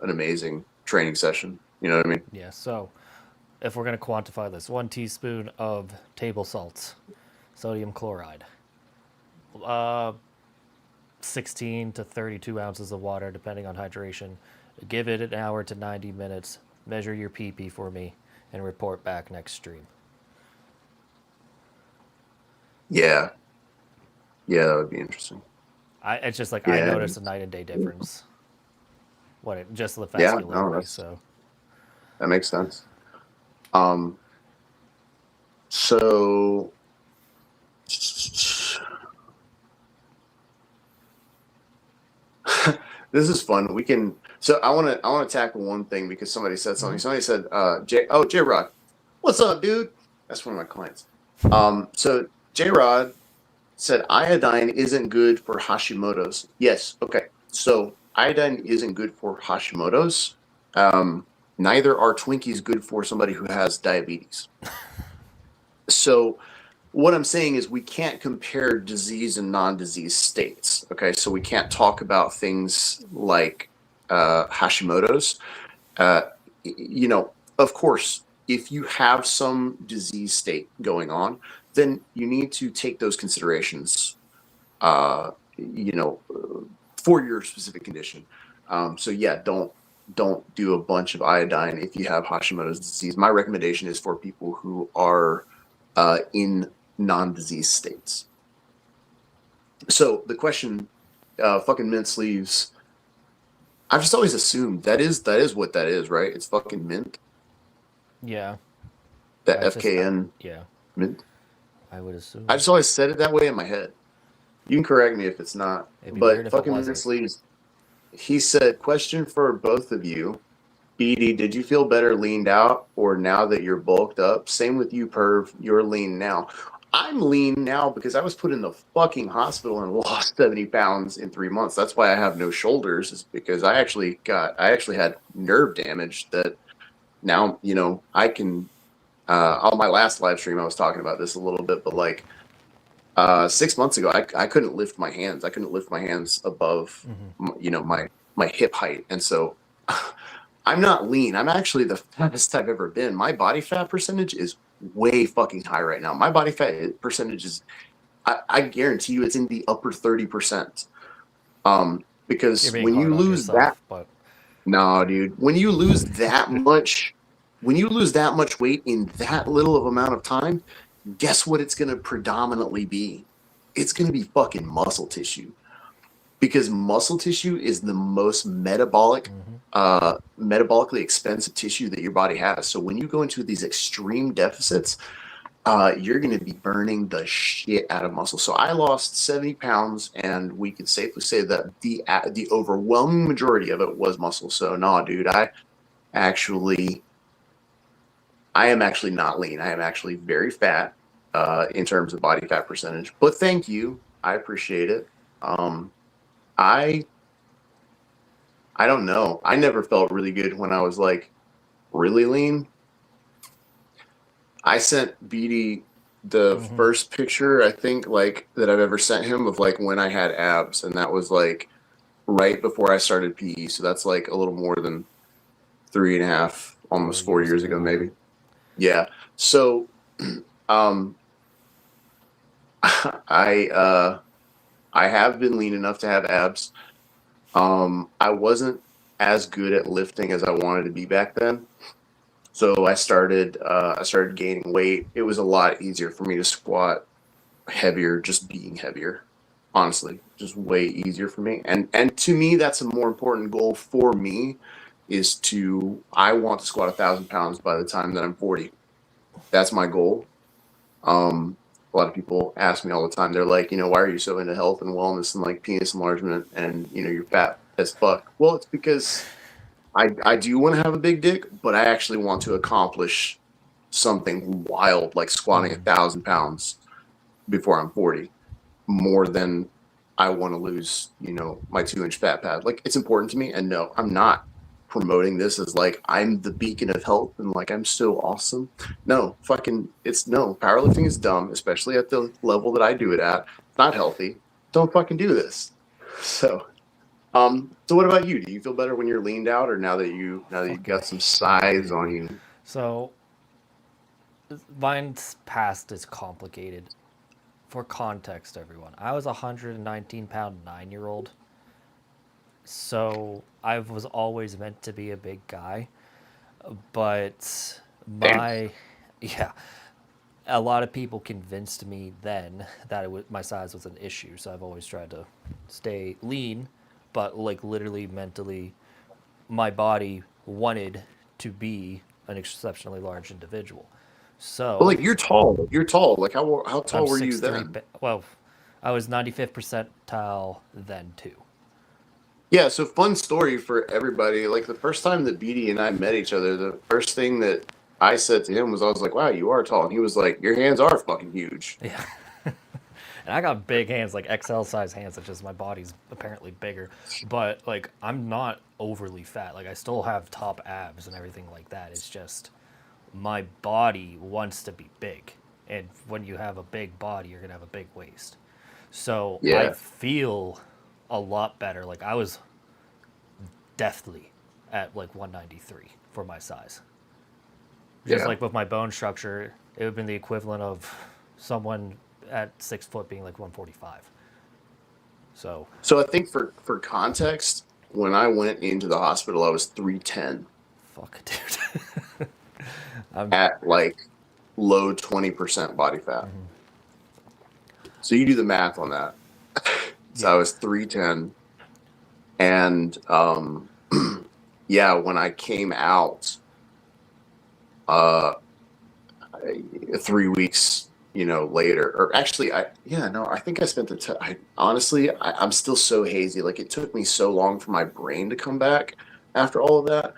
Speaker 2: amazing training session. You know what I mean?
Speaker 1: Yeah, so if we're going to quantify this, 1 teaspoon of table salt, sodium chloride, 16 to 32 ounces of water, depending on hydration. Give it an hour to 90 minutes. Measure your PP for me and report back next stream.
Speaker 2: Yeah. Yeah, that would be interesting.
Speaker 1: It's just like I noticed a night and day difference. Just the
Speaker 2: Yeah,
Speaker 1: vascularity. So
Speaker 2: that makes sense. So this is fun. We can. So I want to tackle one thing, because somebody said something. Somebody said, J Rod, what's up, dude? That's one of my clients. So J Rod said iodine isn't good for Hashimoto's. Yes. Okay. So iodine isn't good for Hashimoto's. Neither are Twinkies good for somebody who has diabetes. So what I'm saying is we can't compare disease and non-disease states. Okay. So we can't talk about things like Hashimoto's. Of course, if you have some disease state going on, then you need to take those considerations, for your specific condition. So yeah, don't do a bunch of iodine if you have Hashimoto's disease. My recommendation is for people who are in non-disease states. So the question, fucking mint sleeves. I've just always assumed that is what that is, right? It's fucking mint.
Speaker 1: Yeah.
Speaker 2: That
Speaker 1: I just
Speaker 2: FKN.
Speaker 1: yeah.
Speaker 2: Mint.
Speaker 1: I would assume.
Speaker 2: I just always said it that way in my head. You can correct me if it's not.
Speaker 1: It'd be weird
Speaker 2: But
Speaker 1: if it
Speaker 2: fucking
Speaker 1: wasn't.
Speaker 2: Sleeves, he said, question for both of you. BD, did you feel better leaned out or now that you're bulked up? Same with you, Perv. You're lean now. I'm lean now because I was put in the fucking hospital and lost 70 pounds in 3 months. That's why I have no shoulders, is because I actually had nerve damage that now, I can, on my last live stream, I was talking about this a little bit, but like, 6 months ago, I couldn't lift my hands. I couldn't lift my hands above, my hip height. And so I'm not lean. I'm actually the fattest I've ever been. My body fat percentage is way fucking high right now. My body fat percentage is, I guarantee you, it's in the upper 30%.
Speaker 1: You're
Speaker 2: Because
Speaker 1: being hard on yourself, but
Speaker 2: no, dude, when you lose that much weight in that little of amount of time, guess what it's going to predominantly be? It's going to be fucking muscle tissue, because muscle tissue is the most metabolically expensive tissue that your body has. So when you go into these extreme deficits, you're going to be burning the shit out of muscle. So I lost 70 pounds, and we can safely say that the overwhelming majority of it was muscle. So nah, dude, actually I am actually not lean. I am actually very fat, in terms of body fat percentage. But thank you, I appreciate it. I I don't know. I never felt really good when I was like really lean. I sent BD the first picture, I think, like that I've ever sent him, of like when I had abs, and that was like right before I started PE. So that's like a little more than 3.5, almost 4 years ago, maybe. Yeah. So, um, I have been lean enough to have abs. I wasn't as good at lifting as I wanted to be back then. So I started gaining weight. It was a lot easier for me to squat heavier, just being heavier. Honestly, just way easier for me. And to me, that's a more important goal for me, is I want to squat 1,000 pounds by the time that I'm 40. That's my goal. A lot of people ask me all the time. They're like, why are you so into health and wellness and like penis enlargement, and you're fat as fuck? Well, it's because I do want to have a big dick, but I actually want to accomplish something wild like squatting 1,000 pounds before I'm 40, more than I want to lose, my 2-inch fat pad. Like, it's important to me. And no, I'm not promoting this as like I'm the beacon of health and like I'm so awesome. No, powerlifting is dumb, especially at the level that I do it at. It's not healthy. Don't fucking do this. So what about you? Do you feel better when you're leaned out, or now that you've got some size on you?
Speaker 1: so mine's past is complicated. For context, everyone, I was a 119-pound 9-year-old, so I was always meant to be a big guy. But
Speaker 2: Same.
Speaker 1: yeah, a lot of people convinced me then that my size was an issue. So I've always tried to stay lean, but like literally mentally, my body wanted to be an exceptionally large individual.
Speaker 2: But
Speaker 1: So
Speaker 2: like, you're tall. You're tall. Like, how
Speaker 1: I'm
Speaker 2: tall were you
Speaker 1: 6'3".
Speaker 2: then?
Speaker 1: Well, I was 95th percentile then too.
Speaker 2: Yeah, so fun story for everybody. Like, the first time that BD and I met each other, the first thing that I said to him was, I was like, "Wow, you are tall." And he was like, "Your hands are fucking huge."
Speaker 1: Yeah. And I got big hands, like XL size hands. It's just my body's apparently bigger. But like I'm not overly fat. Like I still have top abs and everything like that. It's just my body wants to be big. And when you have a big body, you're gonna have a big waist. So I
Speaker 2: Yeah,
Speaker 1: feel a lot better. Like I was deathly at like 193 for my size. Just
Speaker 2: yeah.
Speaker 1: like with my bone structure, it would have been the equivalent of someone at 6 foot being like 145. So,
Speaker 2: So I think for context, when I went into the hospital, I was 310
Speaker 1: fuck, dude. I'm
Speaker 2: at like low 20% body fat. So you do the math on that. So I
Speaker 1: yeah.
Speaker 2: was 310, and yeah, when I came out, uh, 3 weeks, later. Or actually, I think I spent honestly, I'm still so hazy. Like, it took me so long for my brain to come back after all of that.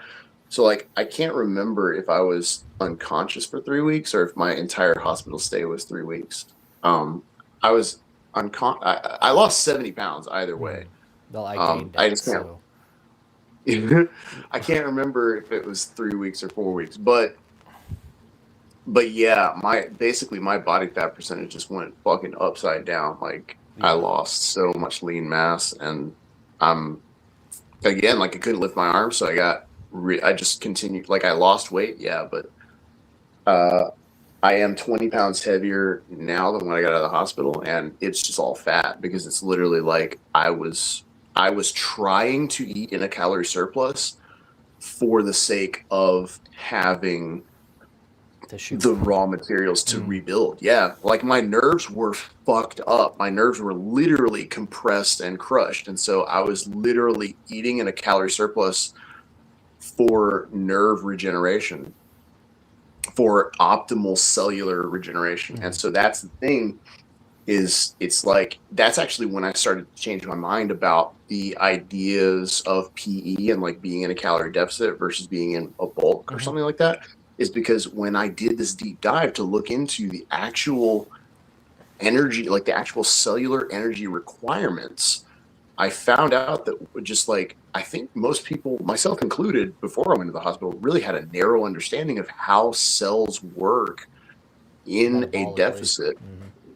Speaker 2: So, like, I can't remember if I was unconscious for 3 weeks or if my entire hospital stay was 3 weeks. I was I lost 70 pounds either way.
Speaker 1: Well, I gained
Speaker 2: I
Speaker 1: it,
Speaker 2: just can't.
Speaker 1: so
Speaker 2: I can't remember if it was 3 weeks or 4 weeks, but yeah, my body fat percentage just went fucking upside down. Like, I
Speaker 1: yeah.
Speaker 2: lost so much lean mass, and I'm again, like, I couldn't lift my arms, so I just continued. Like, I lost weight, yeah, but uh, I am 20 pounds heavier now than when I got out of the hospital, and it's just all fat because it's literally like I was trying to eat in a calorie surplus for the sake of having
Speaker 1: To shoot.
Speaker 2: the raw materials to rebuild. Yeah, like, my nerves were fucked up. My nerves were literally compressed and crushed, and so I was literally eating in a calorie surplus for nerve regeneration, for optimal cellular regeneration. And so that's the thing, is it's like that's actually when I started to change my mind about the ideas of PE and, like, being in a calorie deficit versus being in a bulk or something like that, is because when I did this deep dive to look into the actual energy, like the actual cellular energy requirements, I found out that, just like, I think most people, myself included, before I went to the hospital, really had a narrow understanding of how cells work in a
Speaker 1: Metabolically.
Speaker 2: deficit.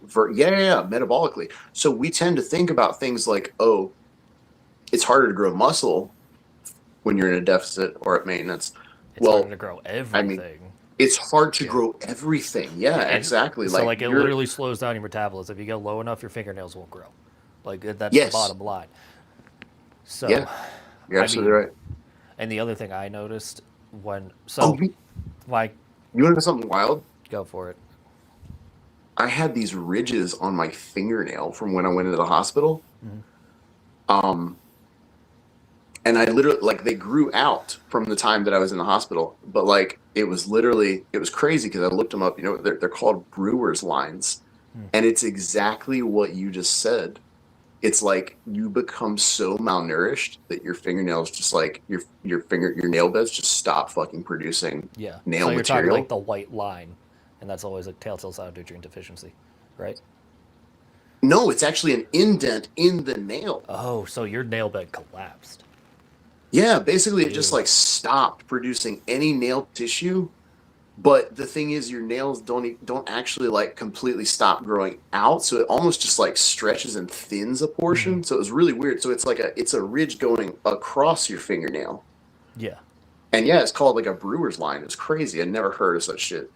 Speaker 2: Metabolically. So we tend to think about things like, oh, it's harder to grow muscle when you're in a deficit or at maintenance.
Speaker 1: It's harder to grow everything.
Speaker 2: I mean, it's hard to grow everything. Yeah, exactly.
Speaker 1: So, like, it literally slows down your metabolism. If you go low enough, your fingernails won't grow. Like, that's the bottom line. So,
Speaker 2: yeah, you're absolutely right.
Speaker 1: And the other thing I noticed
Speaker 2: you want to know something wild?
Speaker 1: Go for it.
Speaker 2: I had these ridges on my fingernail from when I went into the hospital. And I literally, like, they grew out from the time that I was in the hospital, but, like, it was crazy because I looked them up. They're called brewer's lines, and it's exactly what you just said. It's like you become so malnourished that your fingernails just, like, your nail beds just stop fucking producing nail
Speaker 1: so you're
Speaker 2: material.
Speaker 1: talking like the white line, and that's always a telltale sign of nutrient deficiency, right?
Speaker 2: No, it's actually an indent in the nail.
Speaker 1: Oh, so your nail bed collapsed.
Speaker 2: Yeah, basically it just, like, stopped producing any nail tissue. But the thing is, your nails don't actually, like, completely stop growing out, so it almost just, like, stretches and thins a portion. So it was really weird. So it's like it's a ridge going across your fingernail.
Speaker 1: Yeah.
Speaker 2: And yeah, it's called, like, a brewer's line. It's crazy. I'd never heard of such shit.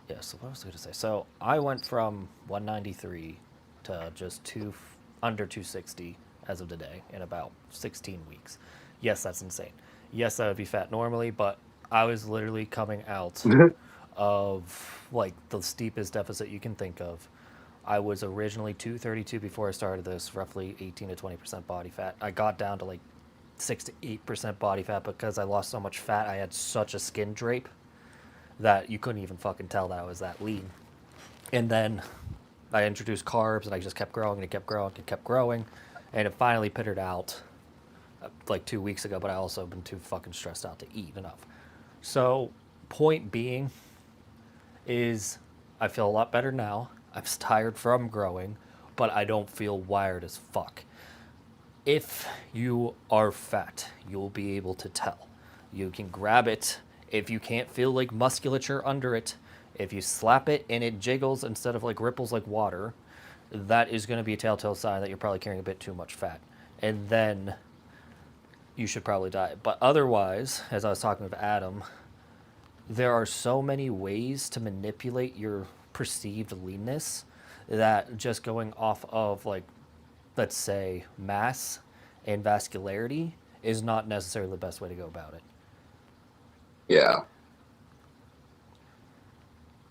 Speaker 1: Yeah. So what was I going to say? So I went from 193 to just under 260 as of today in about 16 weeks. Yes, that's insane. Yes, I would be fat normally, but I was literally coming out of, like, the steepest deficit you can think of. I was originally 232 before I started this, roughly 18 to 20% body fat. I got down to like 6 to 8% body fat because I lost so much fat. I had such a skin drape that you couldn't even fucking tell that I was that lean. And then I introduced carbs, and I just kept growing, and it kept growing, and kept growing, and it finally pittered out like 2 weeks ago. But I also have been too fucking stressed out to eat enough. So, point being is, I feel a lot better now. I'm tired from growing, but I don't feel wired as fuck. If you are fat, you'll be able to tell. You can grab it. If you can't feel, like, musculature under it, if you slap it and it jiggles instead of, like, ripples like water, that is going to be a telltale sign that you're probably carrying a bit too much fat. And then you should probably diet. But otherwise, as I was talking with Adam, there are so many ways to manipulate your perceived leanness that just going off of, like, let's say, mass and vascularity is not necessarily the best way to go about it.
Speaker 2: Yeah.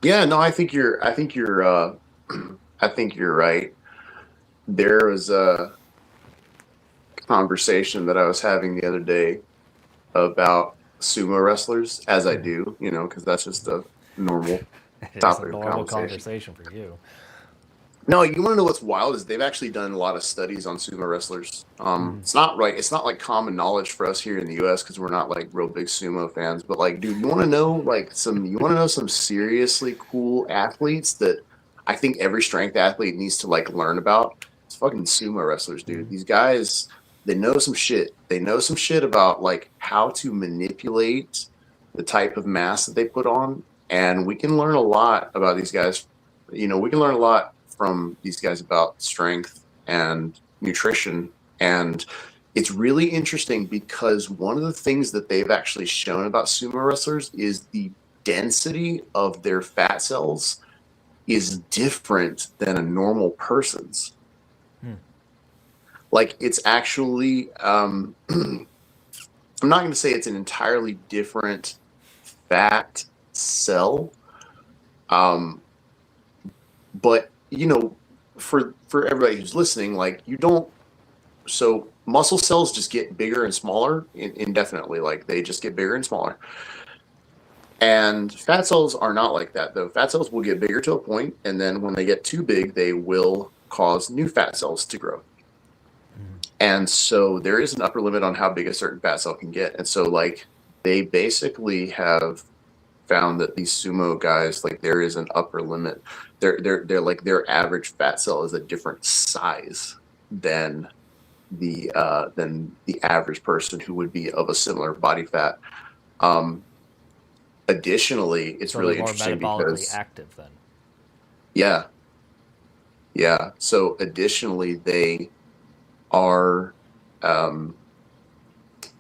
Speaker 2: Yeah, no, I think you're I think you're right. There was a conversation that I was having the other day about sumo wrestlers, as I do, you know, because that's just a normal
Speaker 1: It's a
Speaker 2: topic of
Speaker 1: normal
Speaker 2: conversation.
Speaker 1: conversation for you.
Speaker 2: No, you want to know what's wild is they've actually done a lot of studies on sumo wrestlers. It's not right. It's not like common knowledge for us here in the U.S. because we're not like real big sumo fans. But like, dude, you want to know like some? You want to know some seriously cool athletes that I think every strength athlete needs to like learn about? It's fucking sumo wrestlers, dude. These guys, they know some shit. They know some shit about like how to manipulate the type of mass that they put on, and we can learn a lot about these guys. You know, we can learn a lot from these guys about strength and nutrition. And it's really interesting because one of the things that they've actually shown about sumo wrestlers is the density of their fat cells is different than a normal person's. Like it's actually, I'm not going to say it's an entirely different fat cell, but you know, for everybody who's listening, like you don't. So muscle cells just get bigger and smaller indefinitely. Like they just get bigger and smaller. And fat cells are not like that, though. Fat cells will get bigger to a point, and then when they get too big, they will cause new fat cells to grow. And so there is an upper limit on how big a certain fat cell can get. And so, like, they basically have found that these sumo guys, like, there is an upper limit. They're like their average fat cell is a different size than the average person who would be of a similar body fat. Additionally, it's
Speaker 1: So
Speaker 2: really
Speaker 1: they're more
Speaker 2: interesting
Speaker 1: metabolically
Speaker 2: because
Speaker 1: active then.
Speaker 2: yeah, yeah. So additionally, they are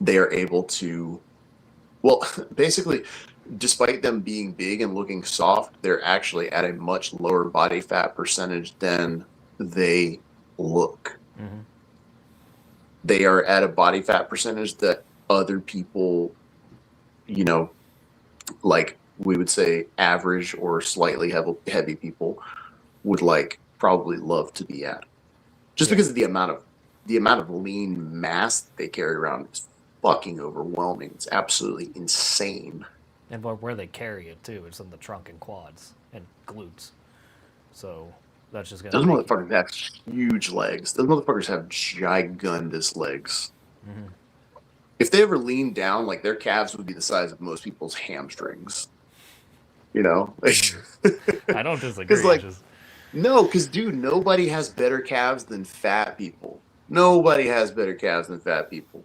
Speaker 2: able to, well, basically, despite them being big and looking soft, they're actually at a much lower body fat percentage than they look. They are at a body fat percentage that other people, you know, like we would say average or slightly heavy people would like probably love to be at, just because of the amount of lean mass that they carry around is fucking overwhelming. It's absolutely insane.
Speaker 1: And where they carry it too, it's in the trunk and quads and glutes. So that's just gonna
Speaker 2: Those
Speaker 1: make
Speaker 2: motherfuckers have huge legs. Those motherfuckers have gigundous legs. If they ever leaned down, like their calves would be the size of most people's hamstrings. You know,
Speaker 1: I don't disagree.
Speaker 2: because like
Speaker 1: Just
Speaker 2: no, because dude, nobody has better calves than fat people. Nobody has better calves than fat people.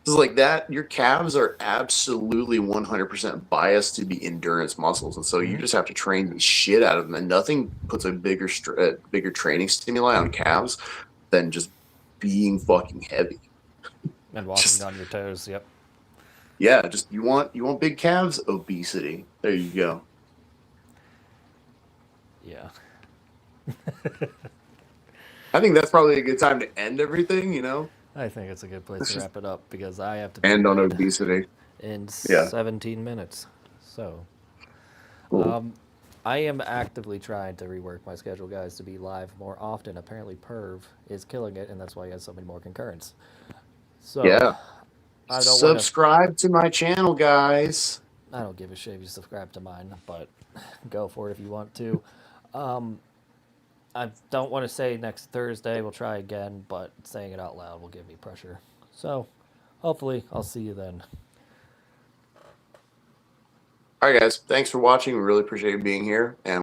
Speaker 2: It's like that. Your calves are absolutely 100% biased to be endurance muscles, and so you just have to train the shit out of them. And nothing puts a bigger training stimuli on calves than just being fucking heavy.
Speaker 1: and walking on your toes. Yep.
Speaker 2: Yeah, just you want big calves, obesity. There you go.
Speaker 1: Yeah.
Speaker 2: I think that's probably a good time to end everything. You know,
Speaker 1: I think it's a good place to wrap it up because I have to
Speaker 2: end on
Speaker 1: bed
Speaker 2: obesity.
Speaker 1: in
Speaker 2: Yeah.
Speaker 1: 17 minutes. So,
Speaker 2: Cool.
Speaker 1: I am actively trying to rework my schedule, guys, to be live more often. Apparently, Perv is killing it, and that's why he has so many more concurrents. So,
Speaker 2: Yeah.
Speaker 1: I don't want to.
Speaker 2: Subscribe to my channel, guys.
Speaker 1: I don't give a shit if you subscribe to mine, but go for it if you want to. I don't want to say next Thursday we'll try again, but saying it out loud will give me pressure. So, hopefully, I'll see you then.
Speaker 2: All right, guys. Thanks for watching. We really appreciate you being here, and